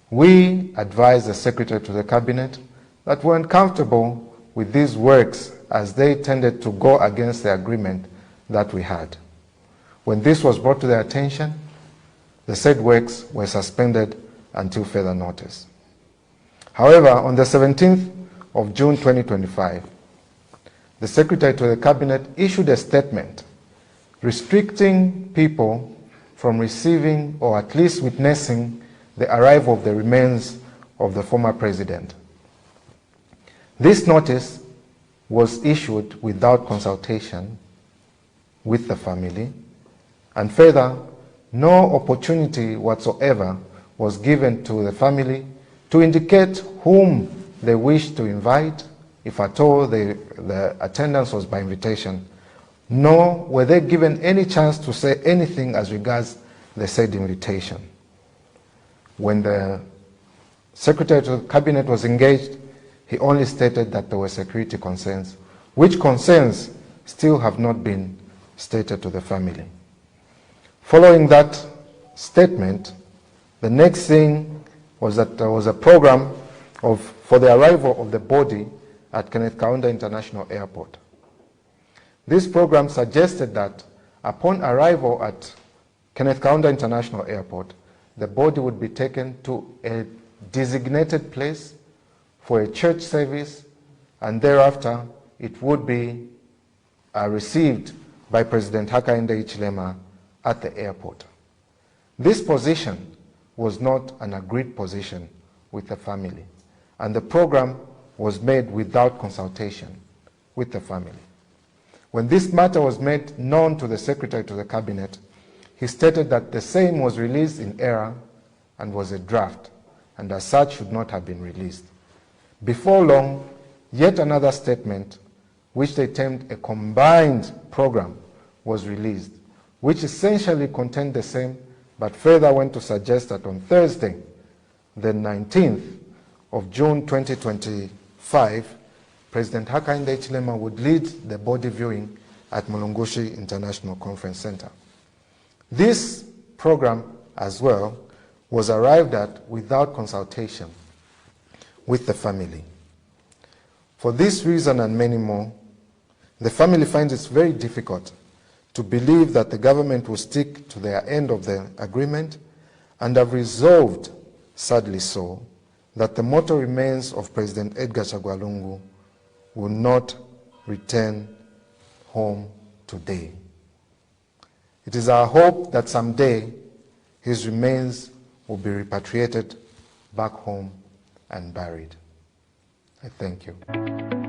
we advised the Secretary to the Cabinet that we weren't comfortable with these works as they tended to go against the agreement that we had. When this was brought to their attention, the said works were suspended until further notice. However, on the 17th of June 2025, the Secretary to the Cabinet issued a statement restricting people from receiving or at least witnessing the arrival of the remains of the former president. This notice was issued without consultation with the family, and further, no opportunity whatsoever was given to the family to indicate whom they wished to invite, if at all the attendance was by invitation, nor were they given any chance to say anything as regards the said invitation. When the Secretary to the Cabinet was engaged, he only stated that there were security concerns, which concerns still have not been stated to the family. Following that statement, the next thing was that there was a program for the arrival of the body at Kenneth Kaunda International Airport. This program suggested that upon arrival at Kenneth Kaunda International Airport, the body would be taken to a designated place for a church service, and thereafter it would be received by President Hakainde Hichilema at the airport. This position was not an agreed position with the family, and the program was made without consultation with the family. When this matter was made known to the Secretary to the Cabinet, he stated that the same was released in error and was a draft, and as such should not have been released. Before long, yet another statement, which they termed a combined program, was released, which essentially contained the same, but further went to suggest that on Thursday, the 19th of June 2025, President Hakainde Hichilema would lead the body viewing at Mulungushi International Conference Center. This program as well was arrived at without consultation with the family. For this reason and many more, the family finds it very difficult to believe that the government will stick to their end of the agreement, and have resolved, sadly so, that the mortal remains of President Edgar Chagwa Lungu will not return home today. It is our hope that someday his remains will be repatriated back home and buried. I thank you.